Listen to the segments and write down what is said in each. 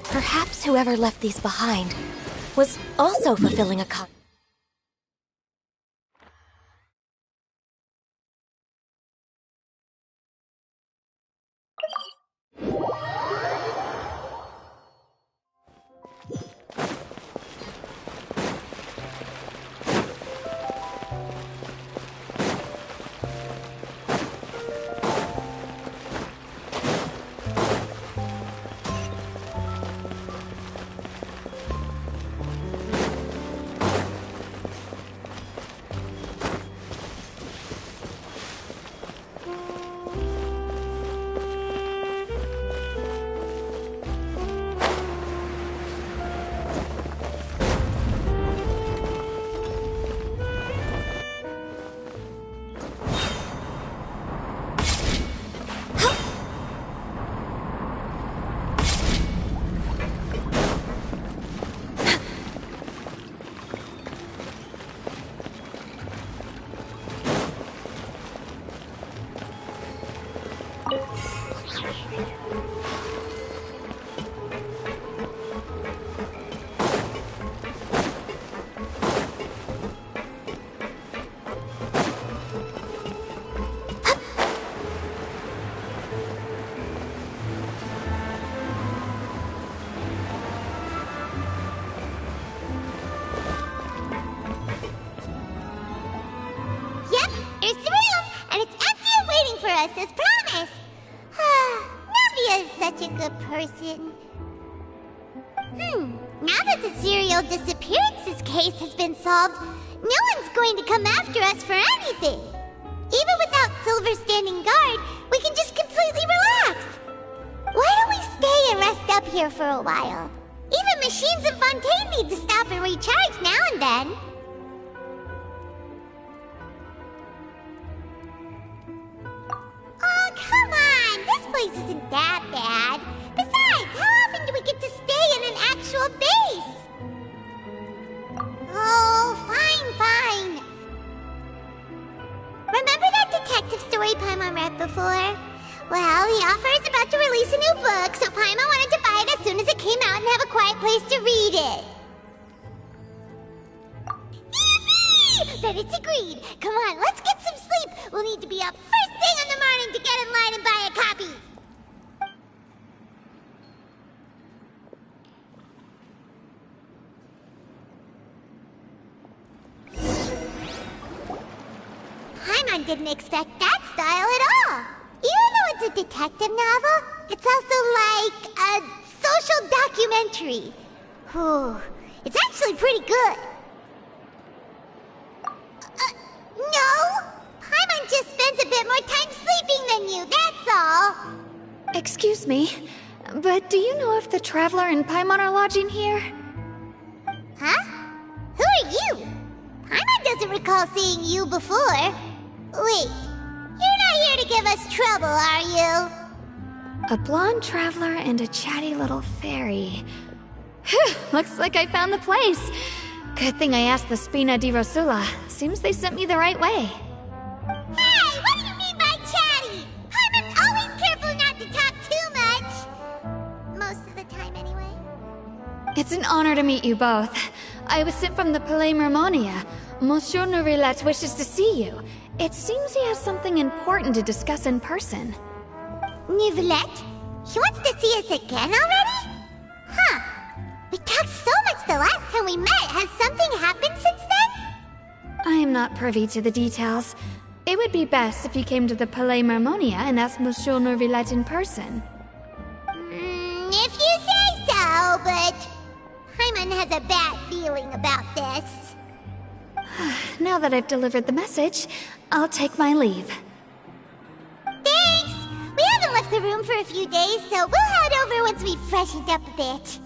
Perhaps whoever left these behind was also fulfilling a con. Yep, here's the room, and it's empty and waiting for us as promised. Navia is such a good person. Now that the serial disappearances case has been solved, no one's going to come after us for anything. Even without Silver standing guard, we can just completely relax. Why don't we stay and rest up here for a while? Even machines in Fontaine need to stop and recharge now and then. Oh, come on! This place isn't that bad. Besides, how often do we get to stay in an actual base? Oh, fine. Remember that detective story Paimon read before? Well, the author is about to release a new book, so Paimon wanted to buy it as soon as it came out and have a quiet place to read it. Yippee! Then it's agreed. Come on, let's get some sleep. We'll need to be up first thing in the morning to get in line and buy a copy. Paimon didn't expect that style at all. Even though it's a detective novel, it's also like a social documentary. Whew. It's actually pretty good. No! Paimon just spends a bit more time sleeping than you, that's all. Excuse me, but do you know if the Traveler and Paimon are lodging here? Huh? Who are you? Paimon doesn't recall seeing you before. Wait, you're not here to give us trouble, are you? A blonde traveler and a chatty little fairy. Whew, looks like I found the place. Good thing I asked the Spina di Rosula. Seems they sent me the right way. Hey, what do you mean by chatty? Paimon's always careful not to talk too much. Most of the time, anyway. It's an honor to meet you both. I was sent from the Palais Mermonia. Monsieur Nourillet wishes to see you. It seems he has something important to discuss in person. Nourillet? He wants to see us again already? Huh. We talked so much the last time we met. Has something happened since then? I am not privy to the details. It would be best if you came to the Palais Mermonia and asked Monsieur Nourillet in person. If you say so, but Paimon has a bad feeling about this. Now that I've delivered the message, I'll take my leave. Thanks! We haven't left the room for a few days, so we'll head over once we've freshened up a bit.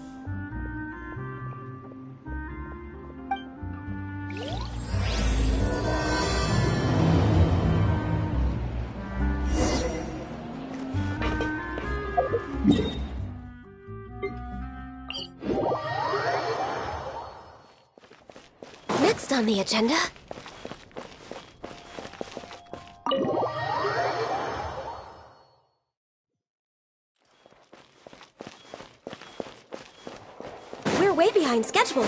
Next on the agenda... We're way behind schedule.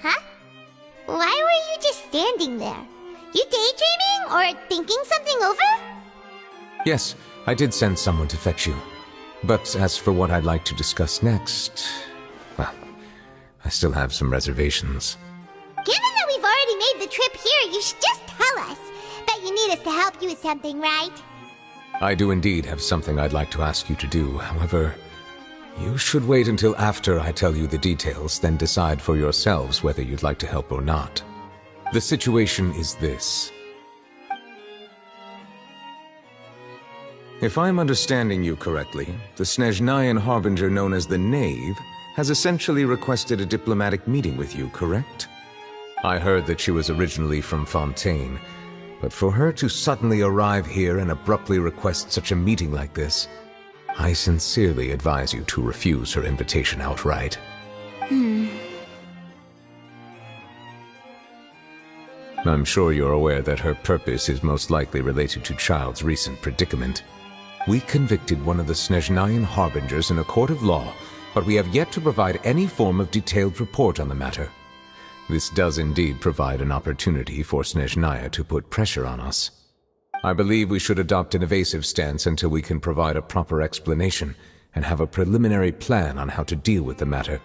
Huh? Why were you just standing there? You daydreaming or thinking something over? Yes, I did send someone to fetch you. But as for what I'd like to discuss next, well, I still have some reservations. Given that we've already made the trip here, you should just tell us. Bet you need us to help you with something, right? I do indeed have something I'd like to ask you to do. However, you should wait until after I tell you the details, then decide for yourselves whether you'd like to help or not. The situation is this. If I'm understanding you correctly, the Snezhnayan Harbinger known as the Knave has essentially requested a diplomatic meeting with you, correct? I heard that she was originally from Fontaine, but for her to suddenly arrive here and abruptly request such a meeting like this, I sincerely advise you to refuse her invitation outright. I'm sure you're aware that her purpose is most likely related to Child's recent predicament. We convicted one of the Snezhnayan Harbingers in a court of law, but we have yet to provide any form of detailed report on the matter. This does indeed provide an opportunity for Snezhnaya to put pressure on us. I believe we should adopt an evasive stance until we can provide a proper explanation and have a preliminary plan on how to deal with the matter.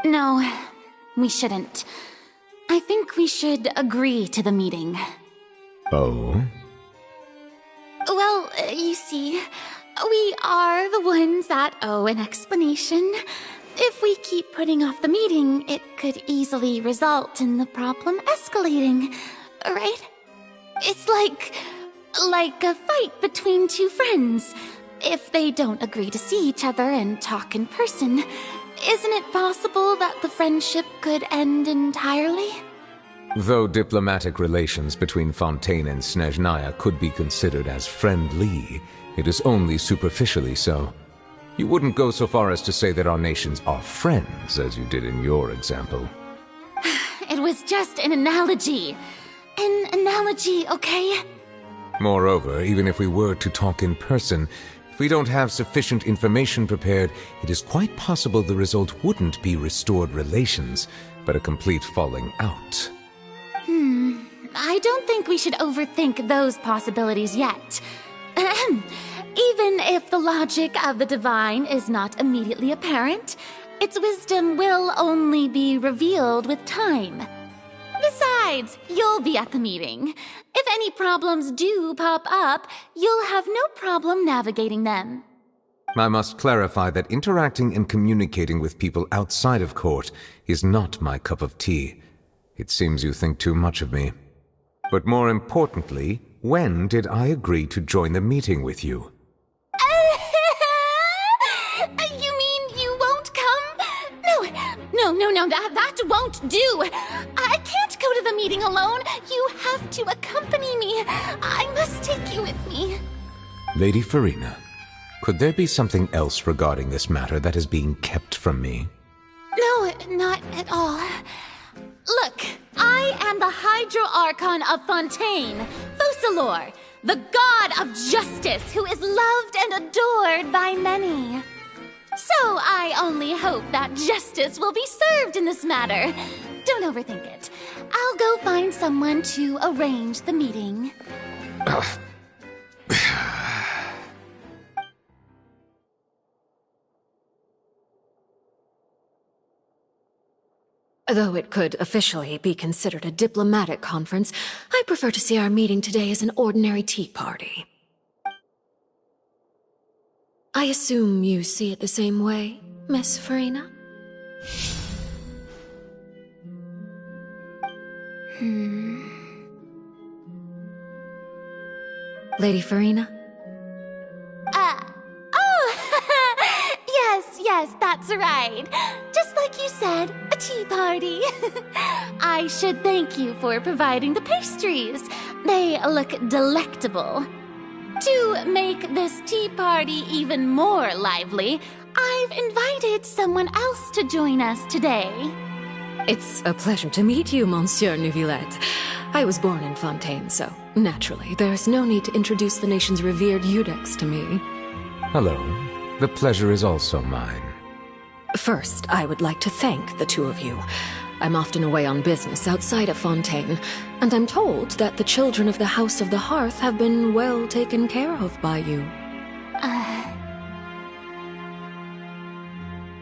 No, we shouldn't. I think we should agree to the meeting. Oh? Well, you see, we are the ones that owe an explanation. If we keep putting off the meeting, it could easily result in the problem escalating, right? It's like a fight between two friends. If they don't agree to see each other and talk in person, isn't it possible that the friendship could end entirely? Though diplomatic relations between Fontaine and Snezhnaya could be considered as friendly, it is only superficially so. You wouldn't go so far as to say that our nations are friends, as you did in your example. It was just an analogy. An analogy, okay? Moreover, even if we were to talk in person, if we don't have sufficient information prepared, it is quite possible the result wouldn't be restored relations, but a complete falling out. I don't think we should overthink those possibilities yet. Even if the logic of the divine is not immediately apparent, its wisdom will only be revealed with time. Besides, you'll be at the meeting. If any problems do pop up, you'll have no problem navigating them. I must clarify that interacting and communicating with people outside of court is not my cup of tea. It seems you think too much of me. But more importantly, when did I agree to join the meeting with you? You mean you won't come? No, that won't do. I can't go to the meeting alone. You have to accompany me. I must take you with me. Lady Farina, could there be something else regarding this matter that is being kept from me? No, not at all. Look, I am the Hydro-Archon of Fontaine, Focalor, the god of justice who is loved and adored by many. So I only hope that justice will be served in this matter. Don't overthink it. I'll go find someone to arrange the meeting. Though it could officially be considered a diplomatic conference, I prefer to see our meeting today as an ordinary tea party. I assume you see it the same way, Miss Farina? Lady Farina? Yes, that's right. Just like you said, a tea party. I should thank you for providing the pastries. They look delectable. To make this tea party even more lively, I've invited someone else to join us today. It's a pleasure to meet you, Monsieur Neuvillette. I was born in Fontaine, so naturally, there's no need to introduce the nation's revered Eudex to me. Hello. The pleasure is also mine. First, I would like to thank the two of you. I'm often away on business outside of Fontaine, and I'm told that the children of the House of the Hearth have been well taken care of by you.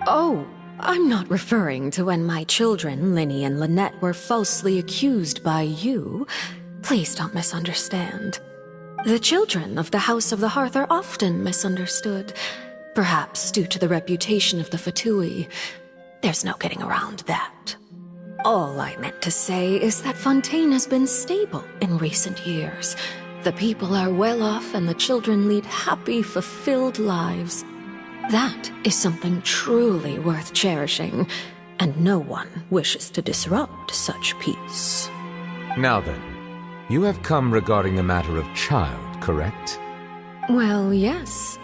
Oh, I'm not referring to when my children, Linny and Lynette, were falsely accused by you. Please don't misunderstand. The children of the House of the Hearth are often misunderstood, perhaps due to the reputation of the Fatui. There's no getting around that. All I meant to say is that Fontaine has been stable in recent years. The people are well off and the children lead happy, fulfilled lives. That is something truly worth cherishing, and no one wishes to disrupt such peace. Now then, you have come regarding a matter of child, correct? Well, yes.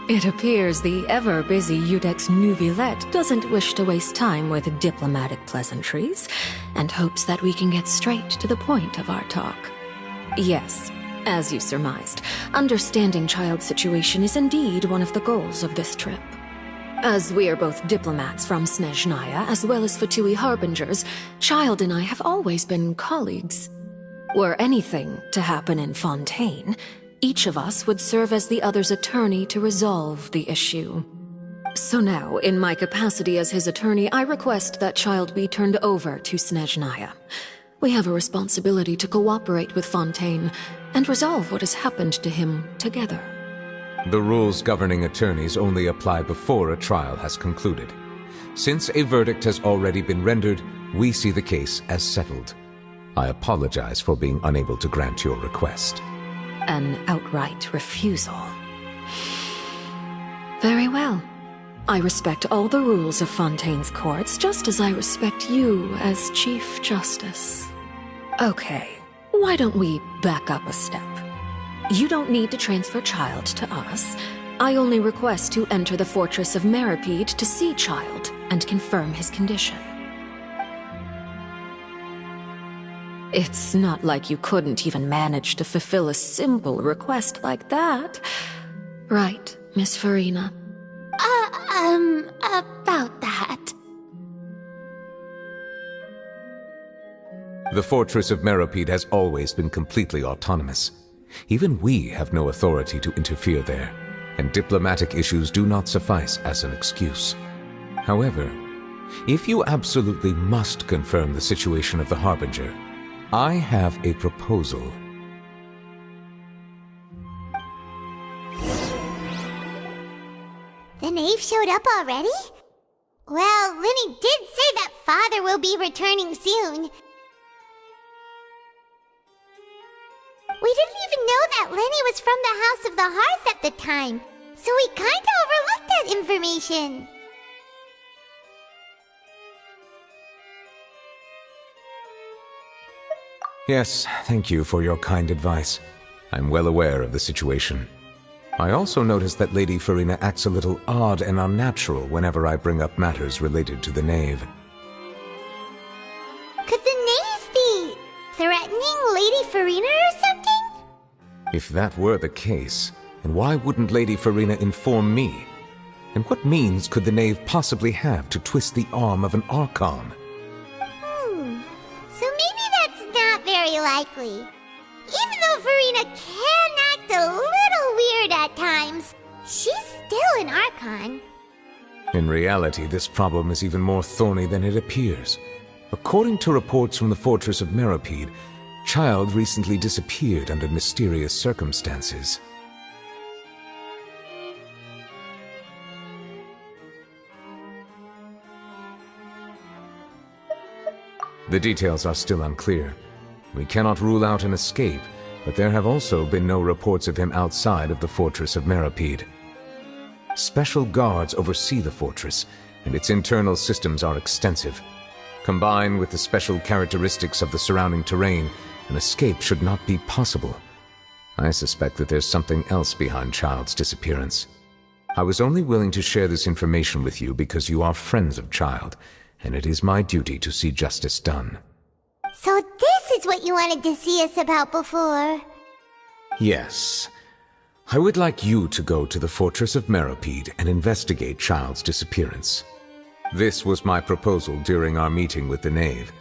It appears the ever-busy Eudex Neuvillette doesn't wish to waste time with diplomatic pleasantries, and hopes that we can get straight to the point of our talk. Yes, as you surmised, understanding Child's situation is indeed one of the goals of this trip. As we are both diplomats from Snezhnaya, as well as Fatui harbingers, Child and I have always been colleagues. Were anything to happen in Fontaine, each of us would serve as the other's attorney to resolve the issue. So now, in my capacity as his attorney, I request that Child be turned over to Snezhnaya. We have a responsibility to cooperate with Fontaine and resolve what has happened to him together. The rules governing attorneys only apply before a trial has concluded. Since a verdict has already been rendered, we see the case as settled. I apologize for being unable to grant your request. An outright refusal. Very well. I respect all the rules of Fontaine's courts, just as I respect you as Chief Justice. Okay, why don't we back up a step? You don't need to transfer Child to us. I only request to enter the fortress of Meripede to see Child and confirm his condition. It's not like you couldn't even manage to fulfill a simple request like that. Right, Miss Farina? About that. The fortress of Meripede has always been completely autonomous. Even we have no authority to interfere there, and diplomatic issues do not suffice as an excuse. However, if you absolutely must confirm the situation of the Harbinger, I have a proposal. The knave showed up already? Well, Linny did say that Father will be returning soon. We didn't even know that Linny was from the House of the Hearth at the time, so we kinda overlooked that information. Yes, thank you for your kind advice. I'm well aware of the situation. I also noticed that Lady Farina acts a little odd and unnatural whenever I bring up matters related to the knave. Could the knave be threatening Lady Farina or something? If that were the case, then why wouldn't Lady Farina inform me? And what means could the knave possibly have to twist the arm of an Archon? So maybe that's not very likely. Even though Farina can act a little weird at times, she's still an Archon. In reality, this problem is even more thorny than it appears. According to reports from the fortress of Meripede, Child recently disappeared under mysterious circumstances. The details are still unclear. We cannot rule out an escape, but there have also been no reports of him outside of the fortress of Meripede. Special guards oversee the fortress, and its internal systems are extensive. Combined with the special characteristics of the surrounding terrain, an escape should not be possible. I suspect that there's something else behind Child's disappearance. I was only willing to share this information with you because you are friends of Child, and it is my duty to see justice done. So this is what you wanted to see us about before? Yes. I would like you to go to the Fortress of Meropide and investigate Child's disappearance. This was my proposal during our meeting with the Knave.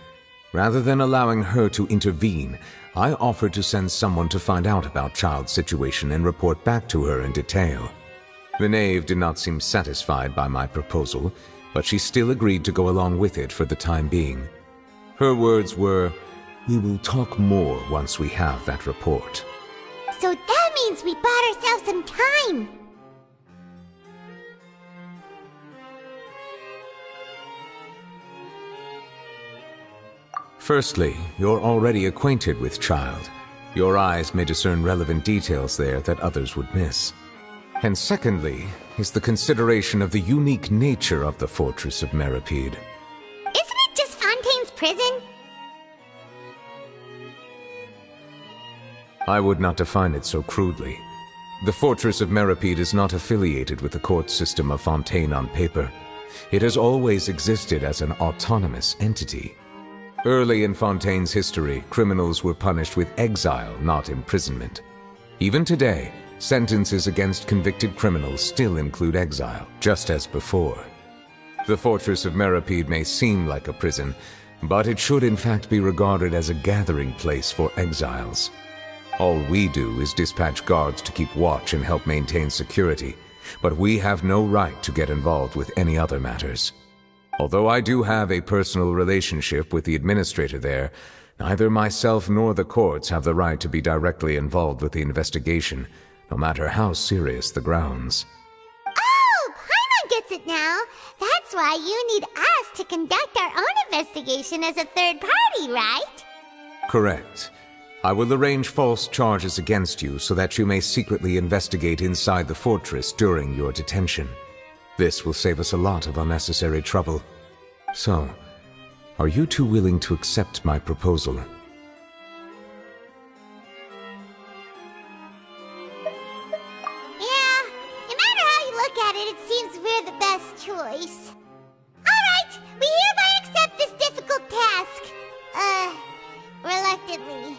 Rather than allowing her to intervene, I offered to send someone to find out about Child's situation and report back to her in detail. The Knave did not seem satisfied by my proposal, but she still agreed to go along with it for the time being. Her words were, "We will talk more once we have that report." So that means we bought ourselves some time! Firstly, you're already acquainted with Child. Your eyes may discern relevant details there that others would miss. And secondly, is the consideration of the unique nature of the Fortress of Meropide. Isn't it just Fontaine's prison? I would not define it so crudely. The Fortress of Meropide is not affiliated with the court system of Fontaine on paper. It has always existed as an autonomous entity. Early in Fontaine's history, criminals were punished with exile, not imprisonment. Even today, sentences against convicted criminals still include exile, just as before. The Fortress of Meropide may seem like a prison, but it should in fact be regarded as a gathering place for exiles. All we do is dispatch guards to keep watch and help maintain security, but we have no right to get involved with any other matters. Although I do have a personal relationship with the administrator there, neither myself nor the courts have the right to be directly involved with the investigation, no matter how serious the grounds. Oh, Paimon gets it now! That's why you need us to conduct our own investigation as a third party, right? Correct. I will arrange false charges against you so that you may secretly investigate inside the fortress during your detention. This will save us a lot of unnecessary trouble. So, are you two willing to accept my proposal? Yeah, no matter how you look at it, it seems we're the best choice. Alright, we hereby accept this difficult task. Reluctantly.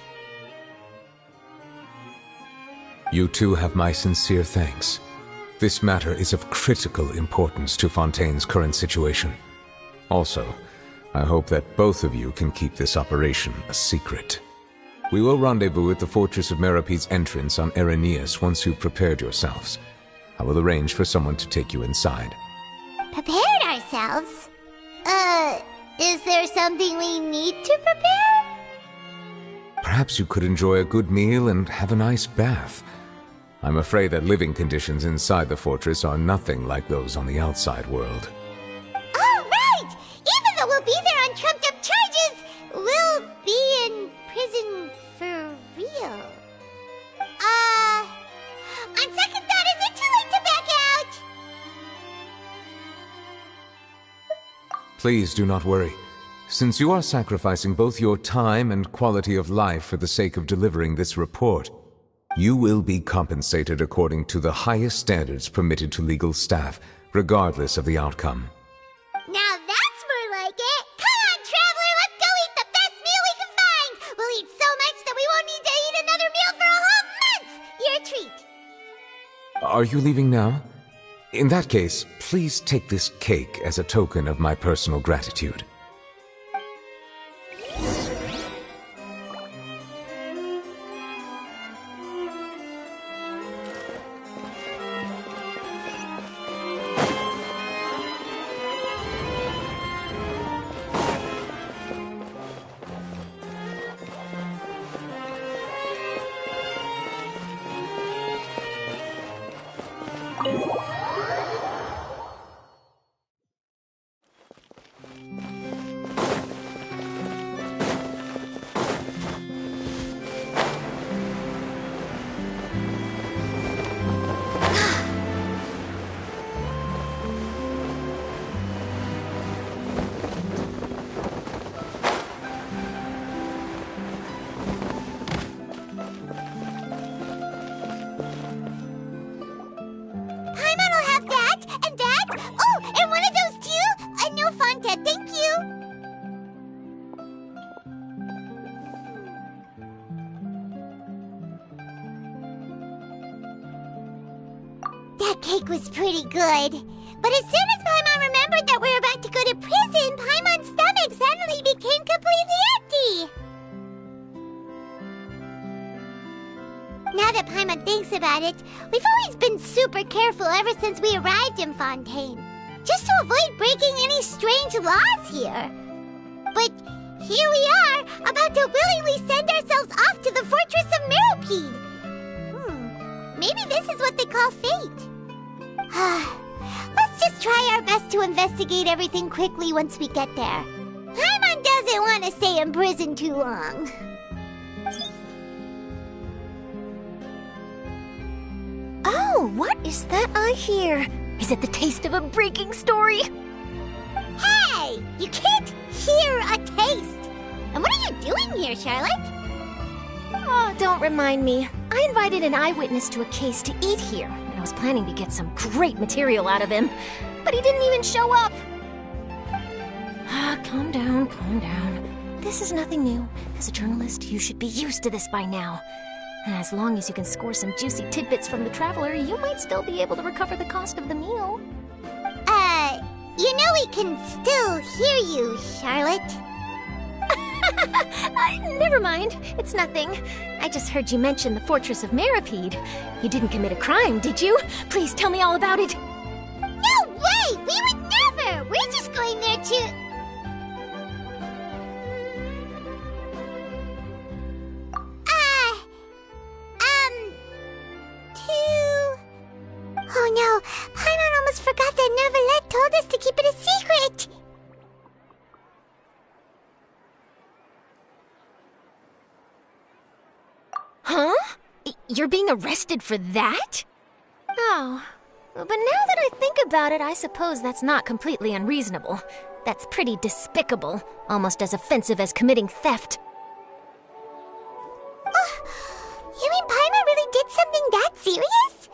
You two have my sincere thanks. This matter is of critical importance to Fontaine's current situation. Also, I hope that both of you can keep this operation a secret. We will rendezvous at the Fortress of Meropide's entrance on Irenaeus once you've prepared yourselves. I will arrange for someone to take you inside. Prepared ourselves? Is there something we need to prepare? Perhaps you could enjoy a good meal and have a nice bath. I'm afraid that living conditions inside the fortress are nothing like those on the outside world. Oh, right! Even though we'll be there on trumped-up charges, we'll be in prison for real. On second thought, is it too late to back out? Please do not worry. Since you are sacrificing both your time and quality of life for the sake of delivering this report, you will be compensated according to the highest standards permitted to legal staff, regardless of the outcome. Now that's more like it! Come on, Traveler, let's go eat the best meal we can find! We'll eat so much that we won't need to eat another meal for a whole month! You're a treat! Are you leaving now? In that case, please take this cake as a token of my personal gratitude. That cake was pretty good. But as soon as Paimon remembered that we were about to go to prison, Paimon's stomach suddenly became completely empty. Now that Paimon thinks about it, we've always been super careful ever since we arrived in Fontaine, just to avoid breaking any strange laws here. But here we are, about to willingly send ourselves off to the Fortress of Meropide. Maybe this is what they call fate. Let's just try our best to investigate everything quickly once we get there. Paimon doesn't want to stay in prison too long. Oh, what is that I hear? Is it the taste of a breaking story? Hey! You can't hear a taste! And what are you doing here, Charlotte? Oh, don't remind me. I invited an eyewitness to a case to eat here, and I was planning to get some great material out of him. But he didn't even show up. Calm down, calm down. This is nothing new. As a journalist, you should be used to this by now. As long as you can score some juicy tidbits from the traveler, you might still be able to recover the cost of the meal. You know we can still hear you, Charlotte. Never mind. It's nothing. I just heard you mention the Fortress of Meropide. You didn't commit a crime, did you? Please tell me all about it. No way! We would never! We're just going there to... Oh no, Paimon almost forgot that Neuvillette told us to keep it a secret! Huh? You're being arrested for that? Oh, but now that I think about it, I suppose that's not completely unreasonable. That's pretty despicable, almost as offensive as committing theft. You mean Paimon really did something that serious?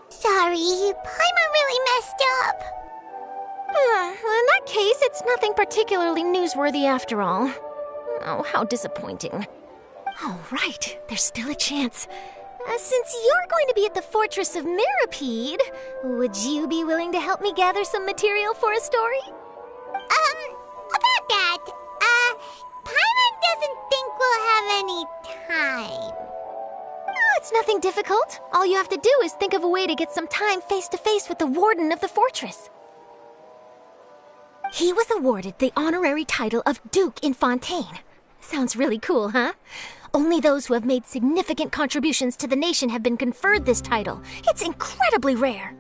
Sorry, Paimon really messed up. Well, in that case, it's nothing particularly newsworthy after all. Oh, how disappointing. Oh, right, there's still a chance. Since you're going to be at the Fortress of Meropide, would you be willing to help me gather some material for a story? About that, Paimon doesn't think we'll have any time. Oh, it's nothing difficult. All you have to do is think of a way to get some time face-to-face with the warden of the fortress. He was awarded the honorary title of Duke in Fontaine. Sounds really cool, huh? Only those who have made significant contributions to the nation have been conferred this title. It's incredibly rare.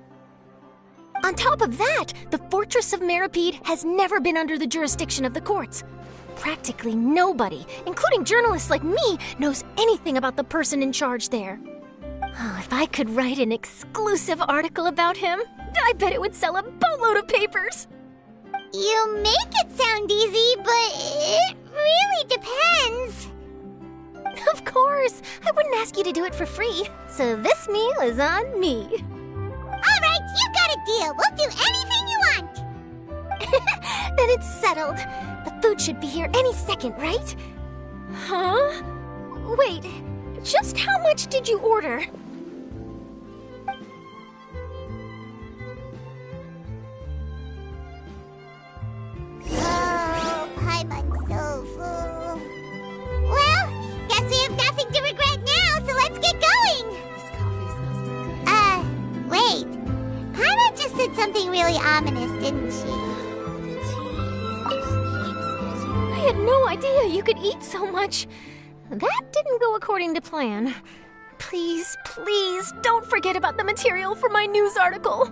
On top of that, the Fortress of Meropide has never been under the jurisdiction of the courts. Practically nobody, including journalists like me, knows anything about the person in charge there. Oh, if I could write an exclusive article about him, I bet it would sell a boatload of papers. You make it sound easy, but it really depends. Of course, I wouldn't ask you to do it for free, so this meal is on me. All right, you got a deal. We'll do anything you want. Then it's settled. The food should be here any second, right? Huh? Wait, just how much did you order? Oh, Paimon's so full. Well, guess we have nothing to regret now, so let's get going. This coffee smells good. Wait. Paimon just said something really ominous, didn't she? I had no idea you could eat so much. That didn't go according to plan. Please, please, don't forget about the material for my news article.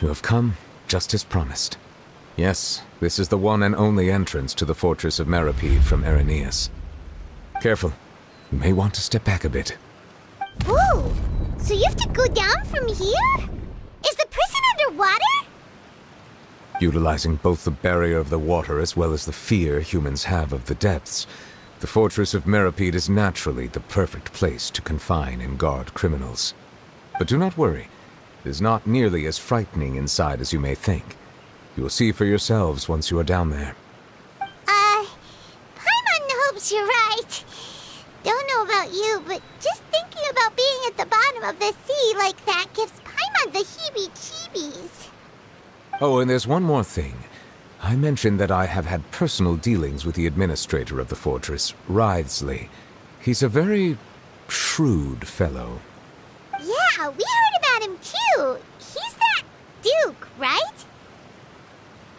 You have come just as promised. Yes, this is the one and only entrance to the fortress of Meripede from Irenaeus. Careful. You may want to step back a bit. Whoa! So you have to go down from here? Is the prison underwater? Utilizing both the barrier of the water as well as the fear humans have of the depths, the fortress of Meripede is naturally the perfect place to confine and guard criminals. But do not worry. It is not nearly as frightening inside as you may think. You will see for yourselves once you are down there. Paimon hopes you're right. Don't know about you, but just thinking about being at the bottom of the sea like that gives Paimon the heebie-jeebies. Oh, and there's one more thing. I mentioned that I have had personal dealings with the administrator of the fortress, Wriothesley. He's a very shrewd fellow. Yeah, we heard about him too. He's that Duke, right?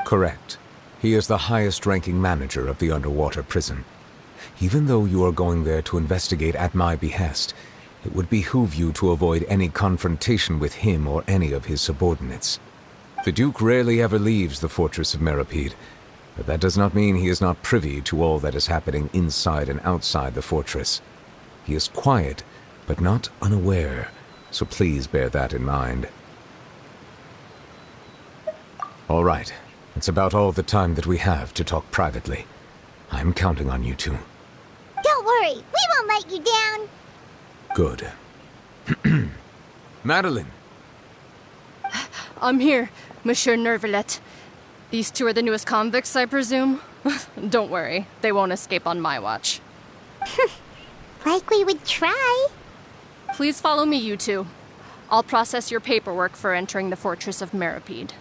Correct. He is the highest-ranking manager of the underwater prison. Even though you are going there to investigate at my behest, it would behoove you to avoid any confrontation with him or any of his subordinates. The Duke rarely ever leaves the fortress of Meripede, but that does not mean he is not privy to all that is happening inside and outside the fortress. He is quiet, but not unaware, so please bear that in mind. All right, it's about all the time that we have to talk privately. I'm counting on you two. Don't worry, we won't let you down. Good. Madeline! I'm here, Monsieur Nervalet. These two are the newest convicts, I presume? Don't worry, they won't escape on my watch. Like we would try. Please follow me, you two. I'll process your paperwork for entering the fortress of Meripede.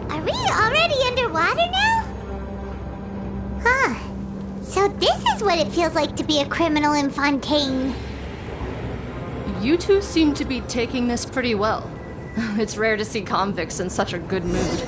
Are we already underwater now? Huh. So this is what it feels like to be a criminal in Fontaine. You two seem to be taking this pretty well. It's rare to see convicts in such a good mood.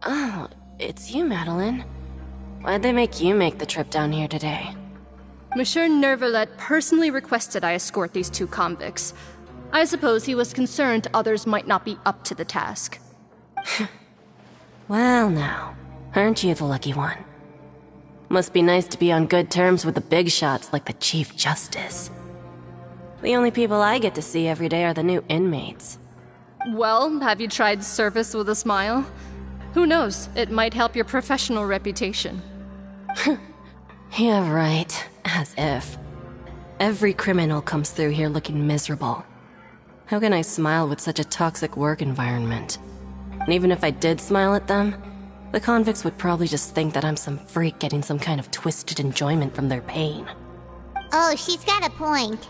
Oh, it's you, Madeline. Why'd they make you make the trip down here today? Monsieur Nervalet personally requested I escort these two convicts. I suppose he was concerned others might not be up to the task. Well now, aren't you the lucky one? Must be nice to be on good terms with the big shots like the Chief Justice. The only people I get to see every day are the new inmates. Well, have you tried service with a smile? Who knows, it might help your professional reputation. Yeah, right. As if. Every criminal comes through here looking miserable. How can I smile with such a toxic work environment? And even if I did smile at them, the convicts would probably just think that I'm some freak getting some kind of twisted enjoyment from their pain. Oh, she's got a point.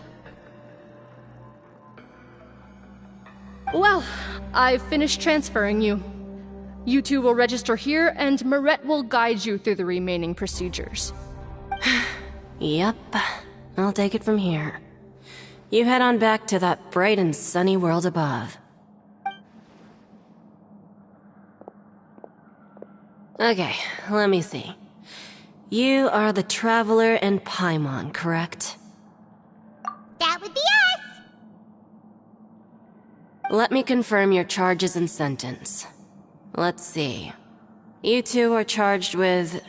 Well, I've finished transferring you. You two will register here, and Marette will guide you through the remaining procedures. Yep, I'll take it from here. You head on back to that bright and sunny world above. Okay, let me see. You are the Traveler and Paimon, correct? That would be us! Let me confirm your charges and sentence. Let's see. You two are charged with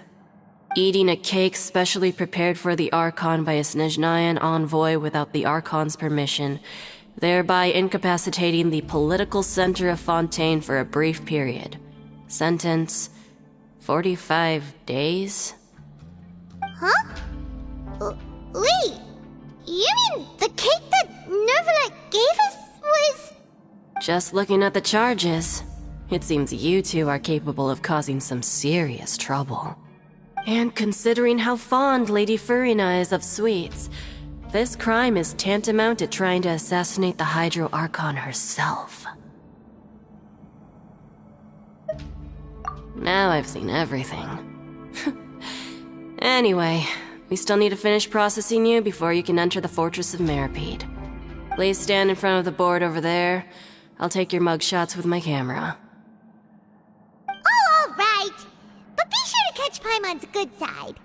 eating a cake specially prepared for the Archon by a Snezhnayan envoy without the Archon's permission, thereby incapacitating the political center of Fontaine for a brief period. Sentence: 45 days? Huh? Wait, you mean the cake that Nervalet gave us was... Just looking at the charges, it seems you two are capable of causing some serious trouble. And considering how fond Lady Furina is of sweets, this crime is tantamount to trying to assassinate the Hydro Archon herself. Now I've seen everything. Anyway, we still need to finish processing you before you can enter the Fortress of Meripede. Please stand in front of the board over there. I'll take your mugshots with my camera. Oh, all right. But be sure to catch Paimon's good side.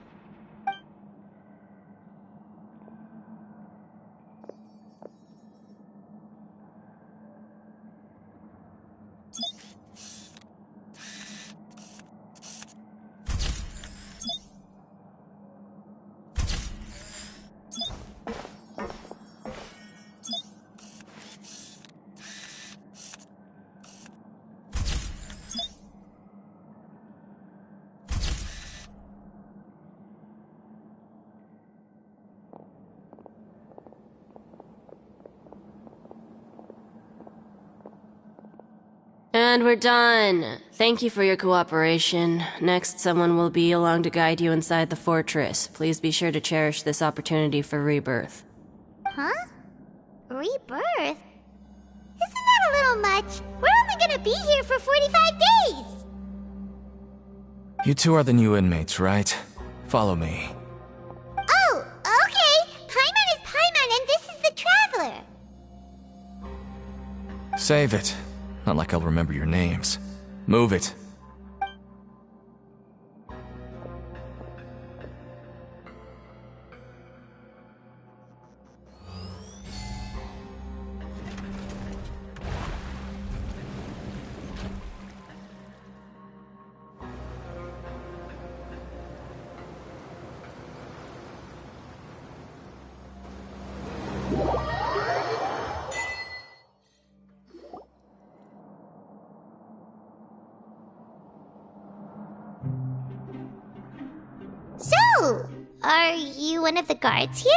And we're done. Thank you for your cooperation. Next, someone will be along to guide you inside the fortress. Please be sure to cherish this opportunity for rebirth. Huh? Rebirth? Isn't that a little much? We're only gonna be here for 45 days! You two are the new inmates, right? Follow me. Oh, okay! Paimon is Paimon and this is the Traveler! Save it. Not like I'll remember your names. Move it. So, are you one of the guards here?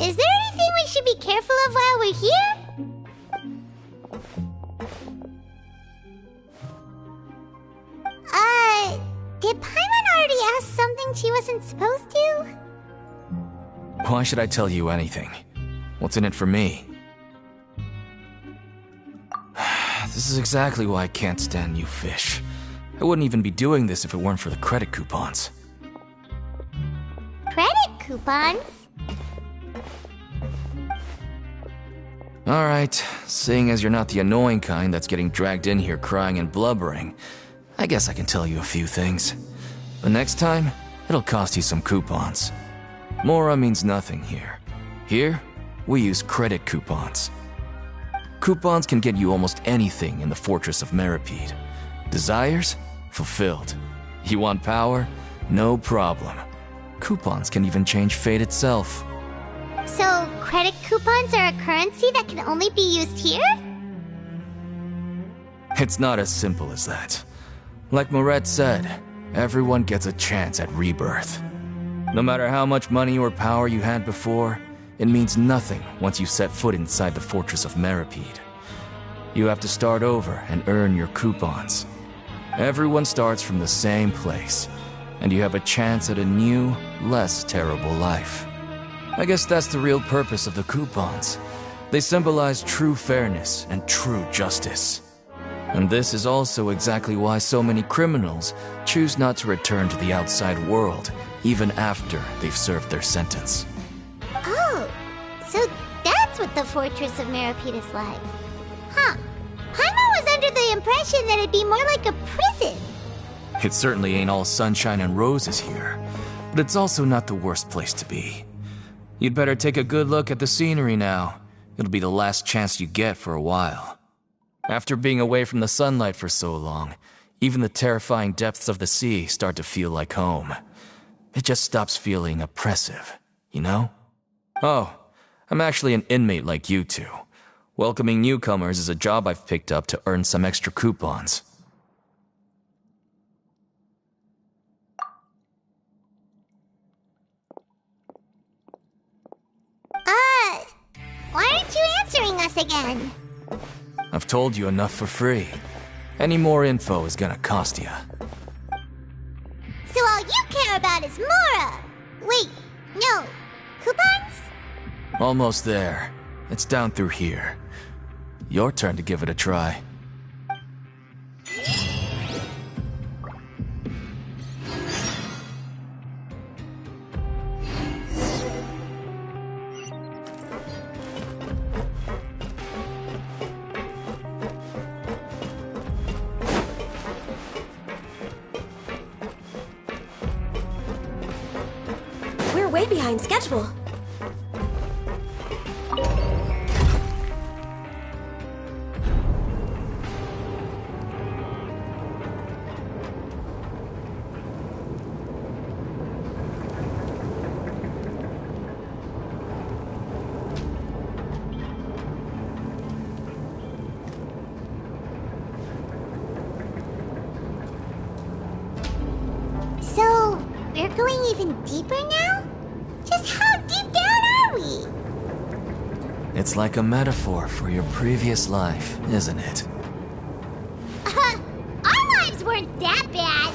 Is there anything we should be careful of while we're here? Did Paimon already ask something she wasn't supposed to? Why should I tell you anything? What's in it for me? This is exactly why I can't stand you fish. I wouldn't even be doing this if it weren't for the credit coupons. Credit coupons? Alright, seeing as you're not the annoying kind that's getting dragged in here crying and blubbering, I guess I can tell you a few things. But next time, it'll cost you some coupons. Mora means nothing here. Here, we use credit coupons. Coupons can get you almost anything in the Fortress of Meripede. Desires? Fulfilled. You want power? No problem. Coupons can even change fate itself. So, credit coupons are a currency that can only be used here? It's not as simple as that. Like Moret said, everyone gets a chance at rebirth. No matter how much money or power you had before, it means nothing once you set foot inside the Fortress of Meripede. You have to start over and earn your coupons. Everyone starts from the same place, and you have a chance at a new, less terrible life. I guess that's the real purpose of the coupons. They symbolize true fairness and true justice. And this is also exactly why so many criminals choose not to return to the outside world, even after they've served their sentence. Oh, so that's what the Fortress of Meripede is like. Huh. Paimon was under the impression that it'd be more like a prison. It certainly ain't all sunshine and roses here, but it's also not the worst place to be. You'd better take a good look at the scenery now. It'll be the last chance you get for a while. After being away from the sunlight for so long, even the terrifying depths of the sea start to feel like home. It just stops feeling oppressive, you know? Oh, I'm actually an inmate like you two. Welcoming newcomers is a job I've picked up to earn some extra coupons. Why aren't you answering us again? I've told you enough for free. Any more info is gonna cost you. So all you care about is Mora! Wait, no. Coupons? Almost there. It's down through here. Your turn to give it a try. We're way behind schedule. So, we're going even deeper now? Just how deep down are we? It's like a metaphor for your previous life, isn't it? Our lives weren't that bad.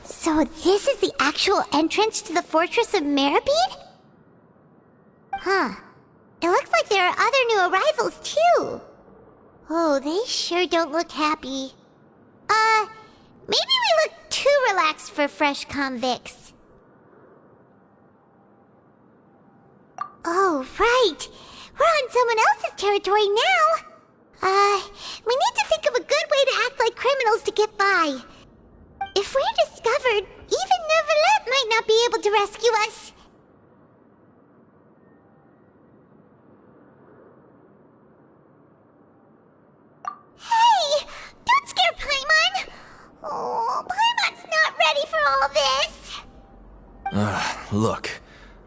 So this is the actual entrance to the Fortress of Meripede? Huh. It looks like there are other new arrivals, too. Oh, they sure don't look happy. Maybe we look too relaxed for fresh convicts. Oh, right. We're on someone else's territory now. We need to think of a good way to act like criminals to get by. If we're discovered, even Neuvillette might not be able to rescue us. Hey! Don't scare Paimon! Oh, Paimon's not ready for all this! Look,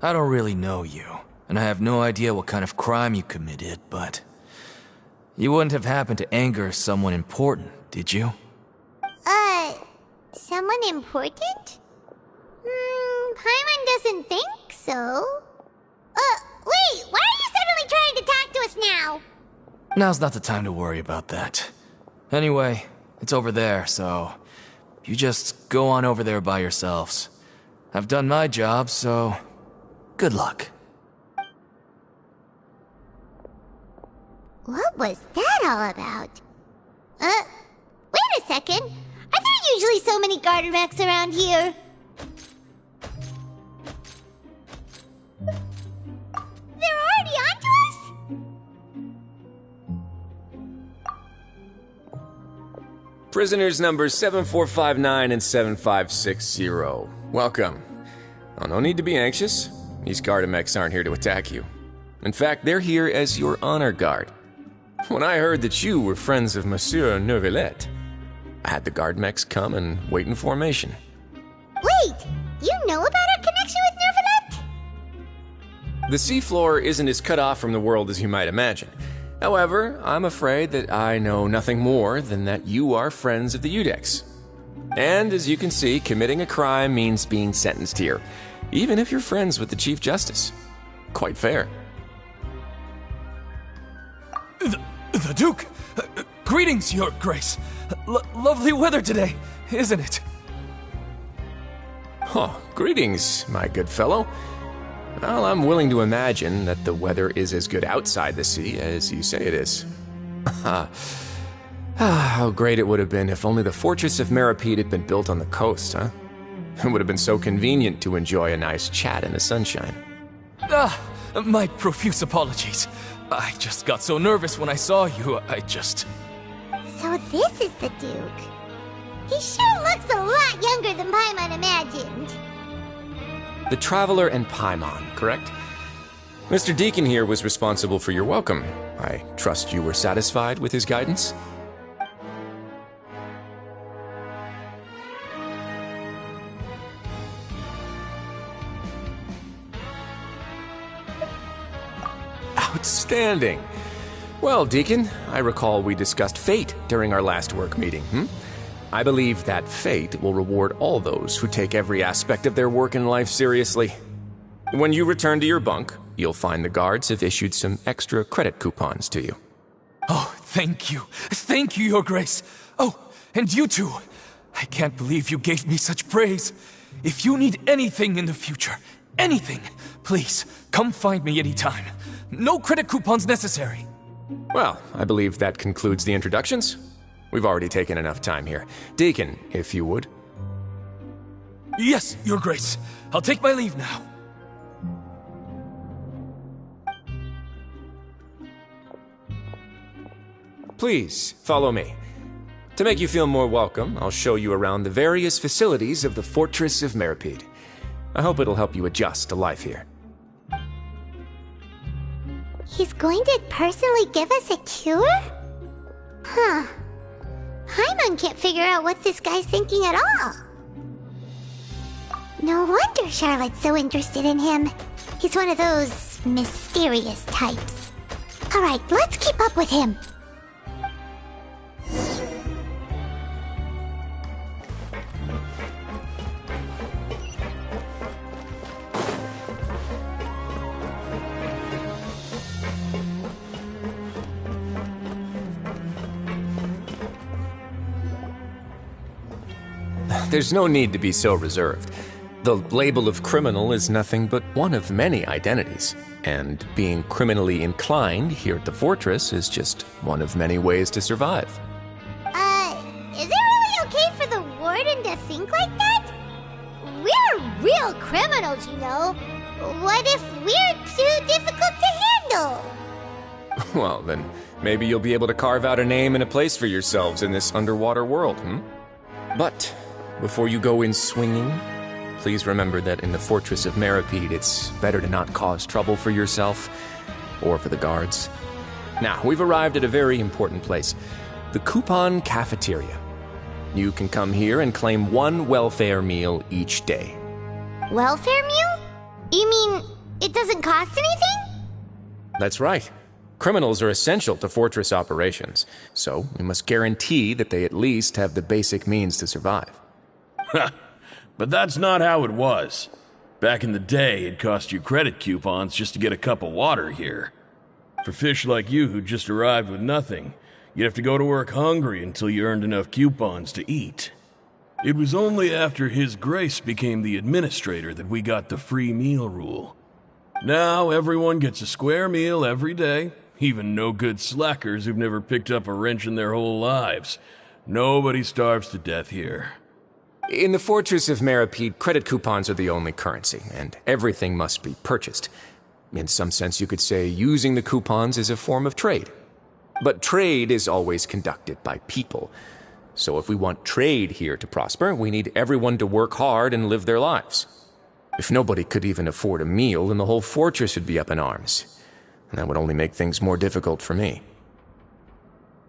I don't really know you, and I have no idea what kind of crime you committed, but... You wouldn't have happened to anger someone important, did you? Someone important? Paimon doesn't think so. Wait, why are you suddenly trying to talk to us now? Now's not the time to worry about that. Anyway, it's over there, so... You just go on over there by yourselves. I've done my job, so... Good luck. What was that all about? Wait a second. Are there usually so many garden wrecks around here? They're already onto us? Prisoners numbers 7459 and 7560. Welcome. Oh, no need to be anxious. These Gardamex aren't here to attack you. In fact, they're here as your honor guard. When I heard that you were friends of Monsieur Neuvillette, I had the Gardamex come and wait in formation. Wait! You know about our connection with Neuvillette? The seafloor isn't as cut off from the world as you might imagine. However, I'm afraid that I know nothing more than that you are friends of the Iudex. And as you can see, committing a crime means being sentenced here, even if you're friends with the Chief Justice. Quite fair. The Duke! Greetings, Your Grace! Lovely weather today, isn't it? Huh, greetings, my good fellow. Well, I'm willing to imagine that the weather is as good outside the sea as you say it is. How great it would have been if only the Fortress of Meripede had been built on the coast, huh? It would have been so convenient to enjoy a nice chat in the sunshine. My profuse apologies. I just got so nervous when I saw you, So this is the Duke. He sure looks a lot lot younger than Paimon imagined. The Traveler and Paimon, correct? Mr. Deacon here was responsible for your welcome. I trust you were satisfied with his guidance? Outstanding. Well, Deacon, I recall we discussed fate during our last work meeting, I believe that fate will reward all those who take every aspect of their work in life seriously. When you return to your bunk, you'll find the guards have issued some extra credit coupons to you. Oh, thank you. Thank you, Your Grace. Oh, and you too. I can't believe you gave me such praise. If you need anything in the future, anything, please, come find me anytime. No credit coupons necessary. Well, I believe that concludes the introductions. We've already taken enough time here. Deacon, if you would. Yes, Your Grace. I'll take my leave now. Please, follow me. To make you feel more welcome, I'll show you around the various facilities of the Fortress of Meripede. I hope it'll help you adjust to life here. He's going to personally give us a cure? Huh. Paimon can't figure out what this guy's thinking at all. No wonder Charlotte's so interested in him. He's one of those mysterious types. Alright, let's keep up with him. There's no need to be so reserved. The label of criminal is nothing but one of many identities, and being criminally inclined here at the fortress is just one of many ways to survive. Is it really okay for the warden to think like that? We're real criminals, you know. What if we're too difficult to handle? Well, then maybe you'll be able to carve out a name and a place for yourselves in this underwater world, But before you go in swinging, please remember that in the Fortress of Meripede, it's better to not cause trouble for yourself or for the guards. Now, we've arrived at a very important place, the Coupon Cafeteria. You can come here and claim one welfare meal each day. Welfare meal? You mean it doesn't cost anything? That's right. Criminals are essential to fortress operations, so we must guarantee that they at least have the basic means to survive. But that's not how it was. Back in the day, it cost you credit coupons just to get a cup of water here. For fish like you who just arrived with nothing, you'd have to go to work hungry until you earned enough coupons to eat. It was only after His Grace became the administrator that we got the free meal rule. Now everyone gets a square meal every day, even no-good slackers who've never picked up a wrench in their whole lives. Nobody starves to death here. In the Fortress of Meripede, credit coupons are the only currency, and everything must be purchased. In some sense, you could say using the coupons is a form of trade. But trade is always conducted by people. So if we want trade here to prosper, we need everyone to work hard and live their lives. If nobody could even afford a meal, then the whole fortress would be up in arms. And that would only make things more difficult for me.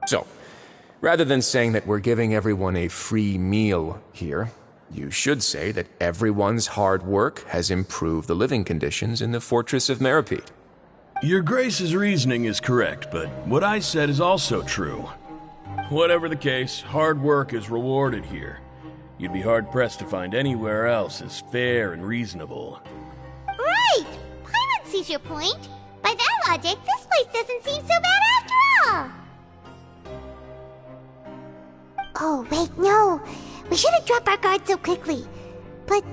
So, rather than saying that we're giving everyone a free meal here, you should say that everyone's hard work has improved the living conditions in the Fortress of Meripede. Your Grace's reasoning is correct, but what I said is also true. Whatever the case, hard work is rewarded here. You'd be hard-pressed to find anywhere else as fair and reasonable. Right! Paimon sees your point. By that logic, this place doesn't seem so bad after all. Oh, wait, no. We shouldn't drop our guard so quickly. But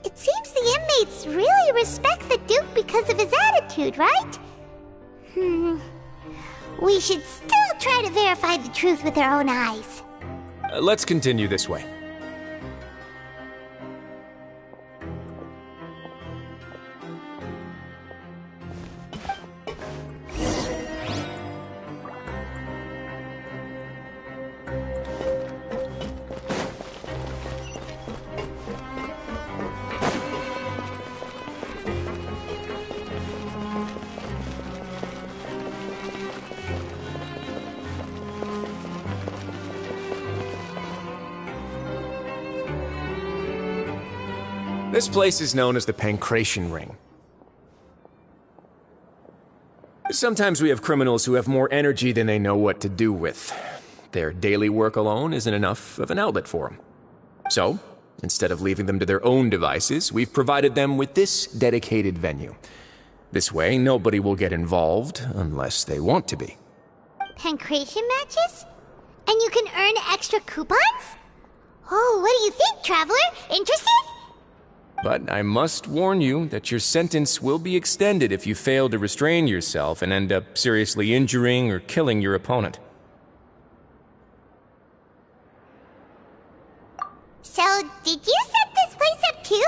it seems the inmates really respect the Duke because of his attitude, right? We should still try to verify the truth with our own eyes. Let's continue this way. This place is known as the Pancration Ring. Sometimes we have criminals who have more energy than they know what to do with. Their daily work alone isn't enough of an outlet for them. So, instead of leaving them to their own devices, we've provided them with this dedicated venue. This way, nobody will get involved unless they want to be. Pancration matches? And you can earn extra coupons? Oh, what do you think, Traveler? Interested? But I must warn you that your sentence will be extended if you fail to restrain yourself and end up seriously injuring or killing your opponent. So, did you set this place up too?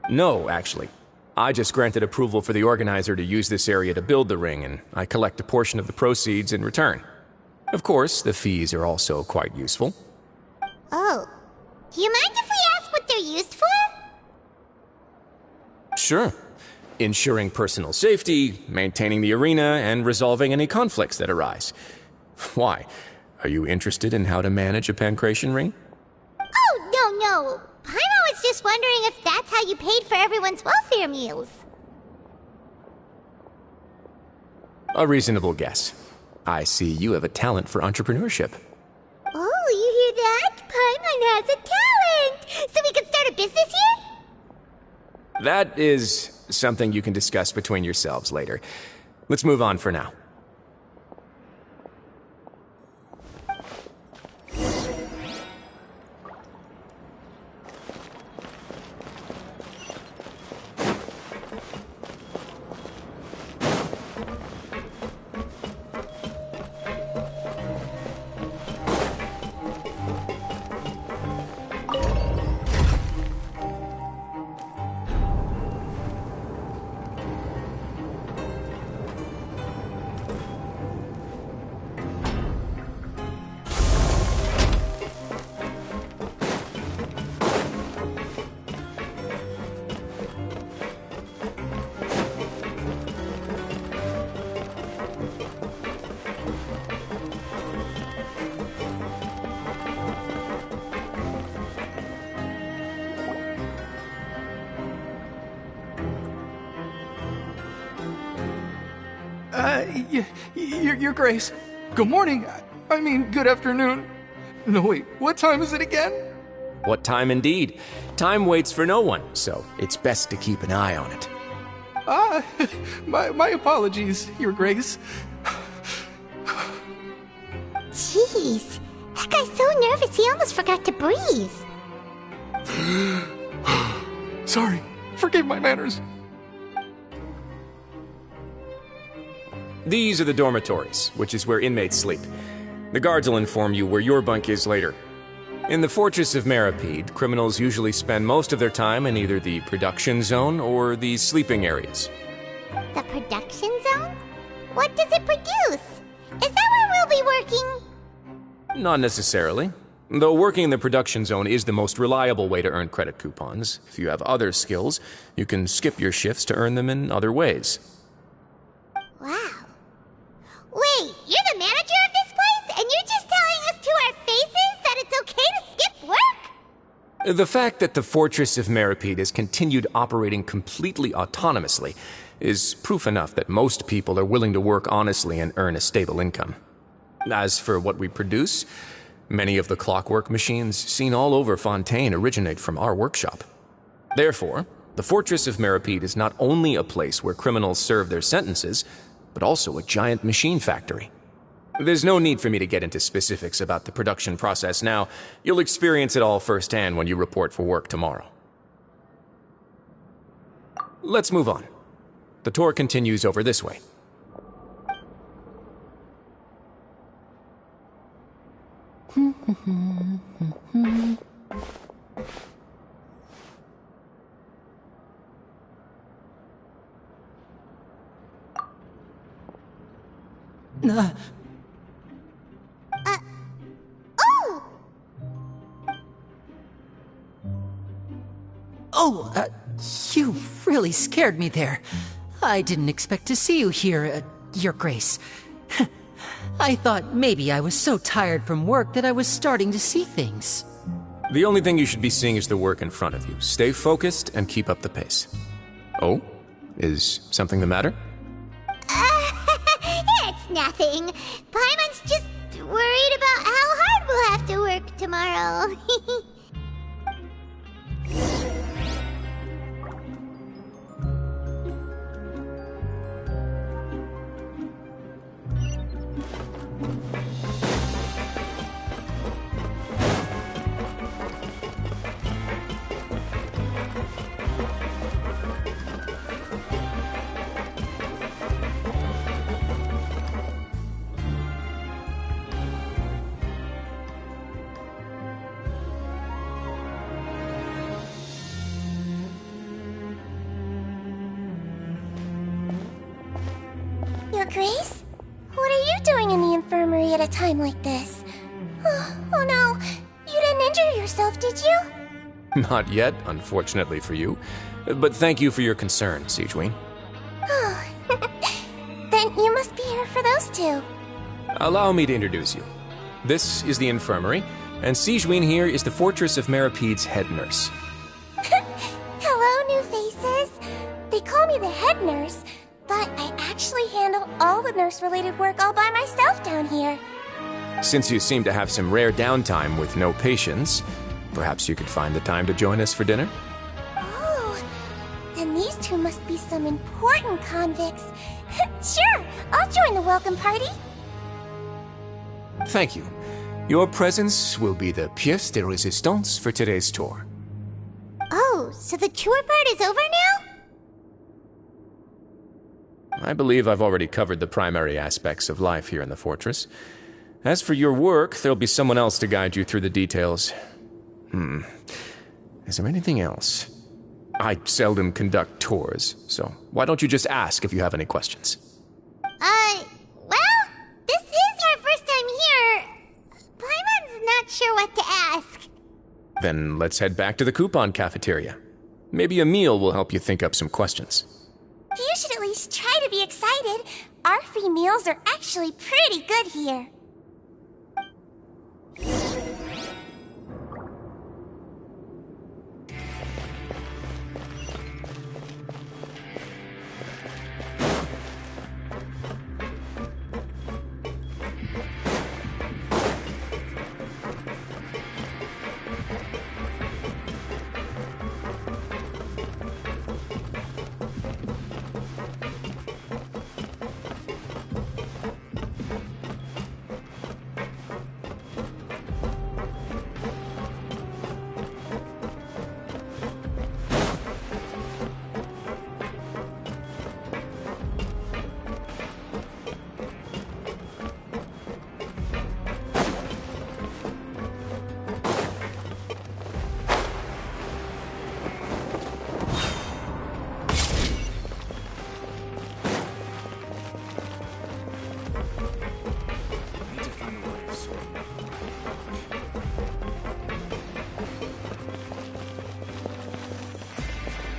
No, actually. I just granted approval for the organizer to use this area to build the ring, and I collect a portion of the proceeds in return. Of course, the fees are also quite useful. Oh. Do you mind if we ask what they're used for? Sure. Ensuring personal safety, maintaining the arena, and resolving any conflicts that arise. Why? Are you interested in how to manage a pancration ring? Oh, no. Paimon was just wondering if that's how you paid for everyone's welfare meals. A reasonable guess. I see you have a talent for entrepreneurship. Oh, you hear that? Paimon has a talent! So we can start a business here? That is something you can discuss between yourselves later. Let's move on for now. Your Grace. Good morning. I mean, good afternoon. No, wait, what time is it again? What time indeed? Time waits for no one, so it's best to keep an eye on it. My apologies, Your Grace. Jeez, that guy's so nervous he almost forgot to breathe. Sorry, forgive my manners. These are the dormitories, which is where inmates sleep. The guards will inform you where your bunk is later. In the Fortress of Meripede, criminals usually spend most of their time in either the production zone or the sleeping areas. The production zone? What does it produce? Is that where we'll be working? Not necessarily. Though working in the production zone is the most reliable way to earn credit coupons, if you have other skills, you can skip your shifts to earn them in other ways. Wow. Wait, you're the manager of this place, and you're just telling us to our faces that it's okay to skip work? The fact that the Fortress of Meripede has continued operating completely autonomously is proof enough that most people are willing to work honestly and earn a stable income. As for what we produce, many of the clockwork machines seen all over Fontaine originate from our workshop. Therefore, the Fortress of Meripede is not only a place where criminals serve their sentences, but also a giant machine factory. There's no need for me to get into specifics about the production process now. You'll experience it all firsthand when you report for work tomorrow. Let's move on. The tour continues over this way. You really scared me there. I didn't expect to see you here, Your Grace. I thought maybe I was so tired from work that I was starting to see things. The only thing you should be seeing is the work in front of you. Stay focused and keep up the pace. Oh? Is something the matter? It's nothing. Paimon's just worried about how hard we'll have to work tomorrow. Your Grace? What are you doing in the infirmary at a time like this? Oh no, you didn't injure yourself, did you? Not yet, unfortunately for you. But thank you for your concern, Sigewinne. Oh, then you must be here for those two. Allow me to introduce you. This is the infirmary, and Sigewinne here is the Fortress of Merapede's head nurse. Hello, new faces. They call me the head nurse, but I actually handle all the nurse-related work all by myself down here. Since you seem to have some rare downtime with no patients, perhaps you could find the time to join us for dinner? Oh, then these two must be some important convicts. Sure, I'll join the welcome party. Thank you. Your presence will be the pièce de résistance for today's tour. Oh, so the tour part is over now? I believe I've already covered the primary aspects of life here in the fortress. As for your work, there'll be someone else to guide you through the details. Is there anything else? I seldom conduct tours, so why don't you just ask if you have any questions? Well, this is our first time here. Paimon's not sure what to ask. Then let's head back to the coupon cafeteria. Maybe a meal will help you think up some questions. You should at least try to be excited. Our free meals are actually pretty good here.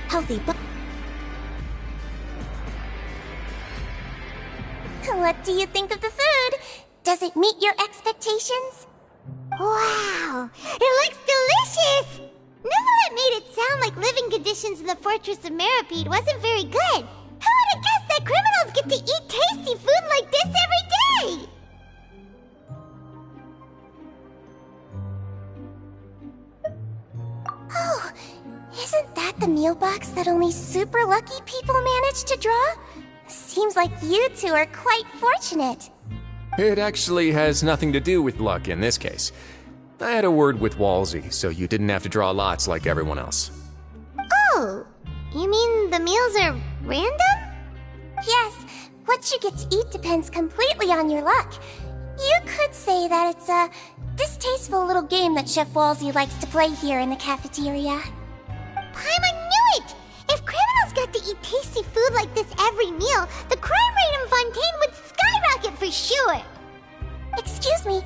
Healthy, but what do you think of the food? Does it meet your expectations? Wow, it looks delicious! Neverlet made it sound like living conditions in the Fortress of Meripede wasn't very good. Who would have guessed that criminals get to eat tasty food like this every day? Oh, isn't that the meal box that only super lucky people manage to draw? Seems like you two are quite fortunate. It actually has nothing to do with luck in this case. I had a word with Walsey, so you didn't have to draw lots like everyone else. Oh, you mean the meals are random? Yes, what you get to eat depends completely on your luck. You could say that it's a distasteful little game that Chef Walsey likes to play here in the cafeteria. Paimon knew it! If criminals got to eat tasty food like this every meal, the crime rate in Fontaine would skyrocket for sure! Excuse me,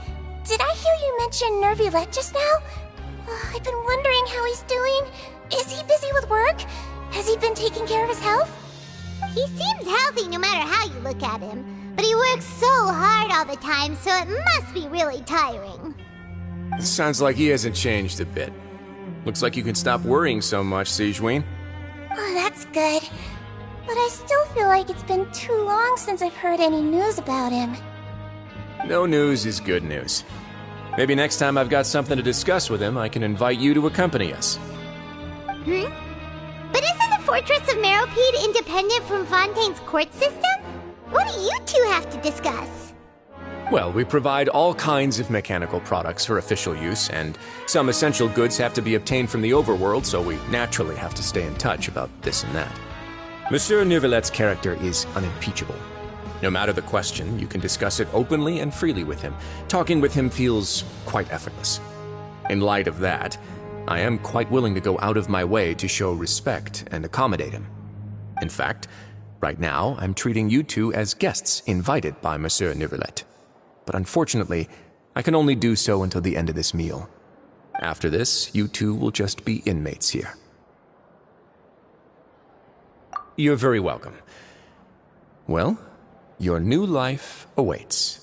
did I hear you mention Nervylette just now? I've been wondering how he's doing. Is he busy with work? Has he been taking care of his health? He seems healthy no matter how you look at him. But he works so hard all the time, so it must be really tiring. Sounds like he hasn't changed a bit. Looks like you can stop worrying so much, Sigewinne. Oh, that's good. But I still feel like it's been too long since I've heard any news about him. No news is good news. Maybe next time I've got something to discuss with him, I can invite you to accompany us. But isn't the Fortress of Meropide independent from Fontaine's court system? What do you two have to discuss? Well, we provide all kinds of mechanical products for official use, and some essential goods have to be obtained from the overworld, so we naturally have to stay in touch about this and that. Monsieur Neuvillette's character is unimpeachable. No matter the question, you can discuss it openly and freely with him. Talking with him feels quite effortless. In light of that, I am quite willing to go out of my way to show respect and accommodate him. In fact, right now, I'm treating you two as guests invited by Monsieur Neuvillette. But unfortunately, I can only do so until the end of this meal. After this, you two will just be inmates here. You're very welcome. Well, your new life awaits.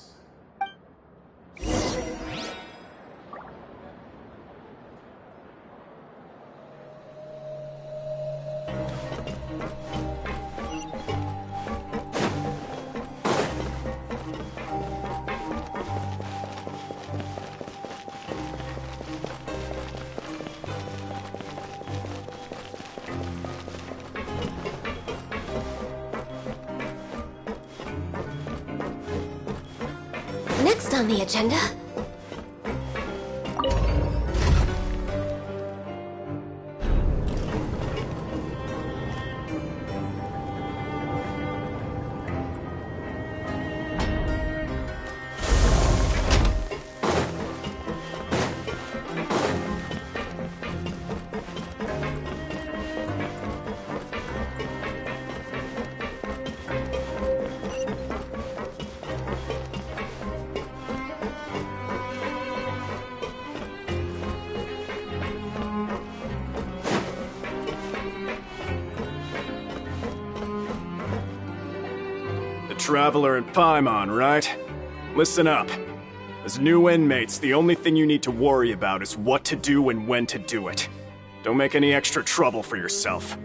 Next on the agenda... Traveler and Paimon, right? Listen up. As new inmates, the only thing you need to worry about is what to do and when to do it. Don't make any extra trouble for yourself.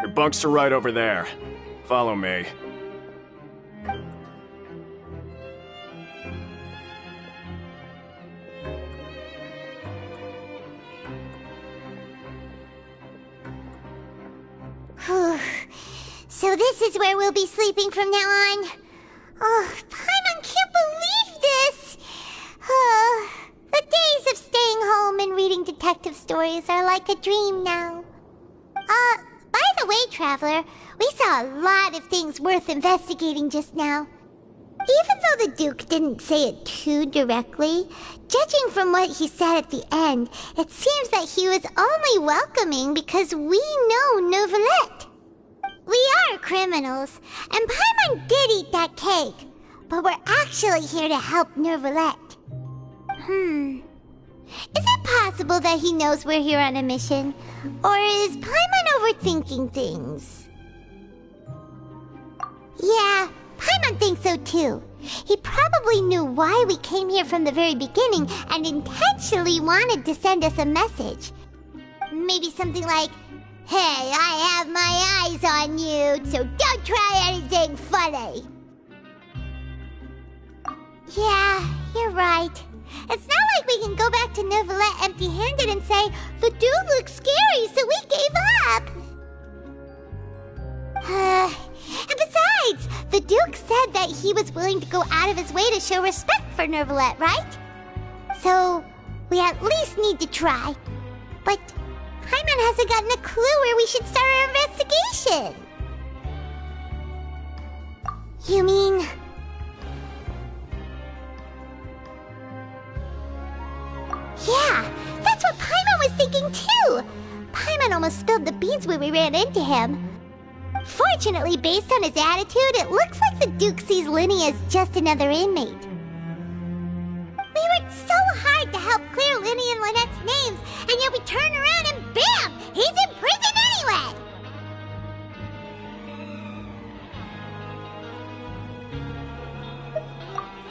Your bunks are right over there. Follow me. So this is where we'll be sleeping from now on. Oh, Paimon can't believe this! The days of staying home and reading detective stories are like a dream now. By the way, Traveler, we saw a lot of things worth investigating just now. Even though the Duke didn't say it too directly, judging from what he said at the end, it seems that he was only welcoming because we know Neuvillette. We are criminals, and Paimon did eat that cake, but we're actually here to help Neuvillette. Is it possible that he knows we're here on a mission? Or is Paimon overthinking things? Yeah, Paimon thinks so too. He probably knew why we came here from the very beginning and intentionally wanted to send us a message. Maybe something like, "Hey, I have my eyes on you, so don't try anything funny." Yeah, you're right. It's not like we can go back to Neuvillette empty-handed and say, "The dude looks scary, so we gave up." And besides, the Duke said that he was willing to go out of his way to show respect for Neuvillette, right? So, we at least need to try. But Paimon hasn't gotten a clue where we should start our investigation. You mean... Yeah, that's what Paimon was thinking too! Paimon almost spilled the beans when we ran into him. Fortunately, based on his attitude, it looks like the Duke sees Linny as just another inmate. We worked so hard to help clear Linny and Lynette's names, and yet we turn around and bam! He's in prison anyway!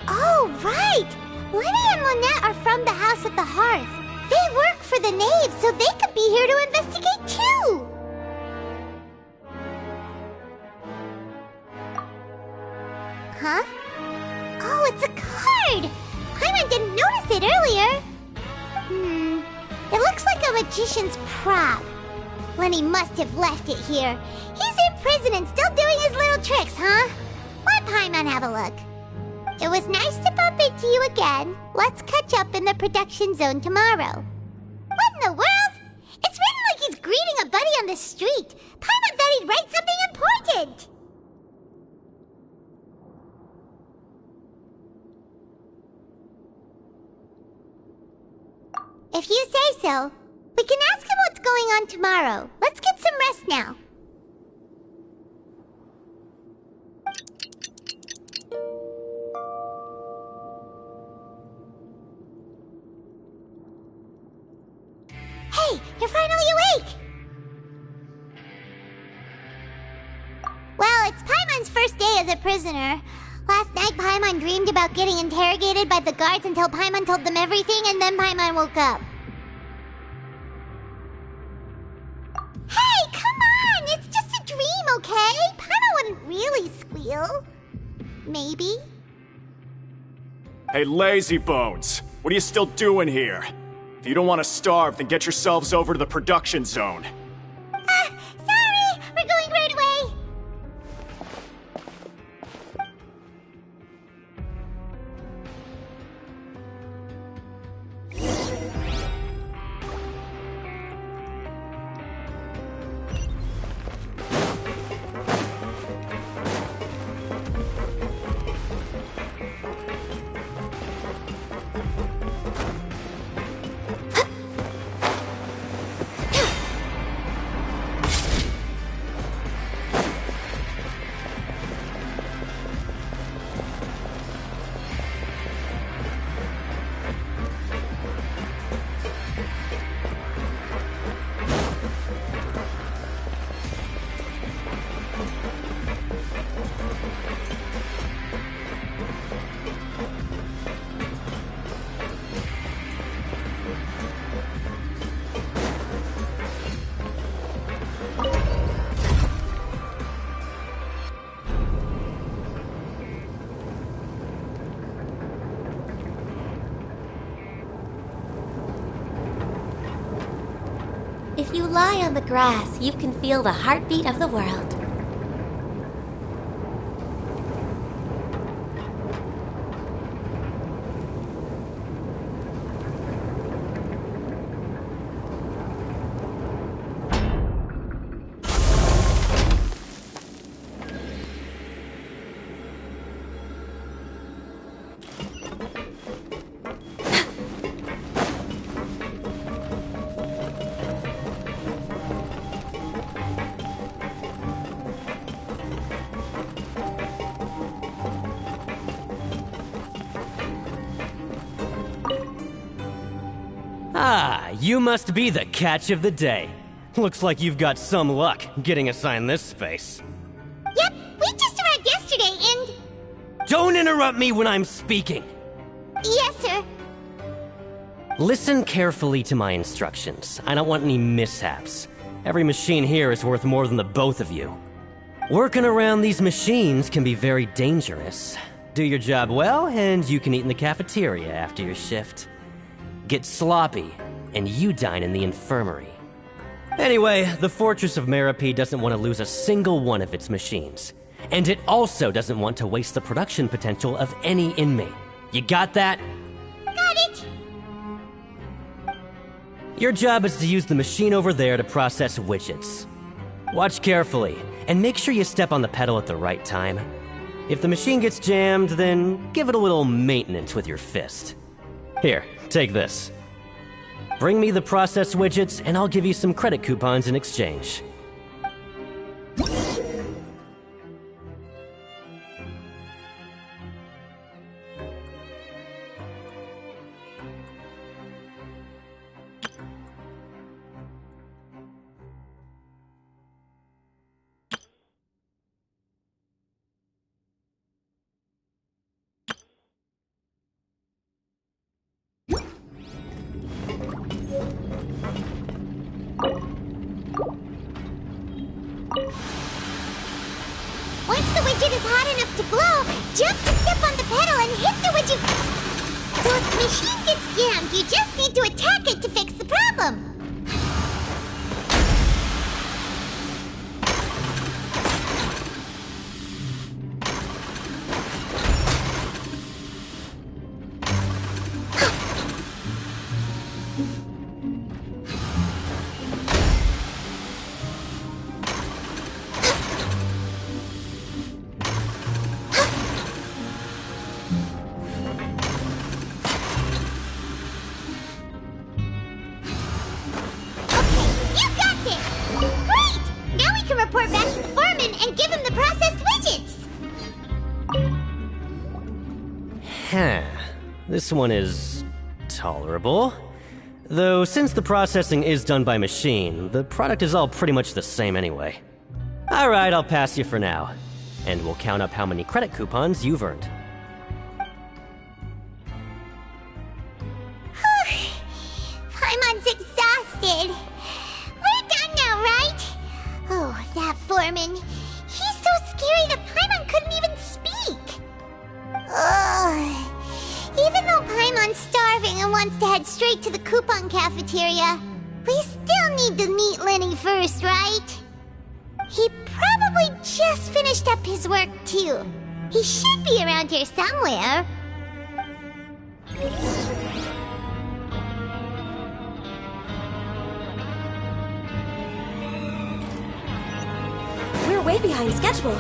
Oh, right! Lenny and Monette are from the House of the Hearth. They work for the Knave, so they could be here to investigate too! Huh? Oh, it's a card! Paimon didn't notice it earlier! It looks like a magician's prop. Lenny must have left it here. He's in prison and still doing his little tricks, huh? Let Paimon have a look. It was nice to bump into you again. Let's catch up in the production zone tomorrow. What in the world? It's written like he's greeting a buddy on the street. Paimon thought he'd write something important. If you say so, we can ask him what's going on tomorrow. Let's get some rest now. Hey, you're finally awake! Well, it's Paimon's first day as a prisoner. Last night, Paimon dreamed about getting interrogated by the guards until Paimon told them everything, and then Paimon woke up. Hey, come on! It's just a dream, okay? Paimon wouldn't really squeal. Maybe? Hey, lazy bones! What are you still doing here? If you don't want to starve, then get yourselves over to the production zone. Sorry! We're going right away! If you lie on the grass, you can feel the heartbeat of the world. Ah, you must be the catch of the day. Looks like you've got some luck getting assigned this space. Yep, we just arrived yesterday and... Don't interrupt me when I'm speaking! Yes, sir. Listen carefully to my instructions. I don't want any mishaps. Every machine here is worth more than the both of you. Working around these machines can be very dangerous. Do your job well, and you can eat in the cafeteria after your shift. Get sloppy, and you dine in the infirmary. Anyway, the Fortress of Meropide doesn't want to lose a single one of its machines. And it also doesn't want to waste the production potential of any inmate. You got that? Got it! Your job is to use the machine over there to process widgets. Watch carefully, and make sure you step on the pedal at the right time. If the machine gets jammed, then give it a little maintenance with your fist. Here, take this. Bring me the process widgets, and I'll give you some credit coupons in exchange. Once the widget is hot enough to blow, jump to step on the pedal and hit the widget. So if the machine gets jammed, you just need to attack it to fix the problem. This one is tolerable. Though since the processing is done by machine, the product is all pretty much the same anyway. Alright, I'll pass you for now. And we'll count up how many credit coupons you've earned. Paimon's exhausted. We're done now, right? Oh, that foreman. He's so scary that Paimon couldn't even speak. Ugh. Even though Paimon's starving and wants to head straight to the coupon cafeteria, we still need to meet Lenny first, right? He probably just finished up his work, too. He should be around here somewhere. We're way behind schedule.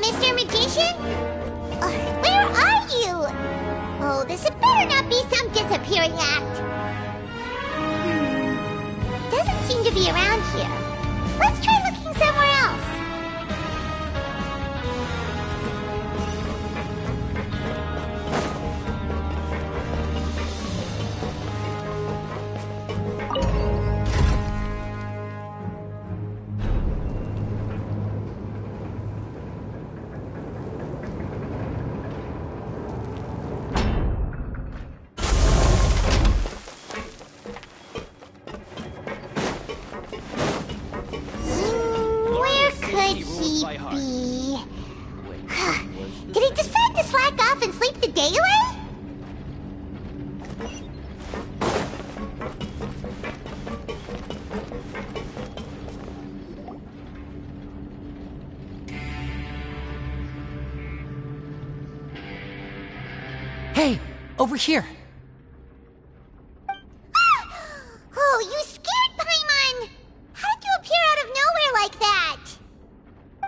Mr. Magician? Where are you? Oh, this had better not be some disappearing act. Doesn't seem to be around here. Let's try looking somewhere else. Did he decide to slack off and sleep the day away? Hey, over here. Oh, you scared Paimon! How did you appear out of nowhere like that?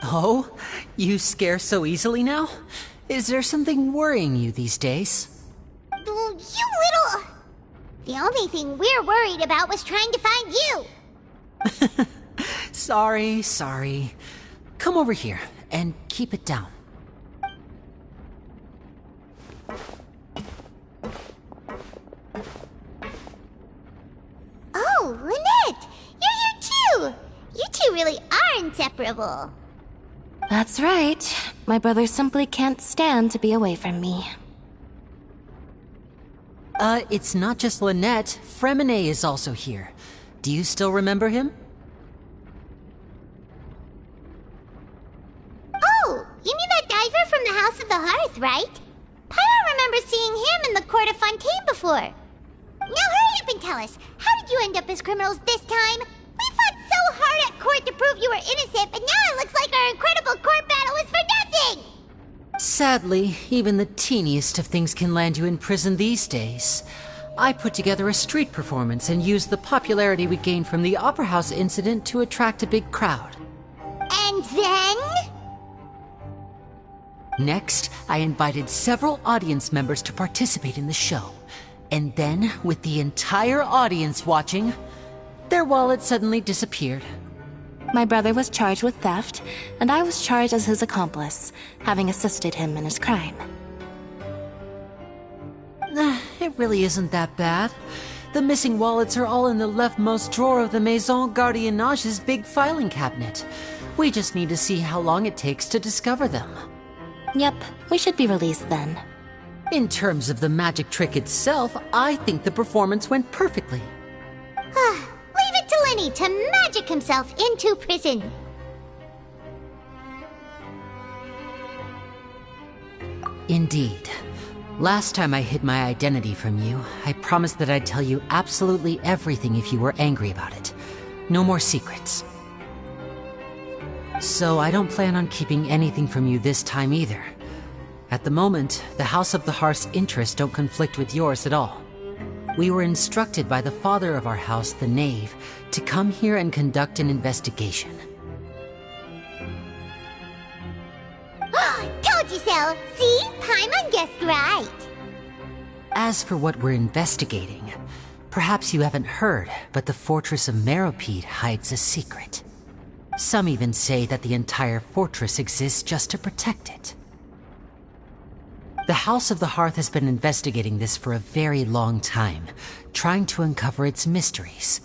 Oh, you scare so easily now? Is there something worrying you these days? You little... The only thing we're worried about was trying to find you. Sorry. Come over here and keep it down. Oh, Lynette! You're here too! You two really are inseparable. That's right. My brother simply can't stand to be away from me. It's not just Lynette. Fremine is also here. Do you still remember him? Oh, you mean that diver from the House of the Hearth, right? Pyro remembers seeing him in the court of Fontaine before. Now hurry up and tell us, how did you end up as criminals this time? We fought so hard at court to prove you were innocent, but now it looks like our incredible court battle was for nothing! Sadly, even the teeniest of things can land you in prison these days. I put together a street performance and used the popularity we gained from the Opera House incident to attract a big crowd. And then? Next, I invited several audience members to participate in the show. And then, with the entire audience watching, their wallet suddenly disappeared. My brother was charged with theft, and I was charged as his accomplice, having assisted him in his crime. It really isn't that bad. The missing wallets are all in the leftmost drawer of the Maison Gardiennage's big filing cabinet. We just need to see how long it takes to discover them. Yep, we should be released then. In terms of the magic trick itself, I think the performance went perfectly. Leave it to Lenny to magic himself into prison. Indeed. Last time I hid my identity from you, I promised that I'd tell you absolutely everything if you were angry about it. No more secrets. So I don't plan on keeping anything from you this time either. At the moment, the House of the Hearth's interests don't conflict with yours at all. We were instructed by the father of our house, the Knave, to come here and conduct an investigation. Told you so! See? Paimon guessed right. As for what we're investigating, perhaps you haven't heard, but the fortress of Meropide hides a secret. Some even say that the entire fortress exists just to protect it. The House of the Hearth has been investigating this for a very long time, trying to uncover its mysteries.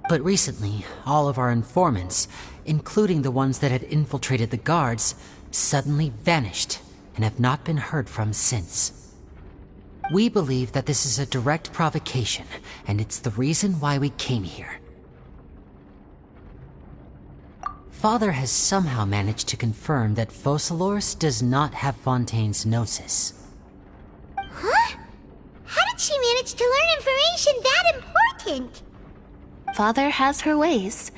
But recently, all of our informants, including the ones that had infiltrated the guards, suddenly vanished and have not been heard from since. We believe that this is a direct provocation, and it's the reason why we came here. Father has somehow managed to confirm that Focalors does not have Fontaine's Gnosis. Huh? How did she manage to learn information that important? Father has her ways.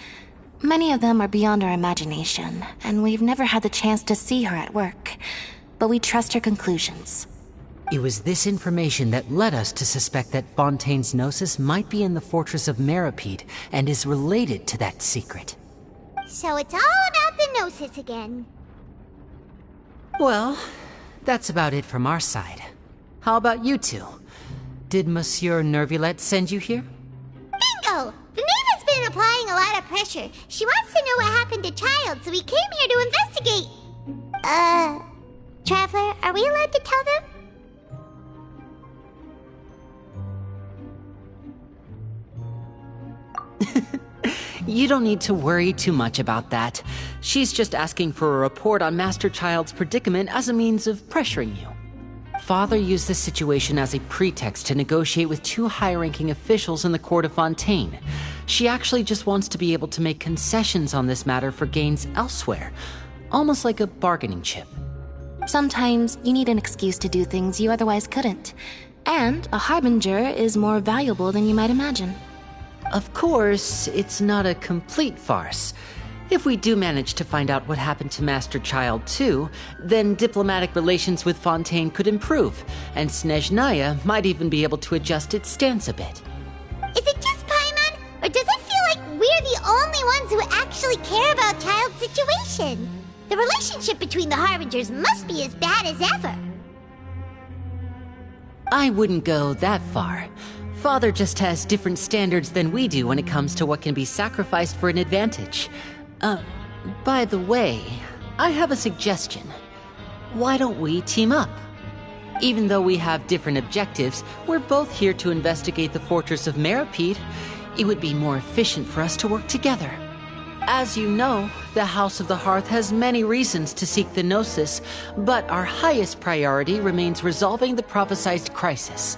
Many of them are beyond our imagination, and we've never had the chance to see her at work. But we trust her conclusions. It was this information that led us to suspect that Fontaine's Gnosis might be in the fortress of Meropide and is related to that secret. So it's all about the Gnosis again. Well, that's about it from our side. How about you two? Did Monsieur Nervulette send you here? Bingo! The Knave has been applying a lot of pressure. She wants to know what happened to Child, so we came here to investigate. Traveler, are we allowed to tell them? You don't need to worry too much about that. She's just asking for a report on Master Child's predicament as a means of pressuring you. Father used this situation as a pretext to negotiate with two high-ranking officials in the court of Fontaine. She actually just wants to be able to make concessions on this matter for gains elsewhere, almost like a bargaining chip. Sometimes you need an excuse to do things you otherwise couldn't. And a harbinger is more valuable than you might imagine. Of course, it's not a complete farce. If we do manage to find out what happened to Master Child too, then diplomatic relations with Fontaine could improve, and Snezhnaya might even be able to adjust its stance a bit. Is it just Paimon, or does it feel like we're the only ones who actually care about Child's situation? The relationship between the Harbingers must be as bad as ever. I wouldn't go that far. Father just has different standards than we do when it comes to what can be sacrificed for an advantage. By the way, I have a suggestion. Why don't we team up? Even though we have different objectives, we're both here to investigate the fortress of Meropide. It would be more efficient for us to work together. As you know, the House of the Hearth has many reasons to seek the Gnosis, but our highest priority remains resolving the prophesized crisis.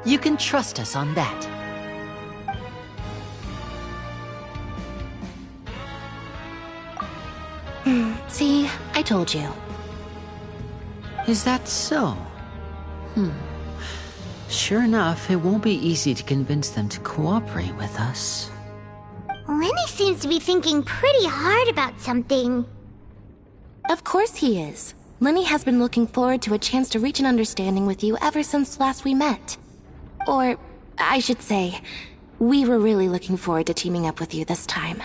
You can trust us on that. See, I told you. Is that so? Sure enough, it won't be easy to convince them to cooperate with us. Lenny seems to be thinking pretty hard about something. Of course he is. Lenny has been looking forward to a chance to reach an understanding with you ever since last we met. Or, I should say, we were really looking forward to teaming up with you this time.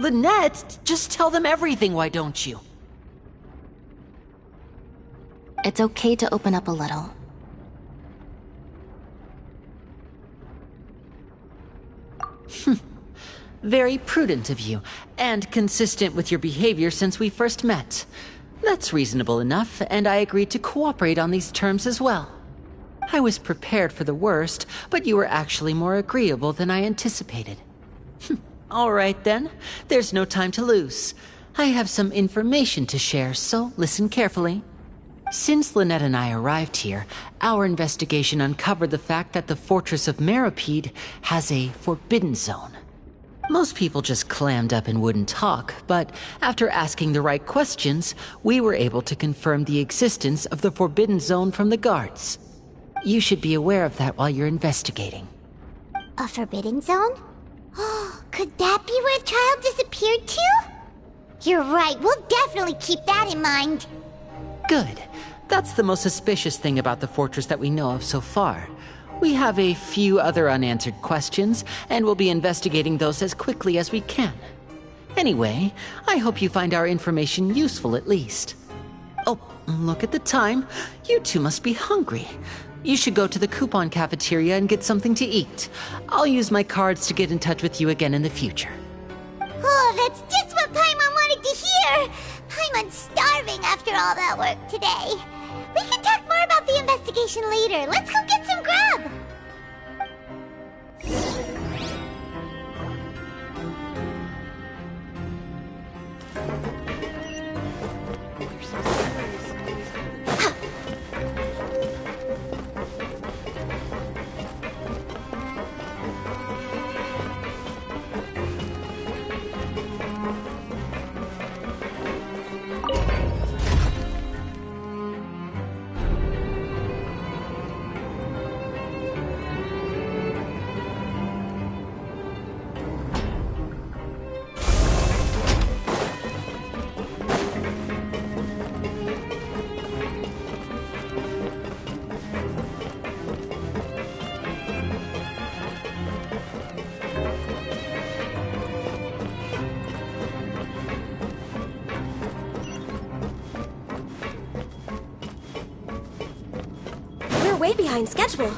Lynette, just tell them everything, why don't you? It's okay to open up a little. Very prudent of you, and consistent with your behavior since we first met. That's reasonable enough, and I agreed to cooperate on these terms as well. I was prepared for the worst, but you were actually more agreeable than I anticipated. All right then, there's no time to lose. I have some information to share, so listen carefully. Since Lynette and I arrived here, our investigation uncovered the fact that the Fortress of Meripede has a forbidden zone. Most people just clammed up and wouldn't talk, but after asking the right questions, we were able to confirm the existence of the forbidden zone from the guards. You should be aware of that while you're investigating. A forbidden zone? Oh, could that be where the child disappeared to? You're right, we'll definitely keep that in mind. Good. That's the most suspicious thing about the fortress that we know of so far. We have a few other unanswered questions, and we'll be investigating those as quickly as we can. Anyway, I hope you find our information useful at least. Oh, look at the time. You two must be hungry. You should go to the coupon cafeteria and get something to eat. I'll use my cards to get in touch with you again in the future. Oh, that's just what Paimon wanted to hear! Paimon's starving after all that work today. We can talk more about the investigation later. Let's go get some grub! Way behind schedule.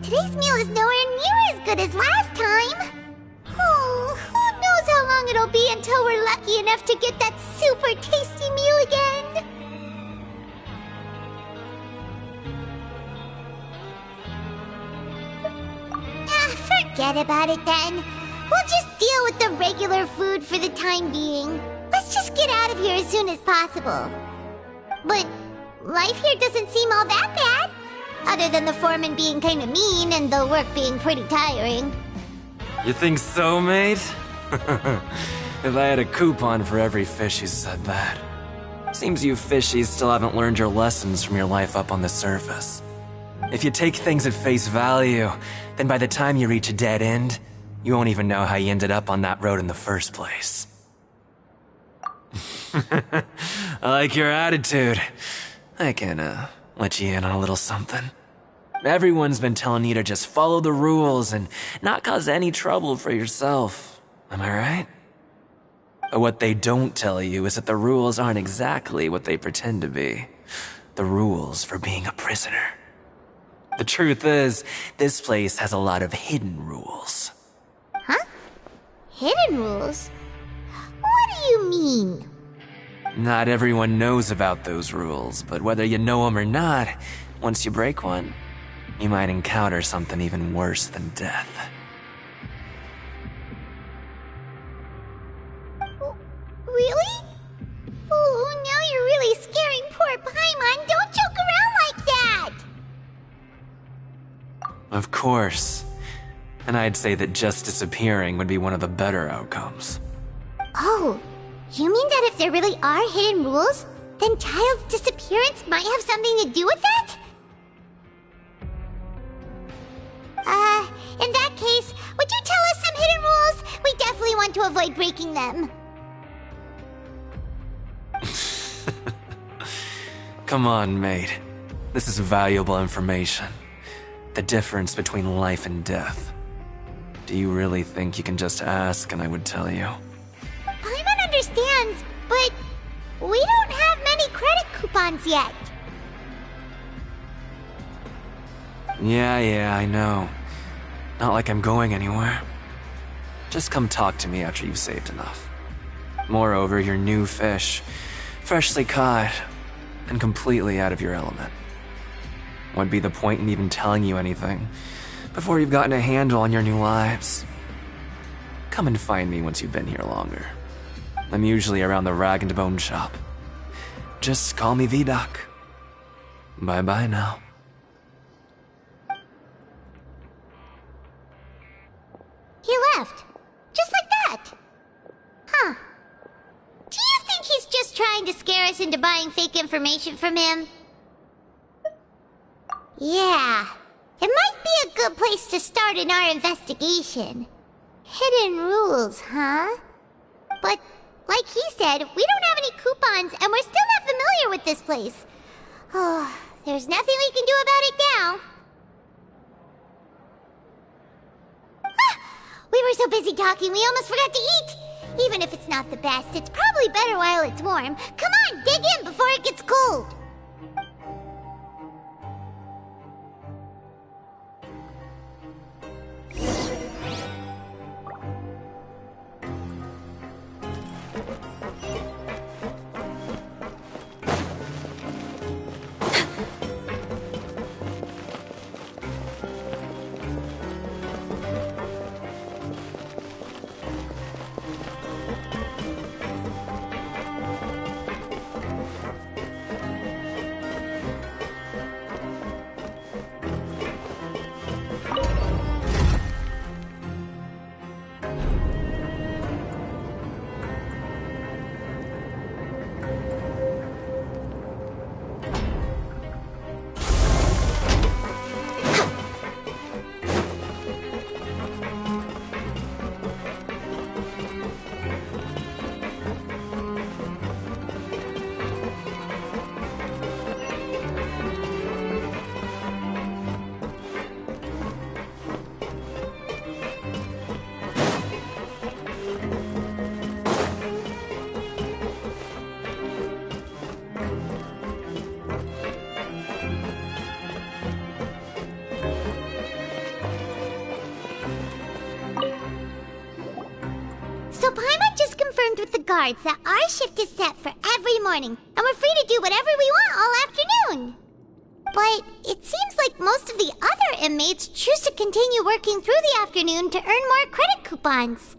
Today's meal is nowhere near as good as last time. Oh, who knows how long it'll be until we're lucky enough to get that super tasty meal again. Forget about it then. We'll just deal with the regular food for the time being. Let's just get out of here as soon as possible. But life here doesn't seem all that bad. Other than the foreman being kinda mean and the work being pretty tiring. You think so, mate? If I had a coupon for every fish who said that. Seems you fishies still haven't learned your lessons from your life up on the surface. If you take things at face value, then by the time you reach a dead end, you won't even know how you ended up on that road in the first place. I like your attitude. I can, let you in on a little something. Everyone's been telling you to just follow the rules and not cause any trouble for yourself. Am I right? But what they don't tell you is that the rules aren't exactly what they pretend to be. The rules for being a prisoner. The truth is, this place has a lot of hidden rules. Huh? Hidden rules? What do you mean? Not everyone knows about those rules, but whether you know them or not, once you break one, you might encounter something even worse than death. Really? Oh, now you're really scaring poor Paimon. Don't joke around like that! Of course. And I'd say that just disappearing would be one of the better outcomes. Oh, you mean that if there really are hidden rules, then Child's disappearance might have something to do with that? In that case, would you tell us some hidden rules? We definitely want to avoid breaking them. Come on, mate. This is valuable information. The difference between life and death. Do you really think you can just ask and I would tell you? Paimon understands, but we don't have many credit coupons yet. Yeah, I know. Not like I'm going anywhere. Just come talk to me after you've saved enough. Moreover, you're new fish, freshly caught, and completely out of your element. What'd be the point in even telling you anything before you've gotten a handle on your new lives? Come and find me once you've been here longer. I'm usually around the Rag and Bone shop. Just call me V-Doc. Bye-bye now. He left. Just like that. Huh. Do you think he's just trying to scare us into buying fake information from him? Yeah. It might be a good place to start in our investigation. Hidden rules, huh? But, like he said, we don't have any coupons and we're still not familiar with this place. Oh, there's nothing we can do about it now. We were so busy talking, we almost forgot to eat! Even if it's not the best, it's probably better while it's warm. Come on, dig in before it gets cold! So Paimon just confirmed with the guards that our shift is set for every morning, and we're free to do whatever we want all afternoon. But it seems like most of the other inmates choose to continue working through the afternoon to earn more credit coupons.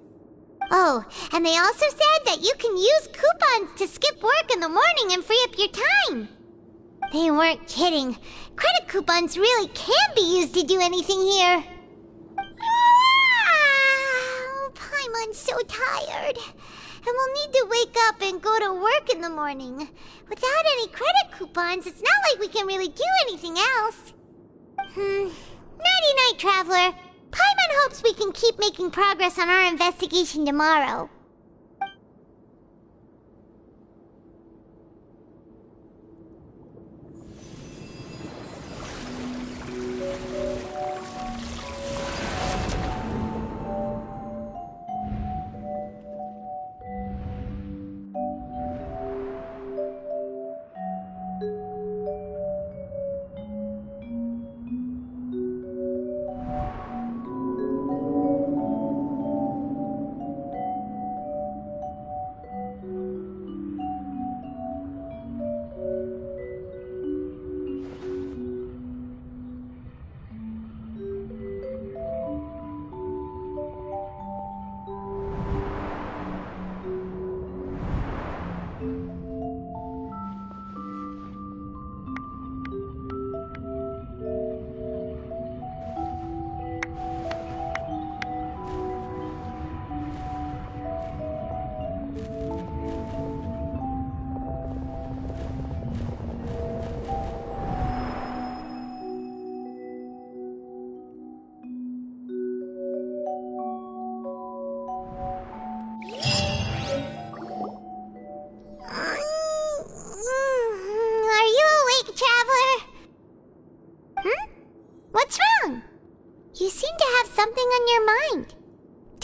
Oh, and they also said that you can use coupons to skip work in the morning and free up your time. They weren't kidding. Credit coupons really can be used to do anything here. Paimon's so tired. And we'll need to wake up and go to work in the morning. Without any credit coupons, it's not like we can really do anything else. Nighty-night, Traveler. Paimon hopes we can keep making progress on our investigation tomorrow.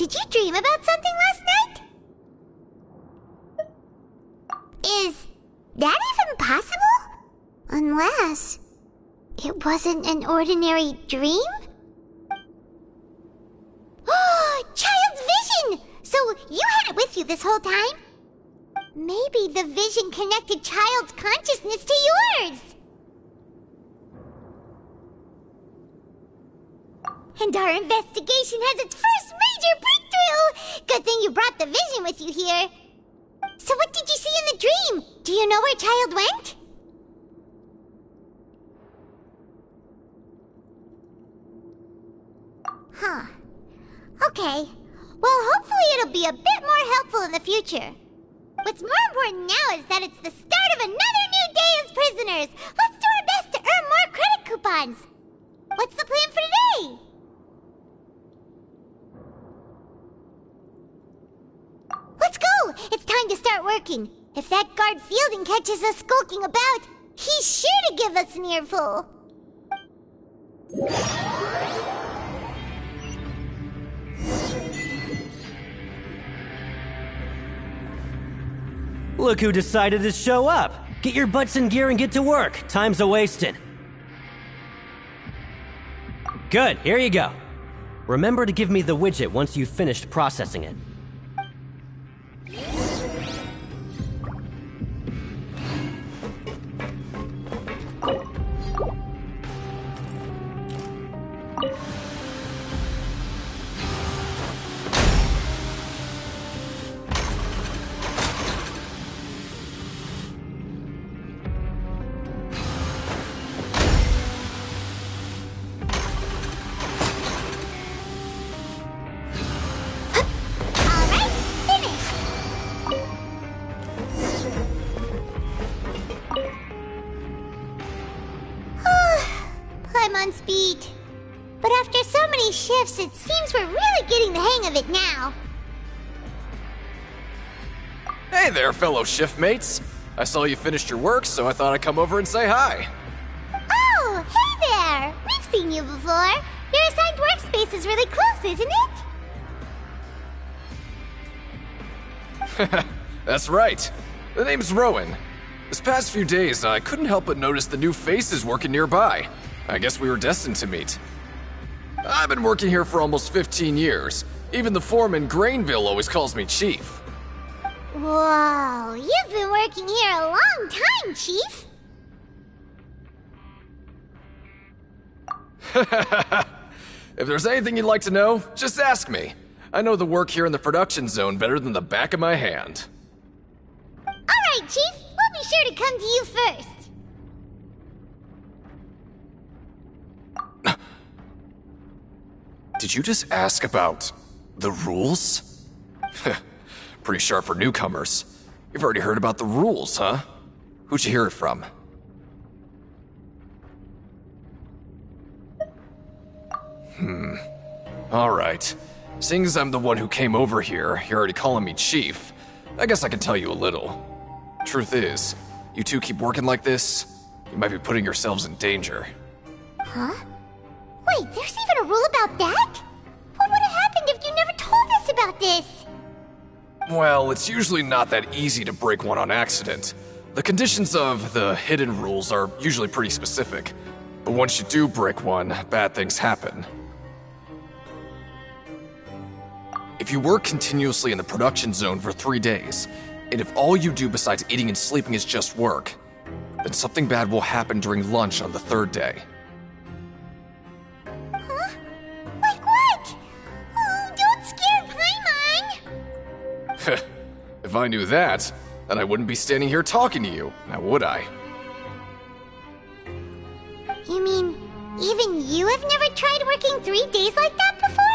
Did you dream about something last night? Is that even possible? Unless it wasn't an ordinary dream? Oh, Child's vision! So you had it with you this whole time? Maybe the vision connected Child's consciousness to yours! And our investigation has its first major breakthrough! Good thing you brought the vision with you here. So what did you see in the dream? Do you know where Child went? Huh. Okay. Well, hopefully it'll be a bit more helpful in the future. What's more important now is that it's the start of another new day as prisoners. Let's do our best to earn more credit coupons. What's the plan for today? Let's go! It's time to start working. If that guard Fielding catches us skulking about, he's sure to give us an earful. Look who decided to show up! Get your butts in gear and get to work. Time's a-wasting. Good, here you go. Remember to give me the widget once you've finished processing it. On speed. But after so many shifts, it seems we're really getting the hang of it now. Hey there, fellow shiftmates. I saw you finished your work, so I thought I'd come over and say hi. Oh, hey there! We've seen you before. Your assigned workspace is really close, isn't it? That's right. The name's Rowan. This past few days, I couldn't help but notice the new faces working nearby. I guess we were destined to meet. I've been working here for almost 15 years. Even the foreman, Grainville, always calls me Chief. Whoa, you've been working here a long time, Chief. If there's anything you'd like to know, just ask me. I know the work here in the production zone better than the back of my hand. All right, Chief. We'll be sure to come to you first. Did you just ask about the rules? Pretty sharp for newcomers. You've already heard about the rules, huh? Who'd you hear it from? Alright. Seeing as I'm the one who came over here, you're already calling me Chief. I guess I can tell you a little. Truth is, you two keep working like this, you might be putting yourselves in danger. Huh? Wait, there's even a rule about that? What would have happened if you never told us about this? Well, it's usually not that easy to break one on accident. The conditions of the hidden rules are usually pretty specific. But once you do break one, bad things happen. If you work continuously in the production zone for 3 days, and if all you do besides eating and sleeping is just work, then something bad will happen during lunch on the 3rd day. Huh? Like what? Oh, don't scare Paimon! If I knew that, then I wouldn't be standing here talking to you, now would I? You mean, even you have never tried working 3 days like that before?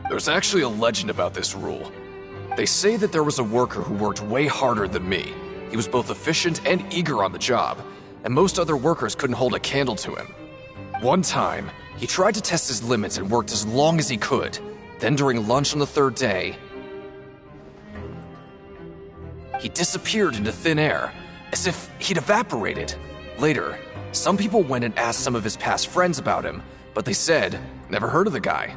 There's actually a legend about this rule. They say that there was a worker who worked way harder than me. He was both efficient and eager on the job, and most other workers couldn't hold a candle to him. One time, he tried to test his limits and worked as long as he could. Then during lunch on the 3rd day, he disappeared into thin air, as if he'd evaporated. Later, some people went and asked some of his past friends about him, but they said, never heard of the guy.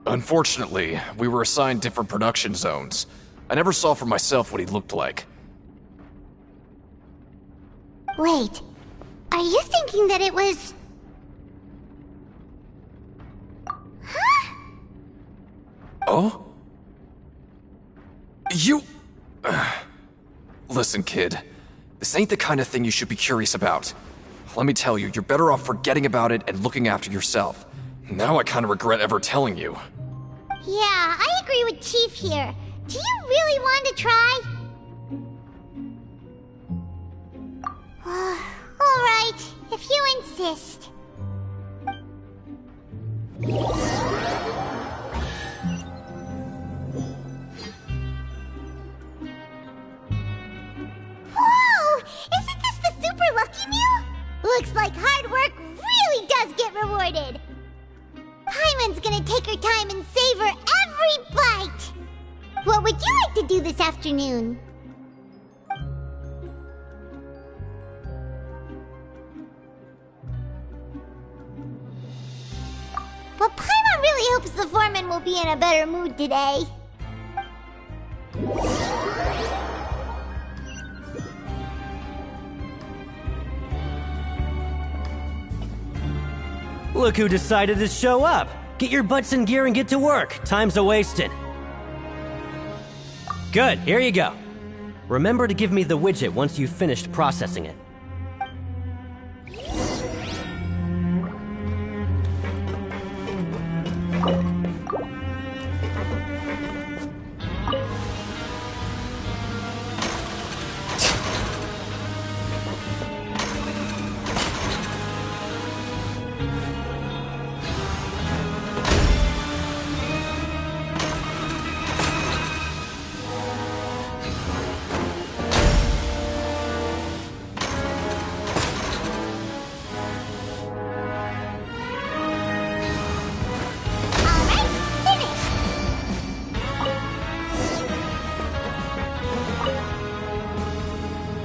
Unfortunately, we were assigned different production zones. I never saw for myself what he looked like. Wait, are you thinking that it was... Huh? Oh? You... Listen, kid. This ain't the kind of thing you should be curious about. Let me tell you, you're better off forgetting about it and looking after yourself. Now I kind of regret ever telling you. Yeah, I agree with Chief here. Do you really want to try? Alright, if you insist. Whoa! Isn't this the Super Lucky Meal? Looks like hard work really does get rewarded. Paimon's gonna take her time and savor every bite. What would you like to do this afternoon? But Paimon really hopes the foreman will be in a better mood today. Look who decided to show up! Get your butts in gear and get to work. Time's a-wasting. Good, here you go. Remember to give me the widget once you've finished processing it.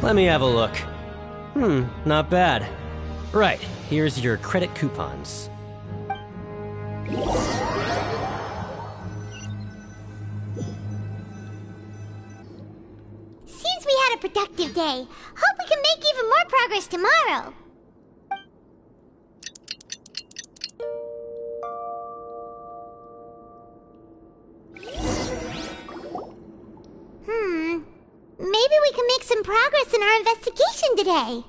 Let me have a look. Not bad. Right, here's your credit coupons. Seems we had a productive day. Hope we can make even more progress tomorrow. Maybe we can make some progress in our investigation today.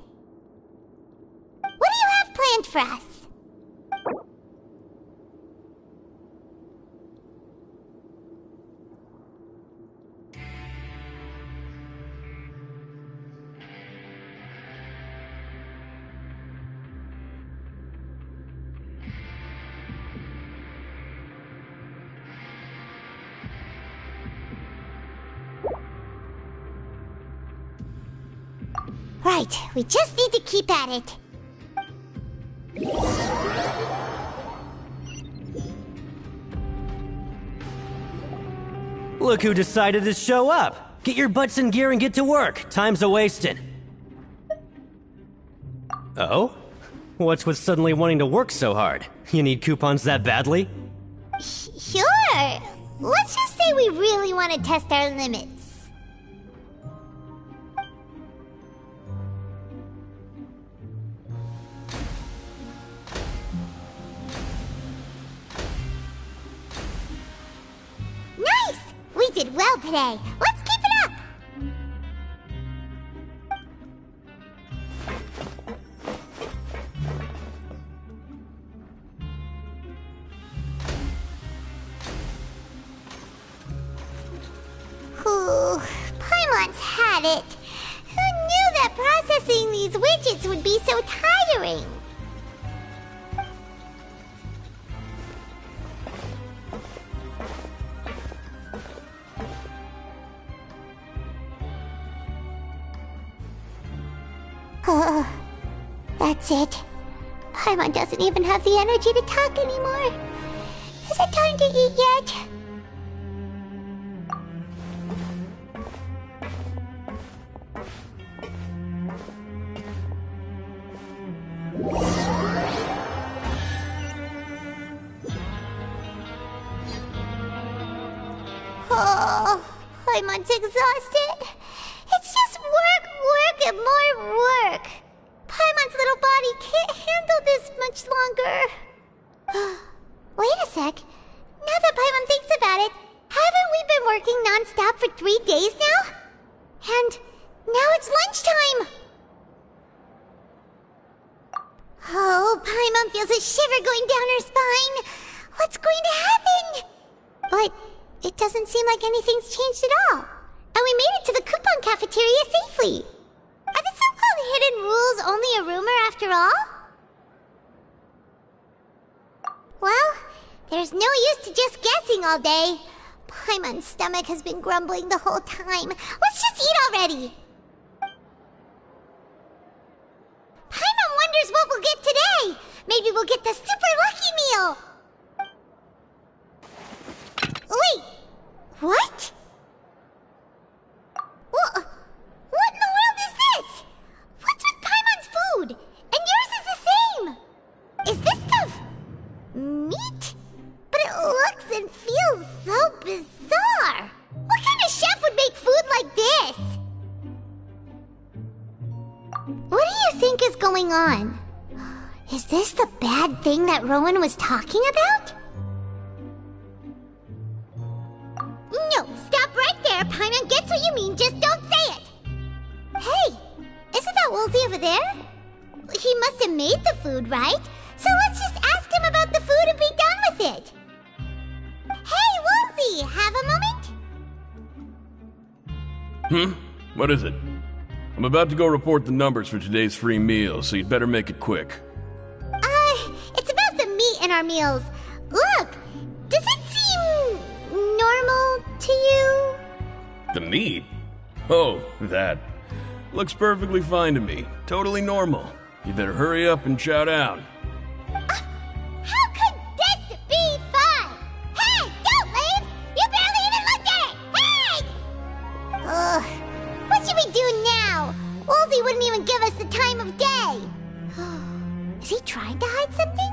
What do you have planned for us? Right, we just need to keep at it. Look who decided to show up! Get your butts in gear and get to work. Time's a-wasting. Oh? What's with suddenly wanting to work so hard? You need coupons that badly? Sure. Let's just say we really want to test our limits. Nice! We did well today. Let's keep it up! Ooh, Paimon's had it. Who knew that processing these widgets would be so tiring? That's it. Paimon doesn't even have the energy to talk anymore. Is it time to eat yet? Oh, Paimon's exhausted. It's just work, and more work. Paimon's little body can't handle this much longer. Wait a sec. Now that Paimon thinks about it, haven't we been working non-stop for 3 days now? And now it's lunchtime. Oh, Paimon feels a shiver going down her spine. What's going to happen? But it doesn't seem like anything's changed at all. And we made it to the coupon cafeteria safely. Are the so-called hidden rules only a rumor after all? Well, there's no use to just guessing all day. Paimon's stomach has been grumbling the whole time. Let's just eat already. Paimon wonders what we'll get today. Maybe we'll get the super lucky meal. Wait, what? What in the world is this? What's with Paimon's food? And yours is the same. Is this stuff meat? But it looks and feels so bizarre. What kind of chef would make food like this? What do you think is going on? Is this the bad thing that Rowan was talking about? No, stop right there. Paimon gets what you mean, just don't say it. Hey, isn't that Woolsey over there? He must have made the food, right? So let's just ask him about the food and be done with it. Hey, Woolsey, have a moment? What is it? I'm about to go report the numbers for today's free meal, so you'd better make it quick. It's about the meat in our meals. Look, does it seem normal to you? The meat? Oh, that. Looks perfectly fine to me. Totally normal. You better hurry up and chow down. How could this be fun? Hey, don't leave! You barely even looked at it! Hey! Ugh, what should we do now? Woolsey wouldn't even give us the time of day. Is he trying to hide something?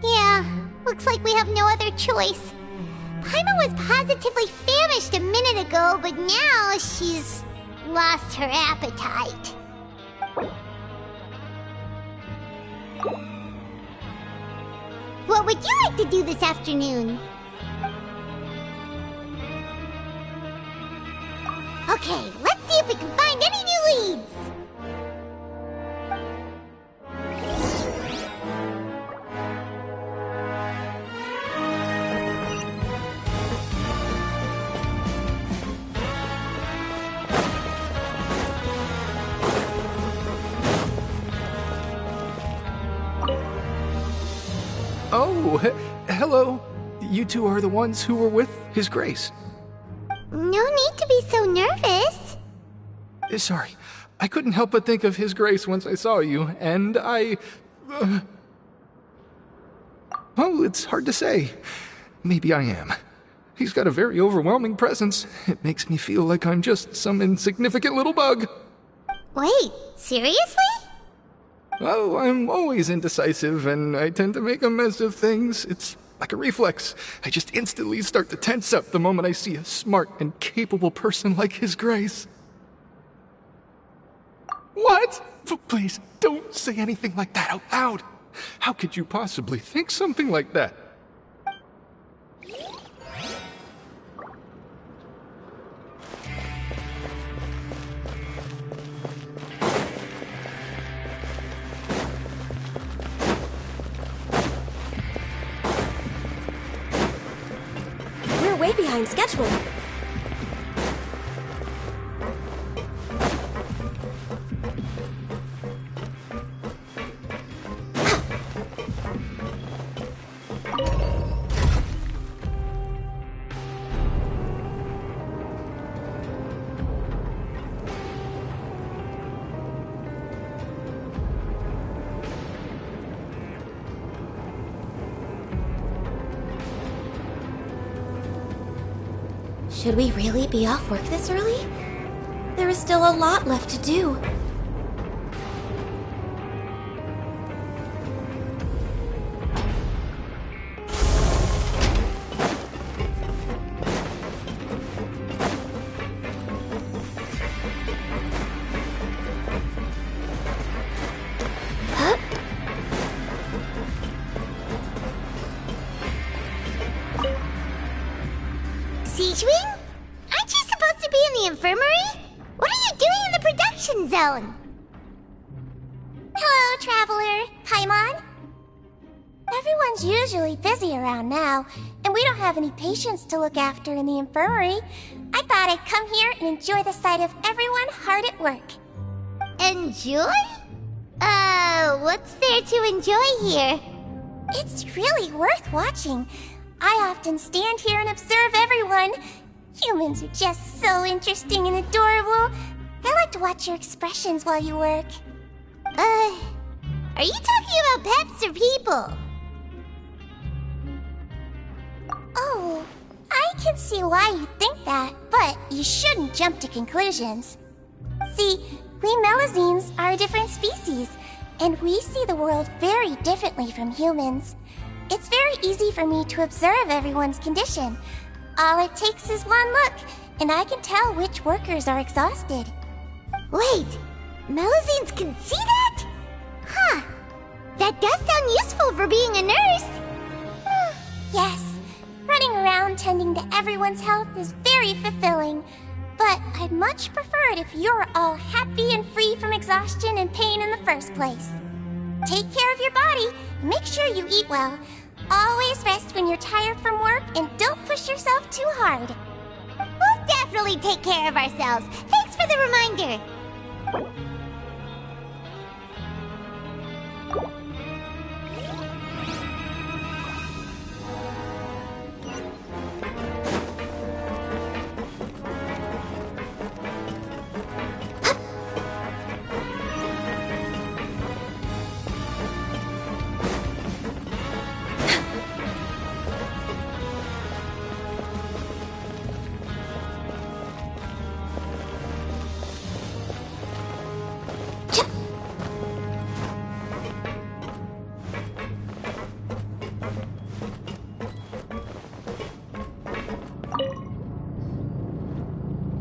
Yeah, looks like we have no other choice. Paimon was positively famished a minute ago, but now she's lost her appetite. What would you like to do this afternoon? Okay, let's see if we can find any new leads. Oh, hello. You two are the ones who were with His Grace. No need to be so nervous. Sorry, I couldn't help but think of His Grace once I saw you, and I... Oh, it's hard to say. Maybe I am. He's got a very overwhelming presence. It makes me feel like I'm just some insignificant little bug. Wait, seriously? Oh, I'm always indecisive, and I tend to make a mess of things. It's like a reflex. I just instantly start to tense up the moment I see a smart and capable person like His Grace. What? Please, don't say anything like that out loud. How could you possibly think something like that? We're way behind schedule. Should we really be off work this early? There is still a lot left to do. down. Hello, Traveler. Paimon? Everyone's usually busy around now, and we don't have any patients to look after in the infirmary. I thought I'd come here and enjoy the sight of everyone hard at work. Enjoy? What's there to enjoy here? It's really worth watching. I often stand here and observe everyone. Humans are just so interesting and adorable. I like to watch your expressions while you work. Are you talking about pets or people? Oh, I can see why you think that, but you shouldn't jump to conclusions. See, we Melazines are a different species, and we see the world very differently from humans. It's very easy for me to observe everyone's condition. All it takes is one look, and I can tell which workers are exhausted. Wait, Melazines can see that? Huh. That does sound useful for being a nurse. Yes, running around tending to everyone's health is very fulfilling. But I'd much prefer it if you're all happy and free from exhaustion and pain in the first place. Take care of your body, and make sure you eat well. Always rest when you're tired from work, and don't push yourself too hard. We'll definitely take care of ourselves. Thanks for the reminder.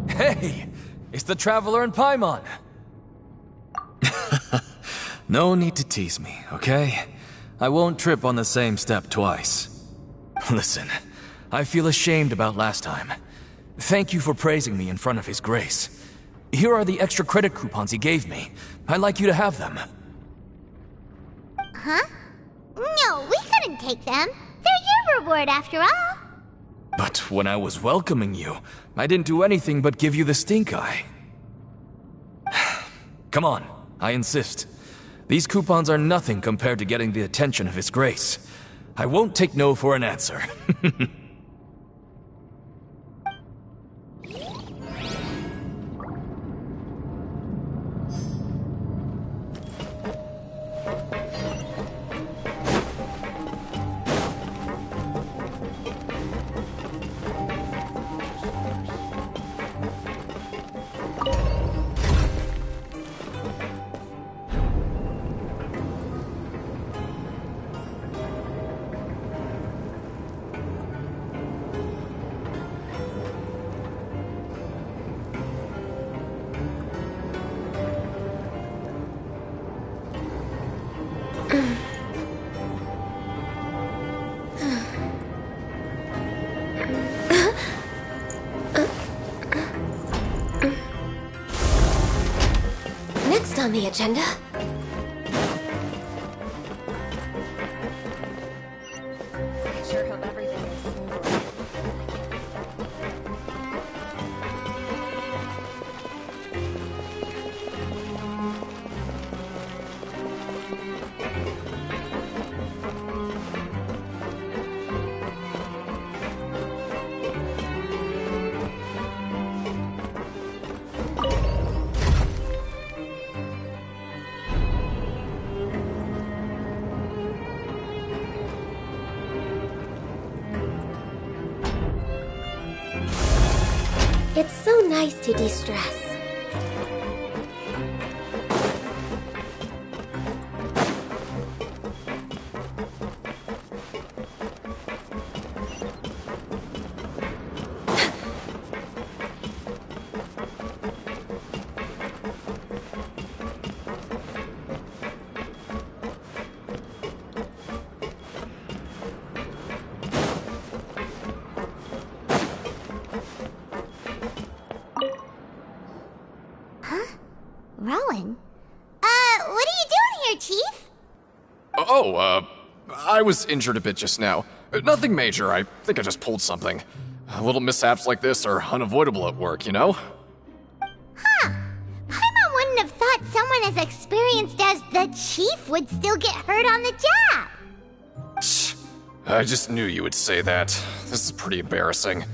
Hey! It's the Traveler and Paimon! No need to tease me, okay? I won't trip on the same step twice. Listen, I feel ashamed about last time. Thank you for praising me in front of His Grace. Here are the extra credit coupons he gave me. I'd like you to have them. Huh? No, we couldn't take them. They're your reward after all. But when I was welcoming you, I didn't do anything but give you the stink eye. Come on, I insist. These coupons are nothing compared to getting the attention of His Grace. I won't take no for an answer. Next on the agenda. I sure hope everything is smooth. It's so nice to de-stress. I was injured a bit just now. Nothing major, I think I just pulled something. Little mishaps like this are unavoidable at work, you know? Huh. Paimon wouldn't have thought someone as experienced as the Chief would still get hurt on the job. I just knew you would say that. This is pretty embarrassing.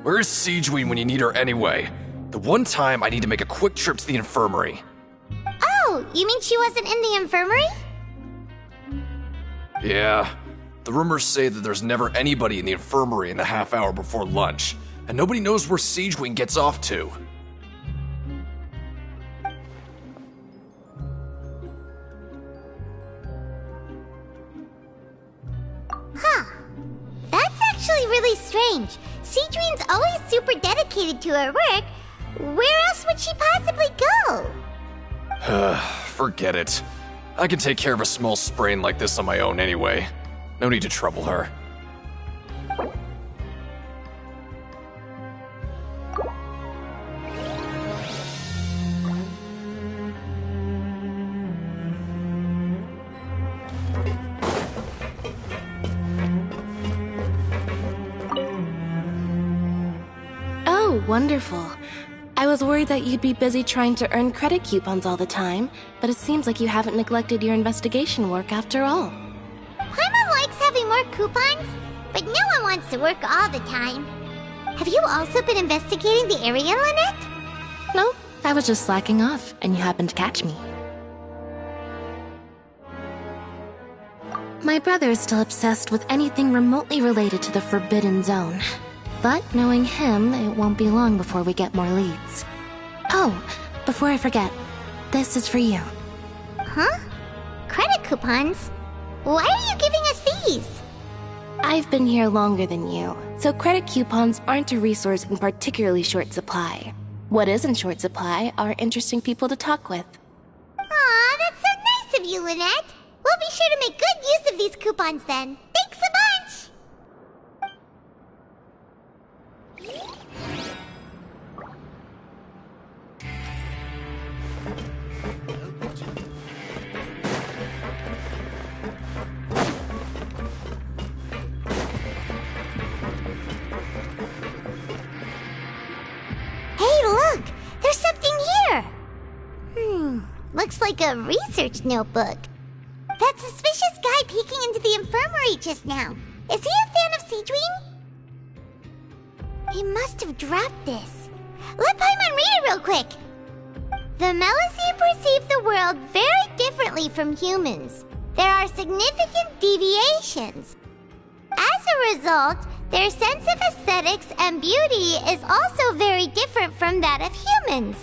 Where's Siegewein when you need her anyway? The one time I need to make a quick trip to the infirmary. Oh, you mean she wasn't in the infirmary? Yeah. The rumors say that there's never anybody in the infirmary in the half hour before lunch, and nobody knows where Siegewein gets off to. Huh. That's actually really strange. Siegewein's always super dedicated to her work. Where else would she possibly go? Forget it. I can take care of a small sprain like this on my own anyway. No need to trouble her. Oh, wonderful. I was worried that you'd be busy trying to earn credit coupons all the time, but it seems like you haven't neglected your investigation work after all. Paimon likes having more coupons, but no one wants to work all the time. Have you also been investigating the area, Lynette? No, I was just slacking off, and you happened to catch me. My brother is still obsessed with anything remotely related to the Forbidden Zone. But knowing him, it won't be long before we get more leads. Oh, before I forget, this is for you. Huh? Credit coupons? Why are you giving us these? I've been here longer than you, so credit coupons aren't a resource in particularly short supply. What is in short supply are interesting people to talk with. Aw, that's so nice of you, Lynette. We'll be sure to make good use of these coupons then. Thanks a bunch! Hey, look! There's something here! Looks like a research notebook. That suspicious guy peeking into the infirmary just now. Is he a fan of Siegewein? He must have dropped this. Let Paimon read it real quick. The Melusine perceive the world very differently from humans. There are significant deviations. As a result, their sense of aesthetics and beauty is also very different from that of humans.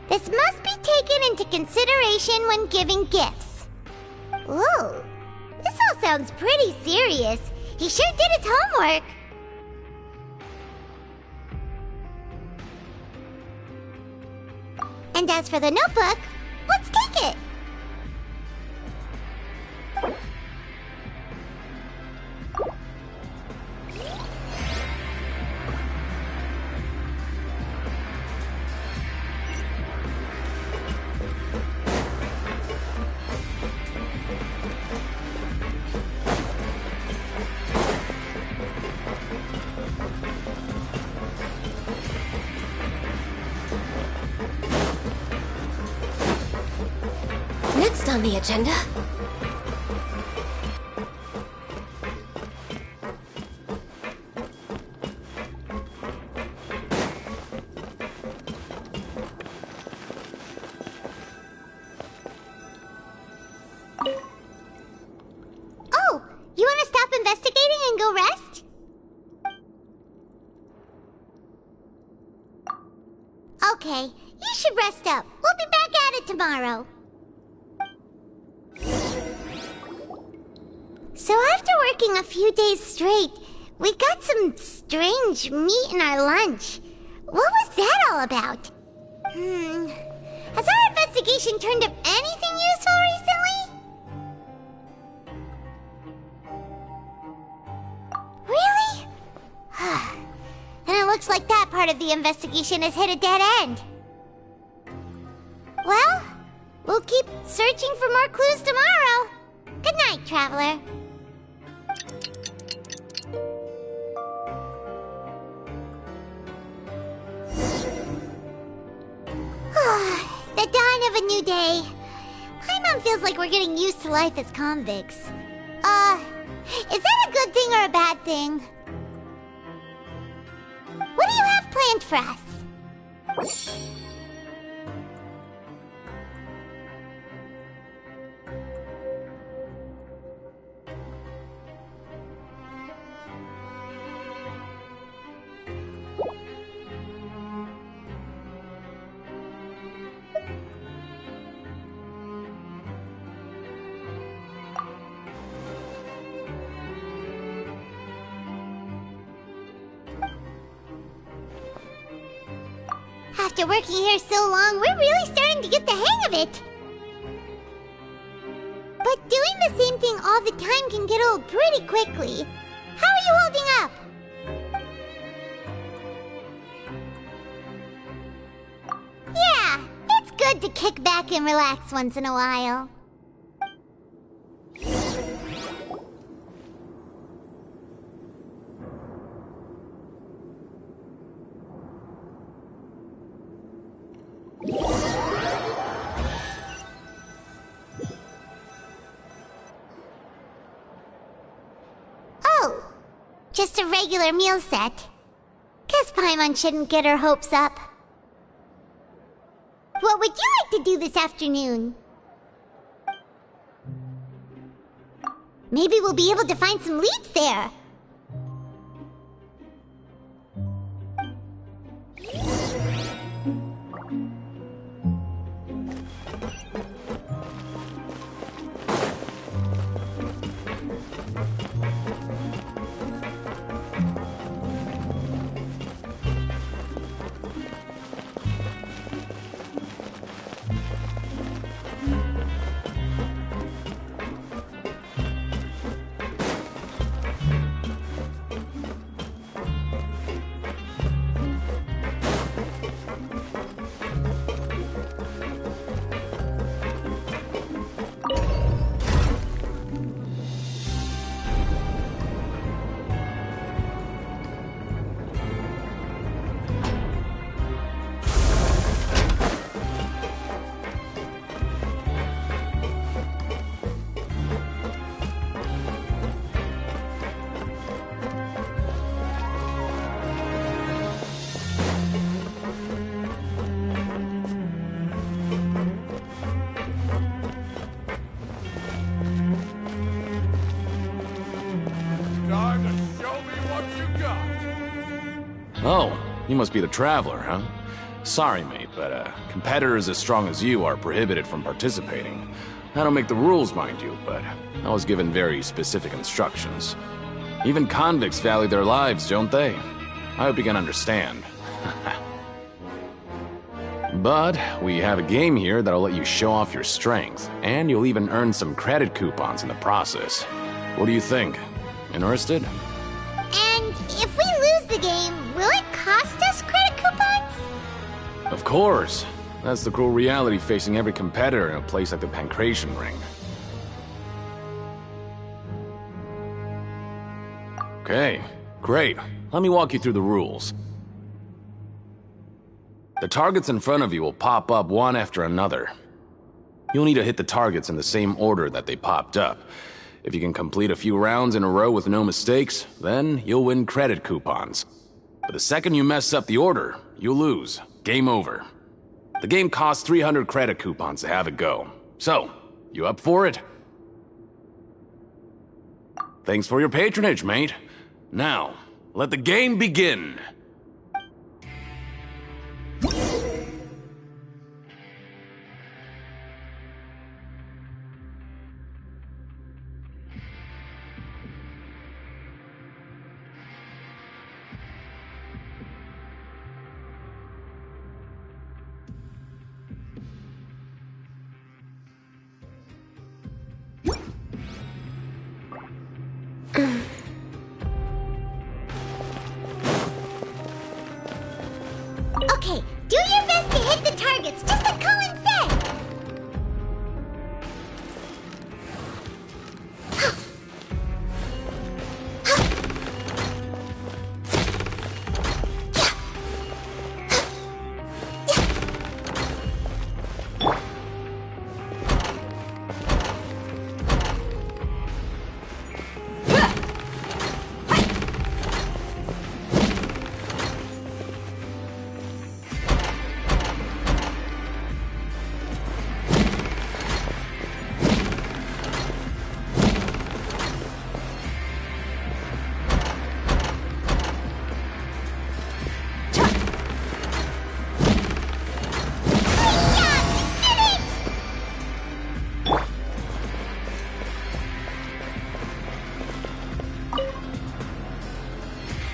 This must be taken into consideration when giving gifts. Ooh, this all sounds pretty serious. He sure did his homework. And as for the notebook, let's take it. Next on the agenda... Oh, you want to stop investigating and go rest? Okay, you should rest up. We'll be back at it tomorrow. So after working a few days straight, we got some strange meat in our lunch. What was that all about? Has our investigation turned up anything useful recently? Really? Then it looks like that part of the investigation has hit a dead end. Well, we'll keep searching for more clues tomorrow. night, Traveler. The dawn of a new day. Paimon feels like we're getting used to life as convicts. Is that a good thing or a bad thing? What do you have planned for us? After working here so long, we're really starting to get the hang of it. But doing the same thing all the time can get old pretty quickly. How are you holding up? Yeah, it's good to kick back and relax once in a while. Oh, just a regular meal set. Guess Paimon shouldn't get her hopes up. What would you like to do this afternoon? Maybe we'll be able to find some leads there. Time to show me what you got. Oh, you must be the Traveler, huh? Sorry, mate, but competitors as strong as you are prohibited from participating. I don't make the rules, mind you, but I was given very specific instructions. Even convicts value their lives, don't they? I hope you can understand. But we have a game here that'll let you show off your strength, and you'll even earn some credit coupons in the process. What do you think? Interested? And if we lose the game, will it cost us credit coupons? Of course. That's the cruel reality facing every competitor in a place like the Pancration Ring. Okay, great. Let me walk you through the rules. The targets in front of you will pop up one after another. You'll need to hit the targets in the same order that they popped up. If you can complete a few rounds in a row with no mistakes, then you'll win credit coupons. But the second you mess up the order, you'll lose. Game over. The game costs 300 credit coupons to have it go. So, you up for it? Thanks for your patronage, mate. Now, let the game begin.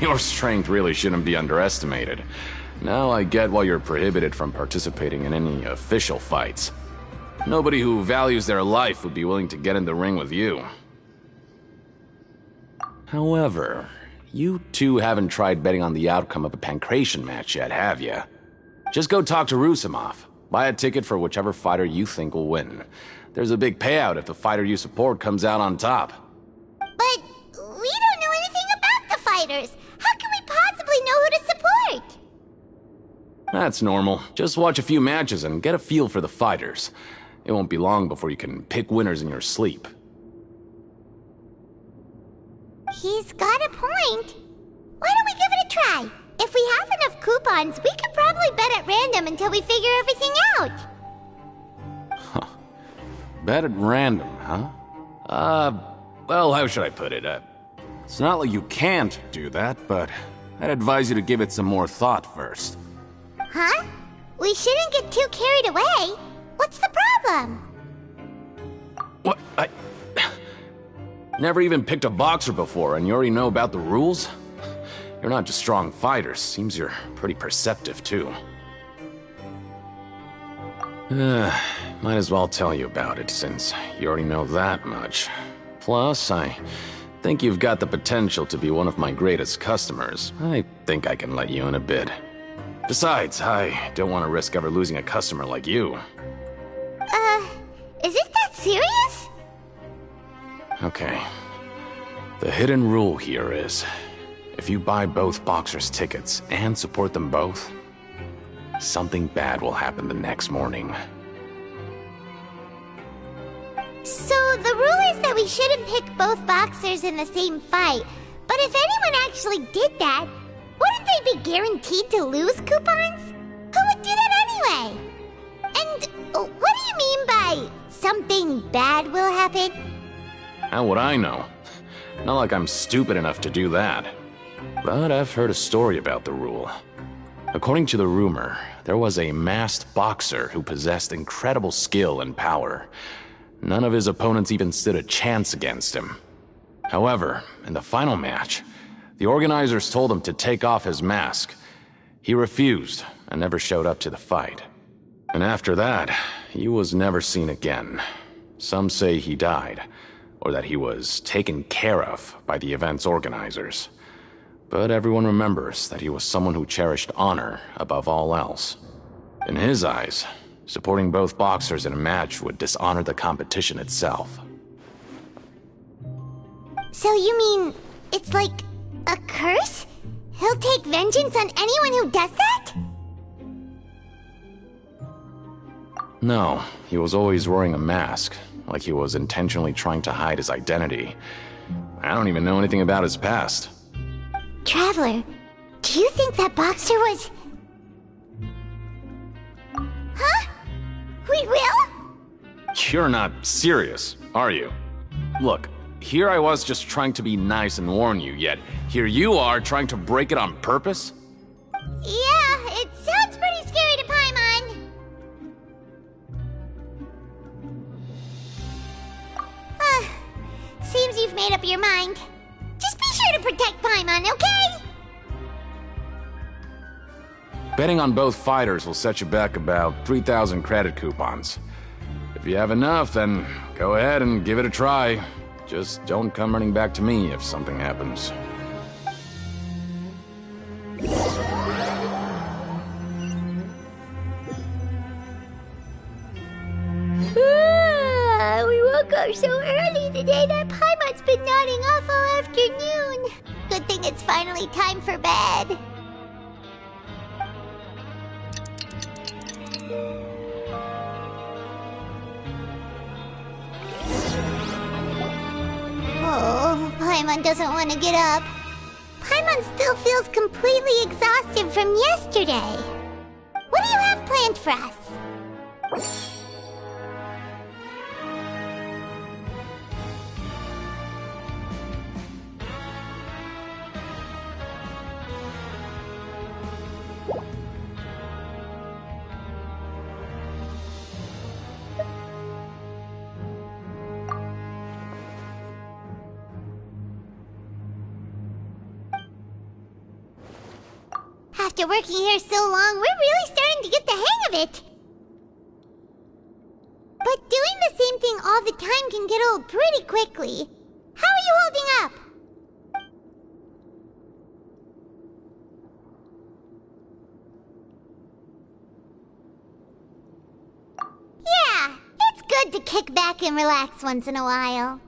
Your strength really shouldn't be underestimated. Now I get why you're prohibited from participating in any official fights. Nobody who values their life would be willing to get in the ring with you. However, you two haven't tried betting on the outcome of a Pancration match yet, have you? Just go talk to Rusimov. Buy a ticket for whichever fighter you think will win. There's a big payout if the fighter you support comes out on top. But we don't know anything about the fighters. How can we possibly know who to support? That's normal. Just watch a few matches and get a feel for the fighters. It won't be long before you can pick winners in your sleep. He's got a point. Why don't we give it a try? If we have enough coupons, we could probably bet at random until we figure everything out. Bet at random, huh? Well, how should I put it? It's not like you can't do that, but I'd advise you to give it some more thought first. Huh? We shouldn't get too carried away. What's the problem? What? I never even picked a boxer before, and you already know about the rules? You're not just strong fighters. Seems you're pretty perceptive, too. Might as well tell you about it, since you already know that much. Plus, I think you've got the potential to be one of my greatest customers. I think I can let you in a bid. Besides, I don't want to risk ever losing a customer like you. Is it that serious? Okay. The hidden rule here is, if you buy both boxers' tickets and support them both, something bad will happen the next morning. So the rule is that we shouldn't pick both boxers in the same fight. But if anyone actually did that, wouldn't they be guaranteed to lose coupons? Who would do that anyway? And what do you mean by something bad will happen? How would I know? Not like I'm stupid enough to do that. But I've heard a story about the rule. According to the rumor, there was a masked boxer who possessed incredible skill and power. None of his opponents even stood a chance against him. However, in the final match, the organizers told him to take off his mask. He refused and never showed up to the fight. And after that, he was never seen again. Some say he died, or that he was taken care of by the event's organizers. But everyone remembers that he was someone who cherished honor above all else. In his eyes, supporting both boxers in a match would dishonor the competition itself. So you mean it's like a curse? He'll take vengeance on anyone who does that? No, he was always wearing a mask, like he was intentionally trying to hide his identity. I don't even know anything about his past. Traveler, do you think that boxer was... Huh? We will? You're not serious, are you? Look, here I was just trying to be nice and warn you, yet here you are trying to break it on purpose? Yeah, it sounds pretty scary to Paimon. Seems you've made up your mind. Just be sure to protect Paimon, okay? Betting on both fighters will set you back about 3,000 credit coupons. If you have enough, then go ahead and give it a try. Just don't come running back to me if something happens. We woke up so early today that Paimon's been nodding off all afternoon. Good thing it's finally time for bed. Oh, Paimon doesn't want to get up. Paimon still feels completely exhausted from yesterday. What do you have planned for us? after working here so long, we're really starting to get the hang of it. But doing the same thing all the time can get old pretty quickly. How are you holding up? Yeah, it's good to kick back and relax once in a while.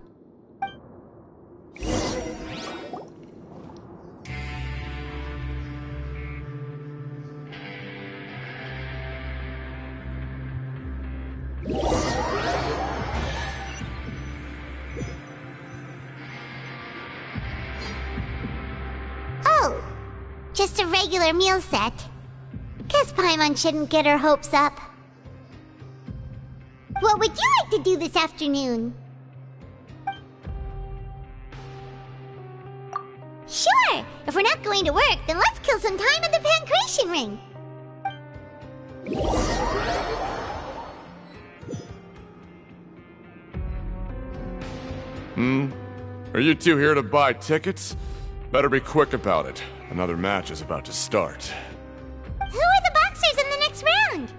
Oh, just a regular meal set. Guess Paimon shouldn't get her hopes up. What would you like to do this afternoon? Sure! If we're not going to work, then let's kill some time at the Pancration Ring. Are you two here to buy tickets? Better be quick about it. Another match is about to start. Who are the boxers in the next round?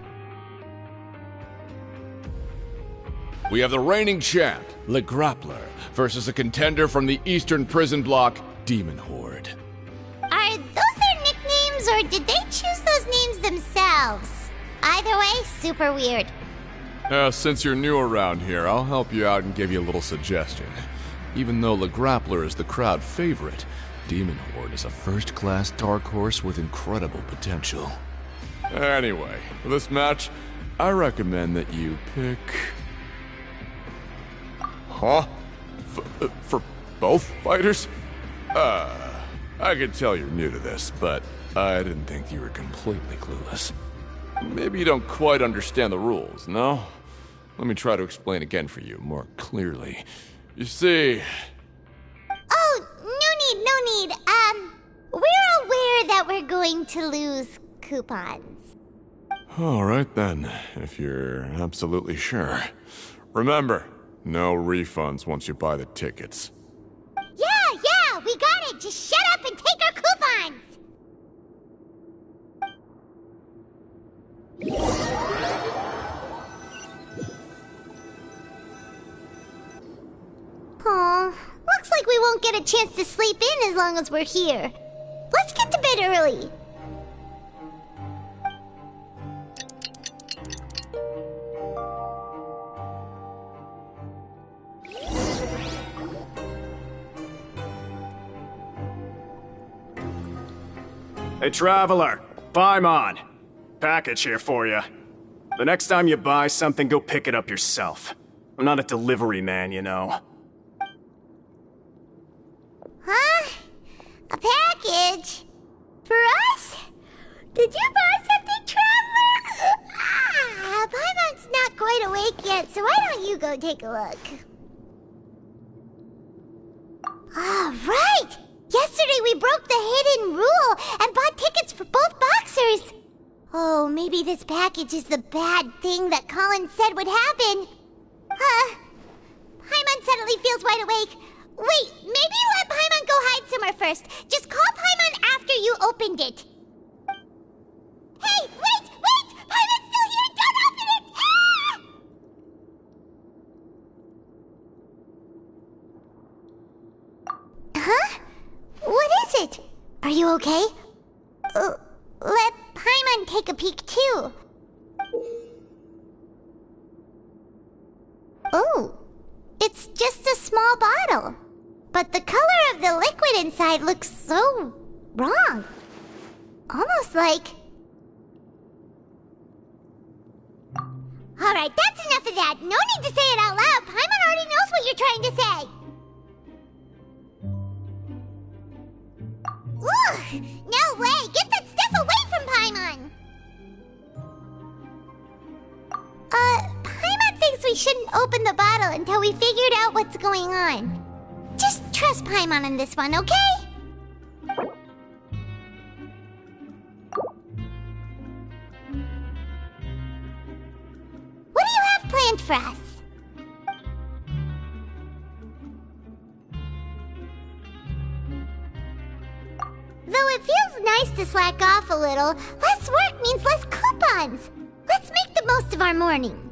We have the reigning champ, Le Grappler, versus a contender from the Eastern Prison Block, Demon Horde. Are those their nicknames, or did they choose those names themselves? Either way, super weird. Since you're new around here, I'll help you out and give you a little suggestion. Even though Le Grappler is the crowd favorite, Demon Horde is a first-class dark horse with incredible potential. Anyway, for this match, I recommend that you pick... Huh? For both fighters? I can tell you're new to this, but I didn't think you were completely clueless. Maybe you don't quite understand the rules, no? Let me try to explain again for you more clearly. You see... Oh, no need. We're aware that we're going to lose coupons. Alright then, if you're absolutely sure. Remember, no refunds once you buy the tickets. Yeah, we got it! Just shut up and take our coupons! Aw, looks like we won't get a chance to sleep in as long as we're here. Let's get to bed early. Hey, Traveler, Paimon. Package here for you. The next time you buy something, go pick it up yourself. I'm not a delivery man, you know. Huh? A package? For us? Did you buy something, Traveler? Paimon's not quite awake yet, so why don't you go take a look? Right! Yesterday we broke the hidden rule and bought tickets for both boxers. Oh, maybe this package is the bad thing that Colin said would happen. Paimon suddenly feels wide awake. Wait, maybe let Paimon go hide somewhere first. Just call Paimon after you opened it. Hey, wait! Paimon's still here! Don't open it! Ah! Huh? What is it? Are you okay? Let Paimon take a peek too. Oh, it's just a small bottle. But the color of the liquid inside looks so wrong. Almost like... Alright, that's enough of that. No need to say it out loud. Paimon already knows what you're trying to say. Ugh! No way! Get that stuff away from Paimon! Paimon thinks we shouldn't open the bottle until we figured out what's going on. Just trust Paimon on this one, okay? What do you have planned for us? Though it feels nice to slack off a little, less work means less coupons. Let's make the most of our morning.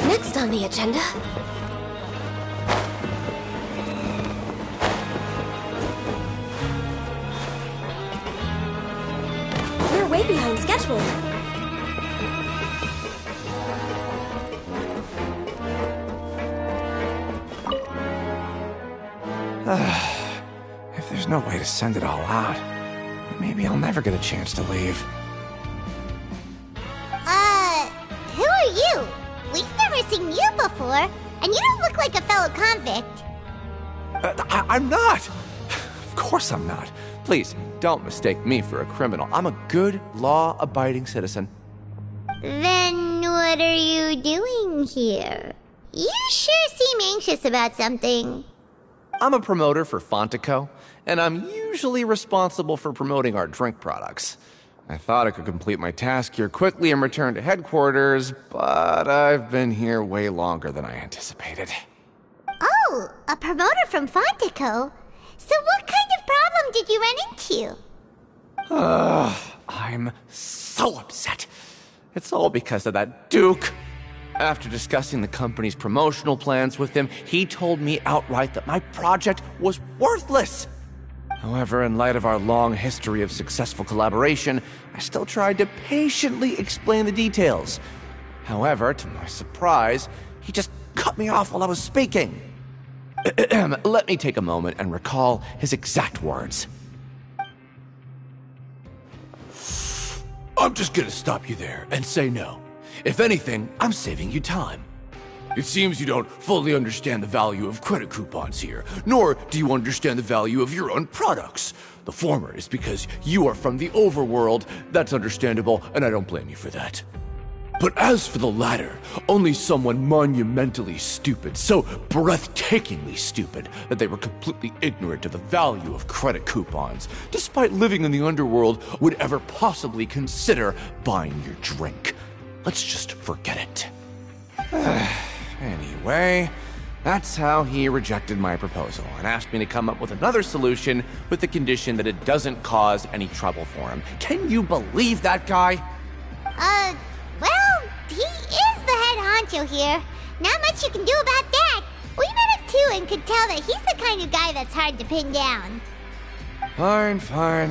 Next on the agenda... We're way behind schedule. If there's no way to send it all out, maybe I'll never get a chance to leave. Who are you? We've never seen you before, and you don't look like a fellow convict. I'm not! Of course I'm not. Please, don't mistake me for a criminal. I'm a good, law-abiding citizen. Then what are you doing here? You sure seem anxious about something. I'm a promoter for Fontaine, and I'm usually responsible for promoting our drink products. I thought I could complete my task here quickly and return to headquarters, but I've been here way longer than I anticipated. Oh, a promoter from Fontaine. So what kind of problem did you run into? I'm so upset. It's all because of that Duke. After discussing the company's promotional plans with him, he told me outright that my project was worthless. However, in light of our long history of successful collaboration, I still tried to patiently explain the details. However, to my surprise, he just cut me off while I was speaking. Let me take a moment and recall his exact words. I'm just gonna stop you there and say no. If anything, I'm saving you time. It seems you don't fully understand the value of credit coupons here, nor do you understand the value of your own products. The former is because you are from the overworld. That's understandable, and I don't blame you for that. But as for the latter, only someone monumentally stupid, so breathtakingly stupid that they were completely ignorant of the value of credit coupons, despite living in the underworld, would ever possibly consider buying your drink. Let's just forget it. Anyway, that's how he rejected my proposal and asked me to come up with another solution with the condition that it doesn't cause any trouble for him. Can you believe that guy? Well, he is the head honcho here. Not much you can do about that. We met him too and could tell that he's the kind of guy that's hard to pin down. Fine.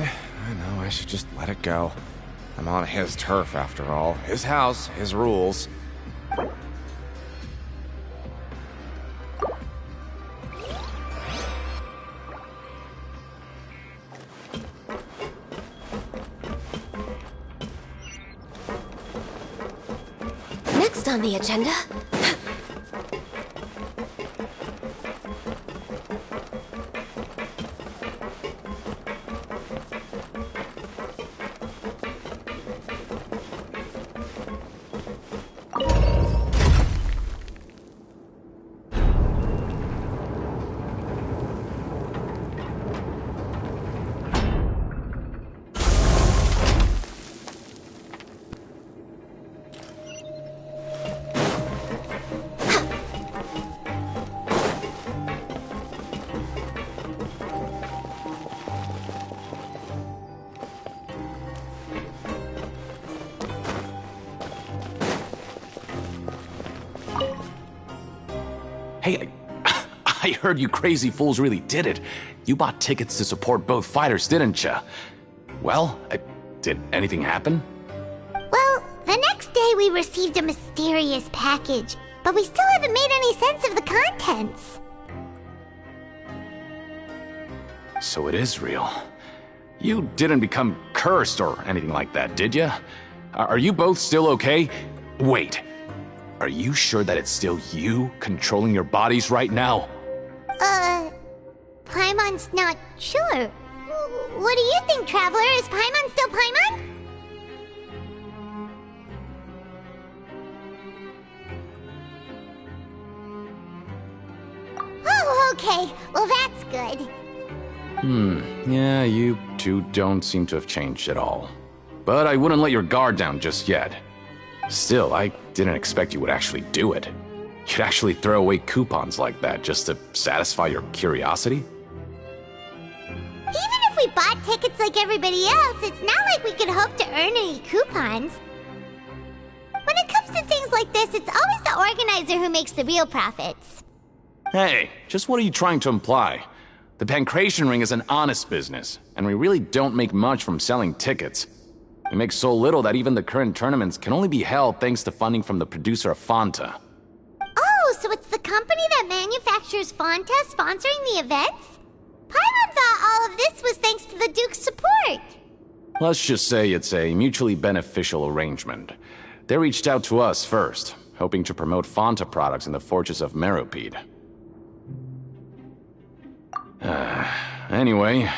I know I should just let it go. I'm on his turf after all. His house, his rules. Next on the agenda... Hey, I heard you crazy fools really did it. You bought tickets to support both fighters, didn't you? Well, did anything happen? Well, the next day we received a mysterious package, but we still haven't made any sense of the contents. So it is real. You didn't become cursed or anything like that, did you? Are you both still okay? Wait. Are you sure that it's still you controlling your bodies right now? Paimon's not sure. What do you think, Traveler? Is Paimon still Paimon? Oh, okay. Well, that's good. Yeah, you two don't seem to have changed at all. But I wouldn't let your guard down just yet. Still, I didn't expect you would actually do it. You'd actually throw away coupons like that just to satisfy your curiosity? Even if we bought tickets like everybody else, it's not like we could hope to earn any coupons. When it comes to things like this, it's always the organizer who makes the real profits. Hey, just what are you trying to imply? The Pancration Ring is an honest business, and we really don't make much from selling tickets. We make so little that even the current tournaments can only be held thanks to funding from the producer of Fanta. Oh, so it's the company that manufactures Fanta sponsoring the events? Paimon thought all of this was thanks to the Duke's support. Let's just say it's a mutually beneficial arrangement. They reached out to us first, hoping to promote Fanta products in the Fortress of Meropide. Anyway,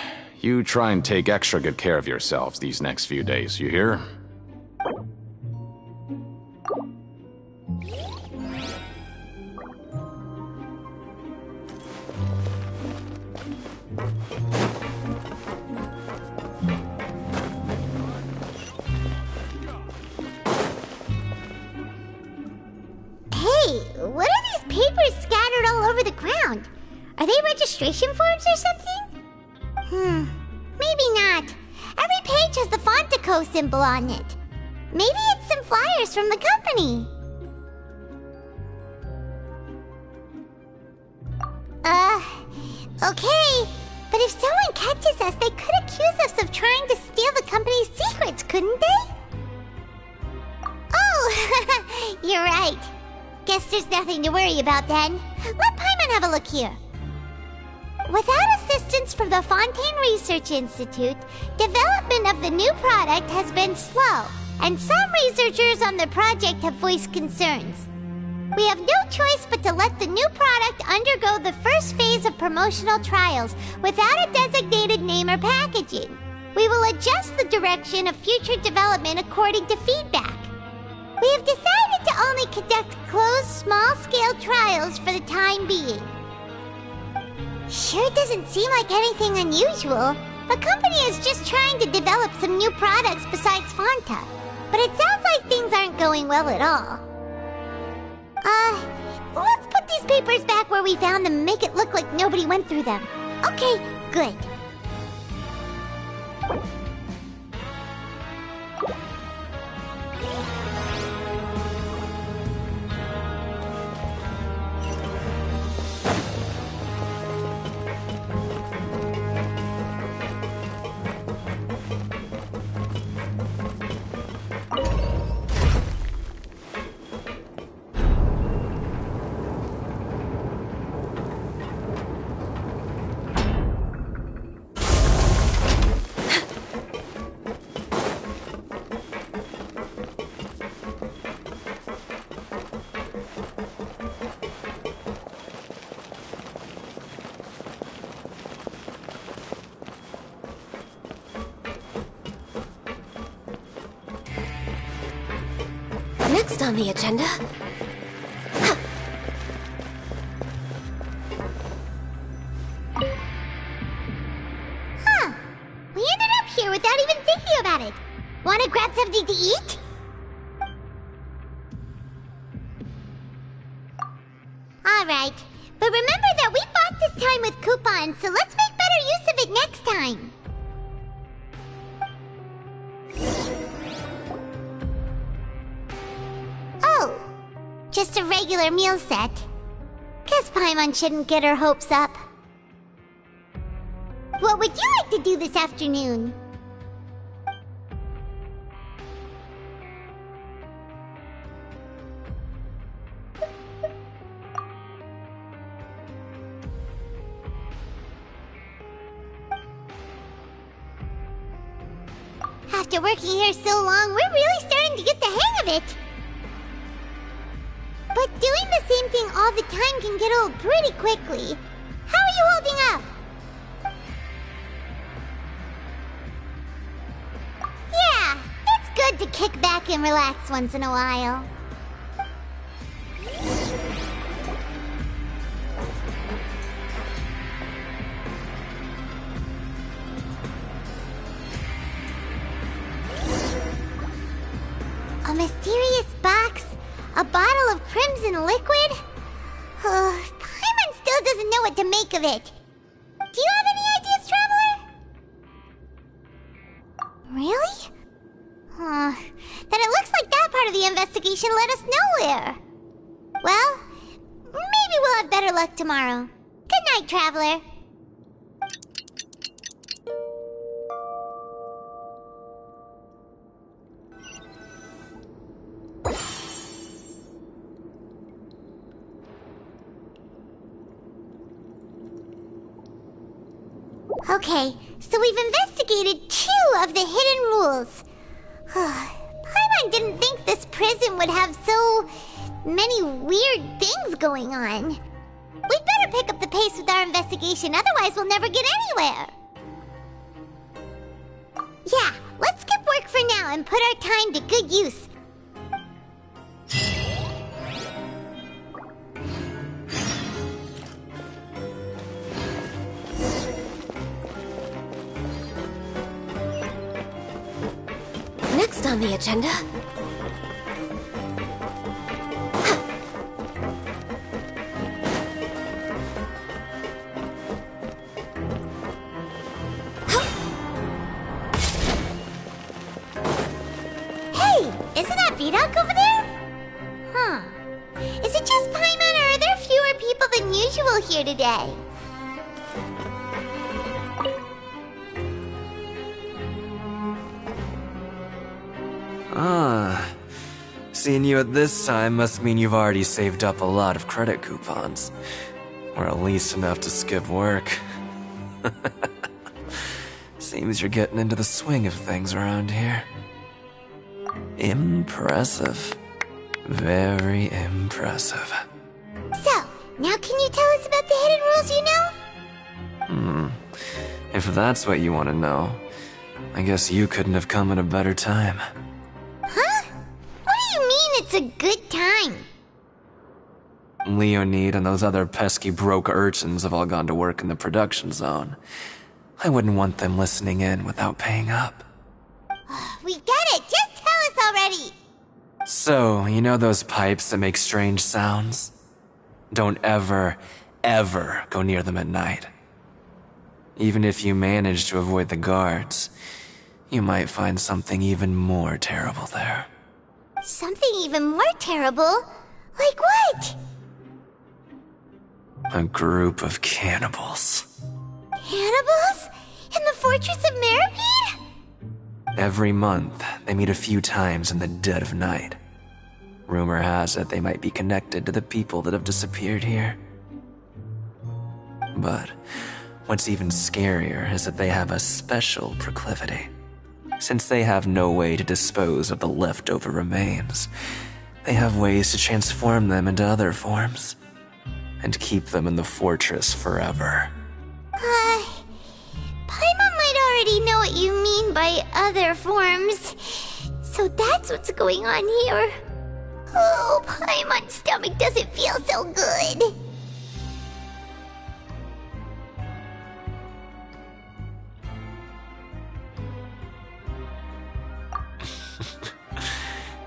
you try and take extra good care of yourselves these next few days, you hear? Hey, what are these papers scattered all over the ground? Are they registration forms or something? Maybe not. Every page has the Fontaco symbol on it. Maybe it's some flyers from the company. Okay. But if someone catches us, they could accuse us of trying to steal the company's secrets, couldn't they? Oh, you're right. Guess there's nothing to worry about then. Let Paimon have a look here. Without assistance from the Fontaine Research Institute, development of the new product has been slow, and some researchers on the project have voiced concerns. We have no choice but to let the new product undergo the first phase of promotional trials without a designated name or packaging. We will adjust the direction of future development according to feedback. We have decided to only conduct closed, small-scale trials for the time being. Sure doesn't seem like anything unusual. The company is just trying to develop some new products besides Fanta. But it sounds like things aren't going well at all. Let's put these papers back where we found them and make it look like nobody went through them. Okay, good. Next on the agenda... Huh. We ended up here without even thinking about it. Want to grab something to eat? Alright. But remember that we bought this time with coupons, so let's make better use of it next time. Oh, just a regular meal set. Guess Paimon shouldn't get her hopes up. What would you like to do this afternoon? After working here so long, we're really starting to get the hang of it. But doing the same thing all the time can get old pretty quickly. How are you holding up? Yeah, it's good to kick back and relax once in a while. A mysterious box? A bottle of crimson liquid? Paimon still doesn't know what to make of it. Do you have any ideas, Traveler? Really? Then it looks like that part of the investigation led us nowhere. Well, maybe we'll have better luck tomorrow. Good night, Traveler. Okay, so we've investigated 2 of the hidden rules. Paimon didn't think this prison would have so many weird things going on. We'd better pick up the pace with our investigation, otherwise we'll never get anywhere. Yeah, let's skip work for now and put our time to good use. Next on the agenda... Hey, isn't that Vidoc over there? Huh. Is it just Paimon, or are there fewer people than usual here today? Seeing you at this time must mean you've already saved up a lot of credit coupons. Or at least enough to skip work. Seems you're getting into the swing of things around here. Impressive. Very impressive. So, now can you tell us about the hidden rules you know? If that's what you want to know, I guess you couldn't have come at a better time. Huh? What do you mean it's a good time? Leonid and those other pesky broke urchins have all gone to work in the production zone. I wouldn't want them listening in without paying up. We get it! Just tell us already! So, you know those pipes that make strange sounds? Don't ever, ever go near them at night. Even if you manage to avoid the guards, you might find something even more terrible there. Something even more terrible? Like what? A group of cannibals. Cannibals? In the Fortress of Meripede? Every month, they meet a few times in the dead of night. Rumor has it they might be connected to the people that have disappeared here. But what's even scarier is that they have a special proclivity. Since they have no way to dispose of the leftover remains, they have ways to transform them into other forms and keep them in the fortress forever. Paimon might already know what you mean by other forms. So that's what's going on here. Oh, Paimon's stomach doesn't feel so good.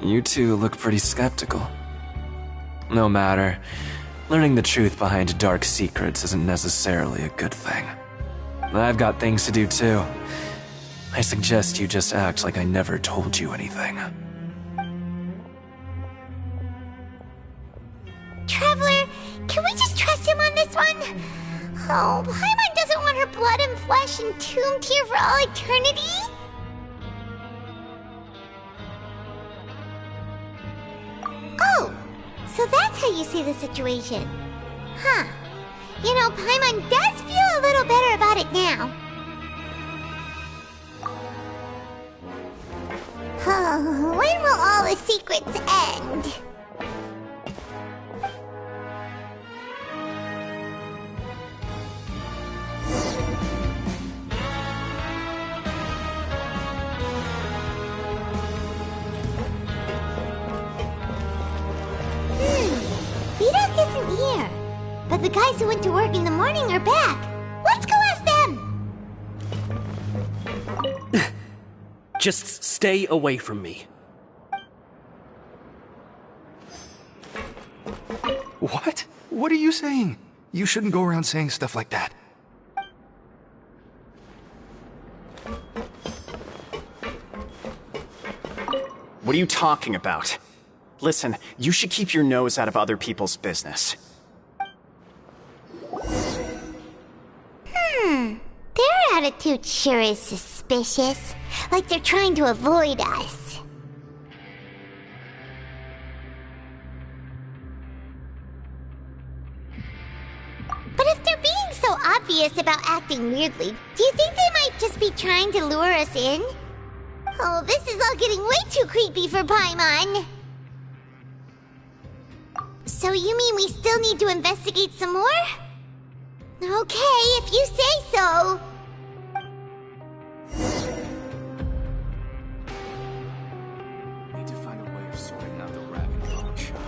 You two look pretty skeptical. No matter, learning the truth behind dark secrets isn't necessarily a good thing. I've got things to do too. I suggest you just act like I never told you anything. Traveler, can we just trust him on this one? Oh, Paimon doesn't want her blood and flesh entombed here for all eternity? Oh, so that's how you see the situation. Huh. You know, Paimon does feel a little better about it now. When will all the secrets end? but the guys who went to work in the morning are back. Let's go ask them! Just stay away from me. What? What are you saying? You shouldn't go around saying stuff like that. What are you talking about? Listen, you should keep your nose out of other people's business. Their attitude sure is suspicious. Like they're trying to avoid us. But if they're being so obvious about acting weirdly, do you think they might just be trying to lure us in? Oh, this is all getting way too creepy for Paimon. So you mean we still need to investigate some more? Okay, if you say so. Need to find a way of sorting out the rabbit bone shop.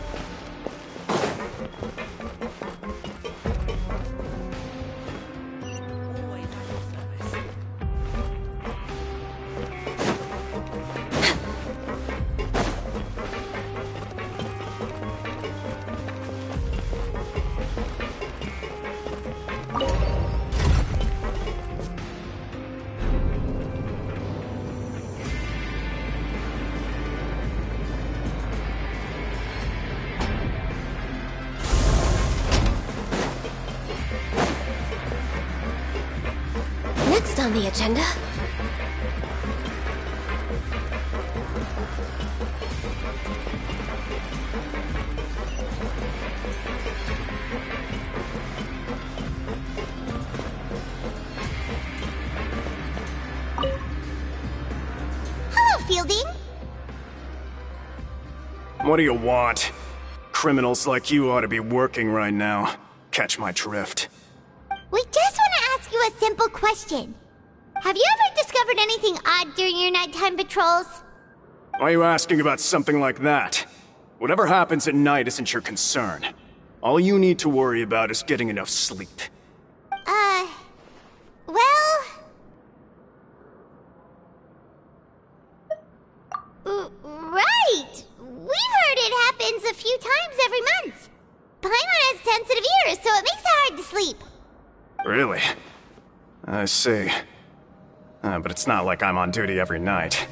Next on the agenda. Hello, Fielding. What do you want? Criminals like you ought to be working right now. Catch my drift. We just want to ask you a simple question. Have you ever discovered anything odd during your nighttime patrols? Why are you asking about something like that? Whatever happens at night isn't your concern. All you need to worry about is getting enough sleep. Well... Right! We've heard it happens a few times every month. Paimon has sensitive ears, so it makes it hard to sleep. Really? I see. But it's not like I'm on duty every night.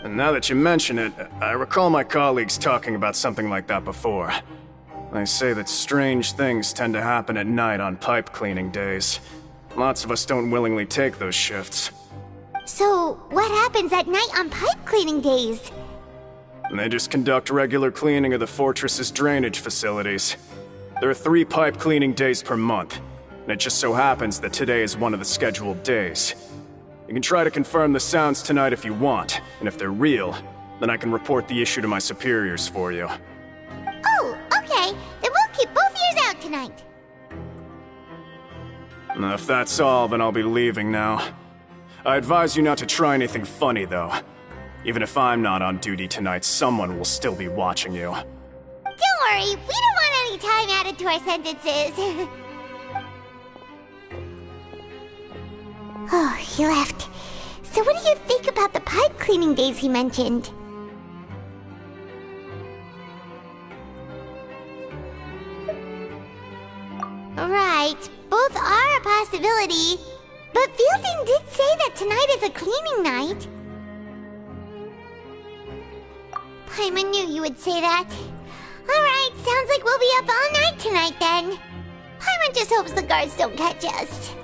And now that you mention it, I recall my colleagues talking about something like that before. They say that strange things tend to happen at night on pipe cleaning days. Lots of us don't willingly take those shifts. So, what happens at night on pipe cleaning days? They just conduct regular cleaning of the fortress's drainage facilities. There are 3 pipe cleaning days per month, and it just so happens that today is one of the scheduled days. You can try to confirm the sounds tonight if you want, and if they're real, then I can report the issue to my superiors for you. Oh, okay. Then we'll keep both ears out tonight. If that's all, then I'll be leaving now. I advise you not to try anything funny, though. Even if I'm not on duty tonight, someone will still be watching you. Don't worry, we don't want any time added to our sentences. Oh, he left. So what do you think about the pipe cleaning days he mentioned? Right, both are a possibility. But Fielding did say that tonight is a cleaning night. Paimon knew you would say that. Alright, sounds like we'll be up all night tonight then. Paimon just hopes the guards don't catch us.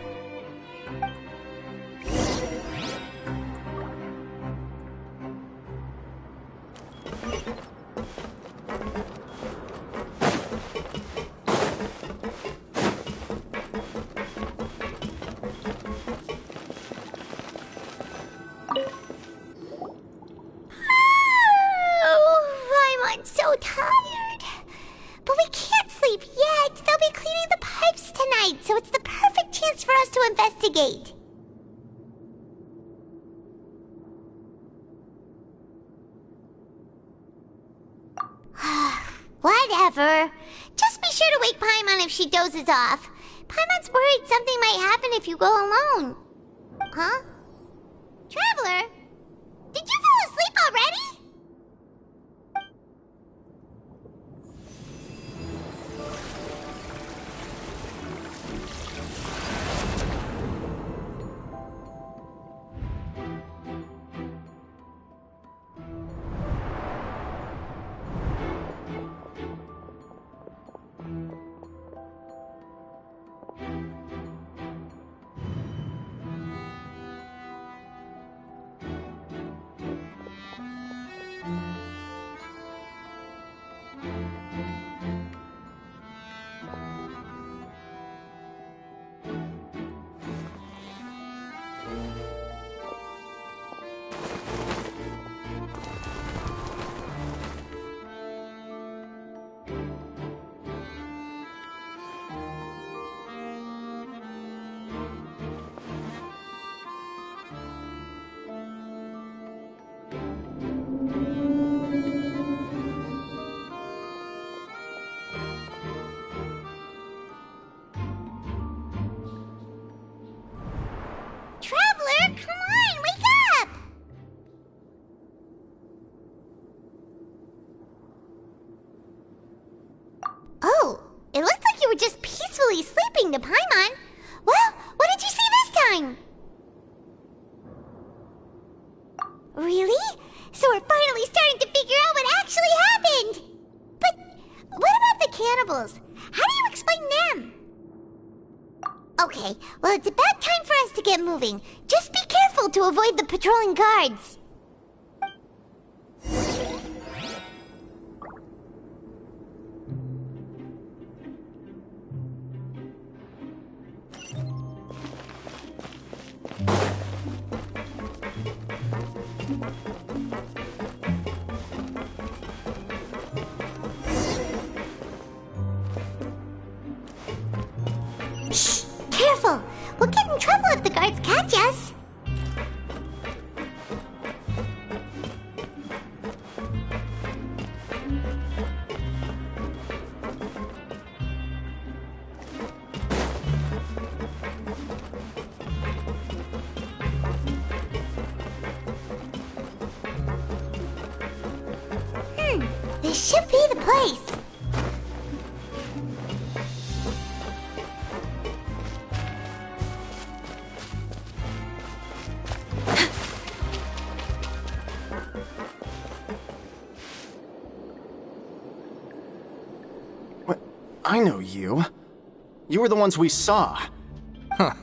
I'm so tired. But we can't sleep yet. They'll be cleaning the pipes tonight, so it's the perfect chance for us to investigate. Whatever. Just be sure to wake Paimon if she dozes off. Paimon's worried something might happen if you go alone. Huh? Traveler? Did you fall asleep already? Traveler, come on, wake up! Oh, it looks like you were just peacefully sleeping to Paimon. Well, what did you see this time? Really? So we're finally starting to figure out what actually happened! But what about the cannibals? How do you explain them? Okay, well, it's about time for us to get moving. Just be careful to avoid the patrolling guards. Shh! Careful! We'll get in trouble if the guards catch us. This should be the place. I know you. You were the ones we saw. Huh.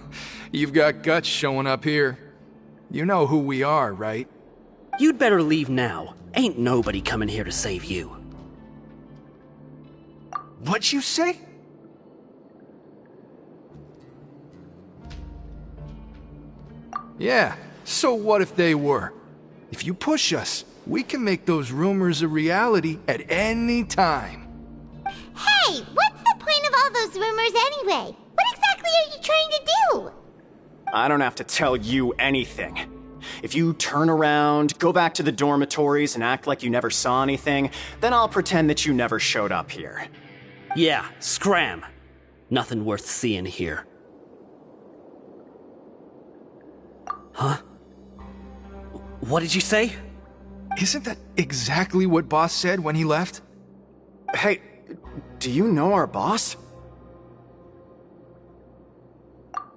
You've got guts showing up here. You know who we are, right? You'd better leave now. Ain't nobody coming here to save you. What'd you say? Yeah, so what if they were? If you push us, we can make those rumors a reality at any time. Hey, what's the point of all those rumors anyway? What exactly are you trying to do? I don't have to tell you anything. If you turn around, go back to the dormitories and act like you never saw anything, then I'll pretend that you never showed up here. Yeah, scram. Nothing worth seeing here. Huh? What did you say? Isn't that exactly what Boss said when he left? Hey, do you know our boss?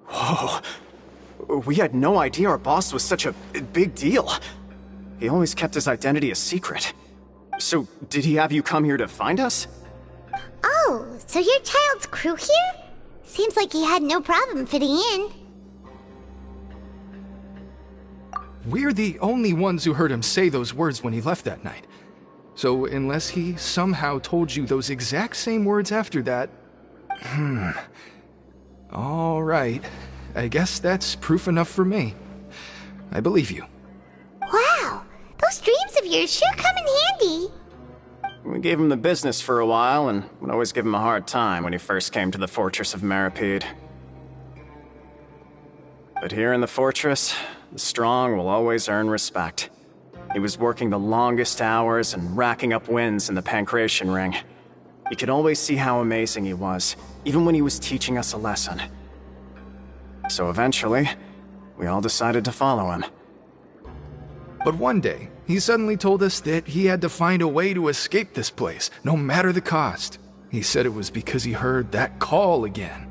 Whoa. We had no idea our boss was such a big deal. He always kept his identity a secret. So, did he have you come here to find us? Oh, so you're Child's crew here? Seems like he had no problem fitting in. We're the only ones who heard him say those words when he left that night. So unless he somehow told you those exact same words after that... All right. I guess that's proof enough for me. I believe you. Wow, those dreams of yours sure come in handy. We gave him the business for a while and would always give him a hard time when he first came to the fortress of Maripede. But here in the fortress, the strong will always earn respect. He was working the longest hours and racking up wins in the Pancration Ring. You could always see how amazing he was, even when he was teaching us a lesson. So eventually, we all decided to follow him. But one day, he suddenly told us that he had to find a way to escape this place, no matter the cost. He said it was because he heard that call again.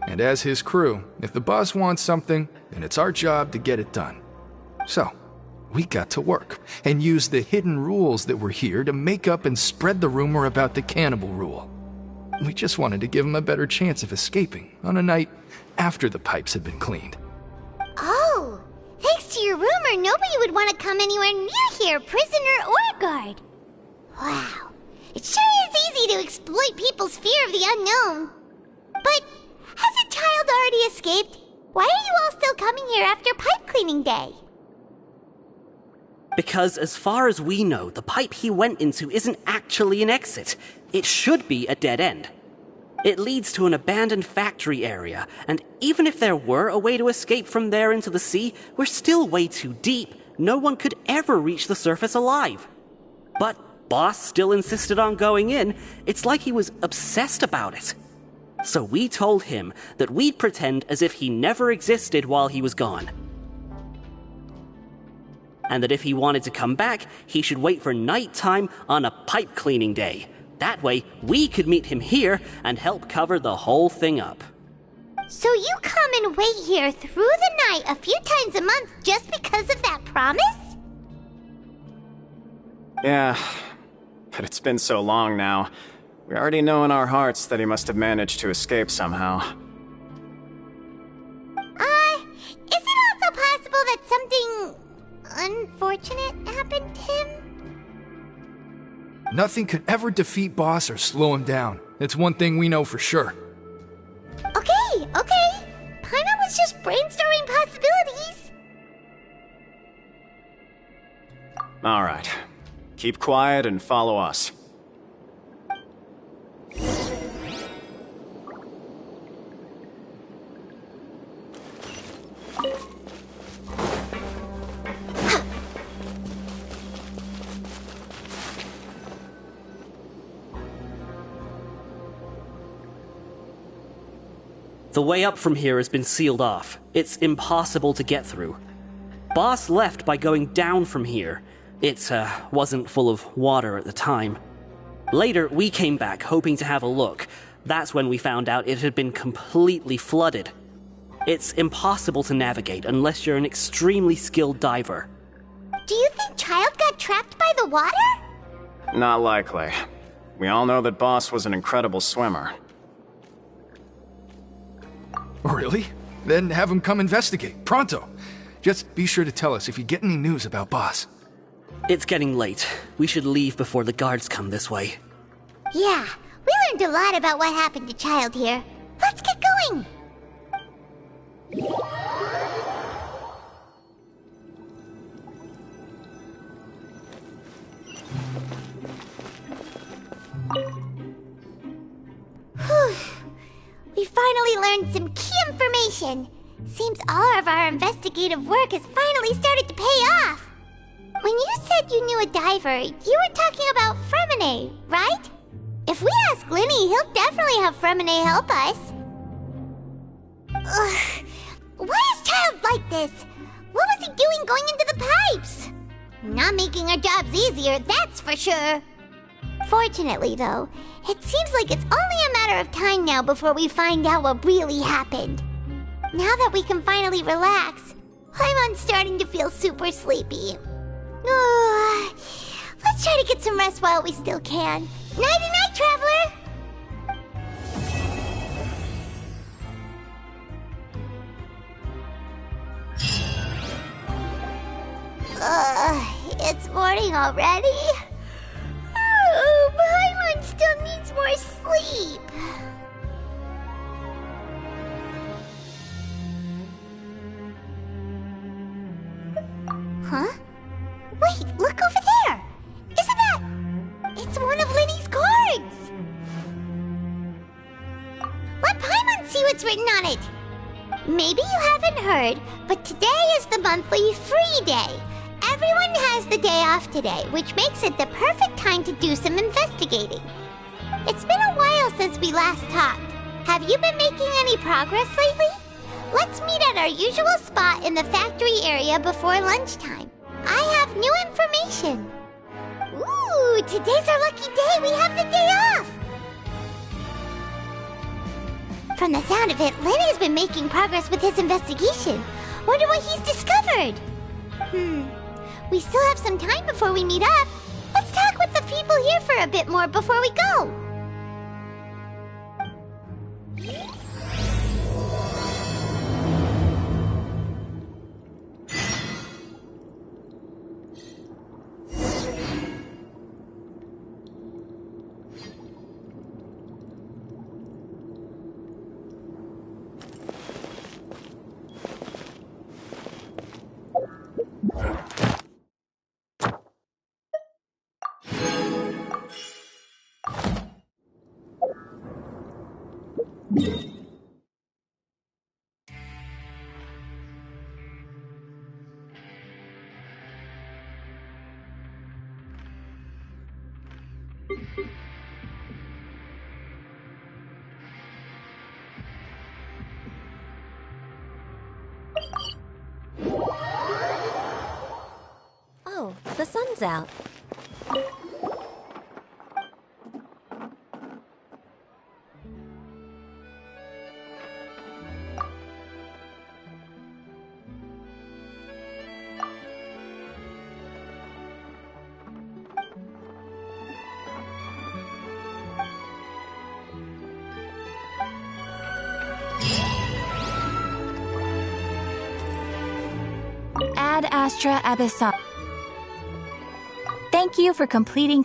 And as his crew, if the boss wants something, then it's our job to get it done. So, we got to work, and used the hidden rules that were here to make up and spread the rumor about the cannibal rule. We just wanted to give him a better chance of escaping on a night after the pipes had been cleaned. Oh, thanks to your rumor, nobody would want to come anywhere near here, prisoner or guard. Wow, it sure is easy to exploit people's fear of the unknown. But has a child already escaped? Why are you all still coming here after pipe cleaning day? Because as far as we know, the pipe he went into isn't actually an exit. It should be a dead end. It leads to an abandoned factory area, and even if there were a way to escape from there into the sea, we're still way too deep. No one could ever reach the surface alive. But Boss still insisted on going in. It's like he was obsessed about it. So we told him that we'd pretend as if he never existed while he was gone. And that if he wanted to come back, he should wait for nighttime on a pipe cleaning day. That way, we could meet him here and help cover the whole thing up. So you come and wait here through the night a few times a month just because of that promise? Yeah, but it's been so long now. We already know in our hearts that he must have managed to escape somehow. Is it also possible that something unfortunate happened to him? Nothing could ever defeat Boss or slow him down. It's one thing we know for sure. Okay. Paimon was just brainstorming possibilities. Alright. Keep quiet and follow us. The way up from here has been sealed off. It's impossible to get through. Boss left by going down from here. It wasn't full of water at the time. Later, we came back hoping to have a look. That's when we found out it had been completely flooded. It's impossible to navigate unless you're an extremely skilled diver. Do you think Child got trapped by the water? Not likely. We all know that Boss was an incredible swimmer. Really? Then have him come investigate, pronto. Just be sure to tell us if you get any news about Boss. It's getting late. We should leave before the guards come this way. Yeah, we learned a lot about what happened to Child here. Let's get going! Whew. We finally learned some key information. Seems all of our investigative work has finally started to pay off. When you said you knew a diver, you were talking about Fremine, right? If we ask Linny, he'll definitely have Fremine help us. Ugh. Why is Child like this? What was he doing going into the pipes? Not making our jobs easier, that's for sure. Fortunately, though, it seems like it's only a matter of time now before we find out what really happened. Now that we can finally relax, I'm starting to feel super sleepy. Let's try to get some rest while we still can. Nighty-night, traveler! It's morning already? Oh, Paimon still needs more sleep. Huh? Wait, look over there! Isn't that... It's one of Linny's cards! Let Paimon see what's written on it! Maybe you haven't heard, but today is the monthly free day. Everyone has the day off today, which makes it the perfect time to do some investigating. It's been a while since we last talked. Have you been making any progress lately? Let's meet at our usual spot in the factory area before lunchtime. I have new information. Ooh, today's our lucky day. We have the day off. From the sound of it, Lenny's been making progress with his investigation. Wonder what he's discovered. We still have some time before we meet up. Let's talk with the people here for a bit more before we go. Oh, the sun's out. Ad Astra Abyssal. Thank you for completing.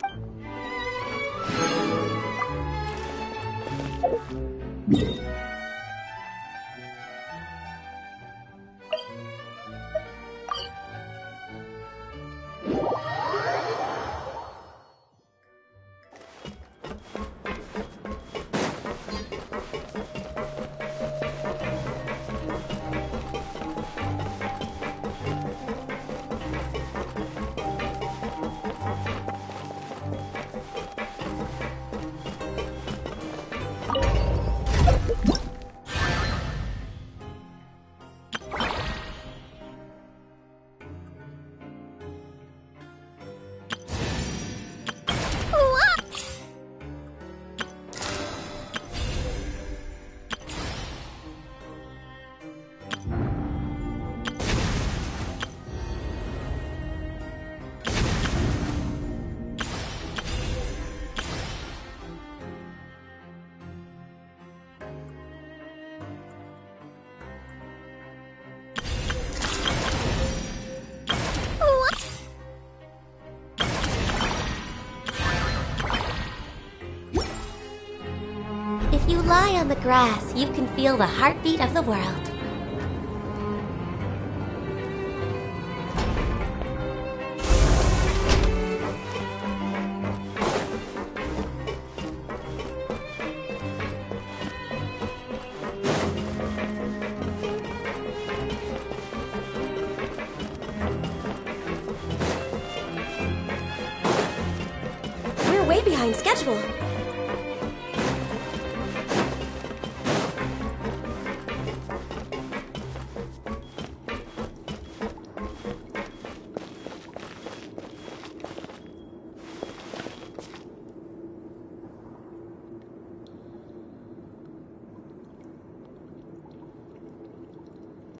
If you lie on the grass, you can feel the heartbeat of the world. We're way behind schedule.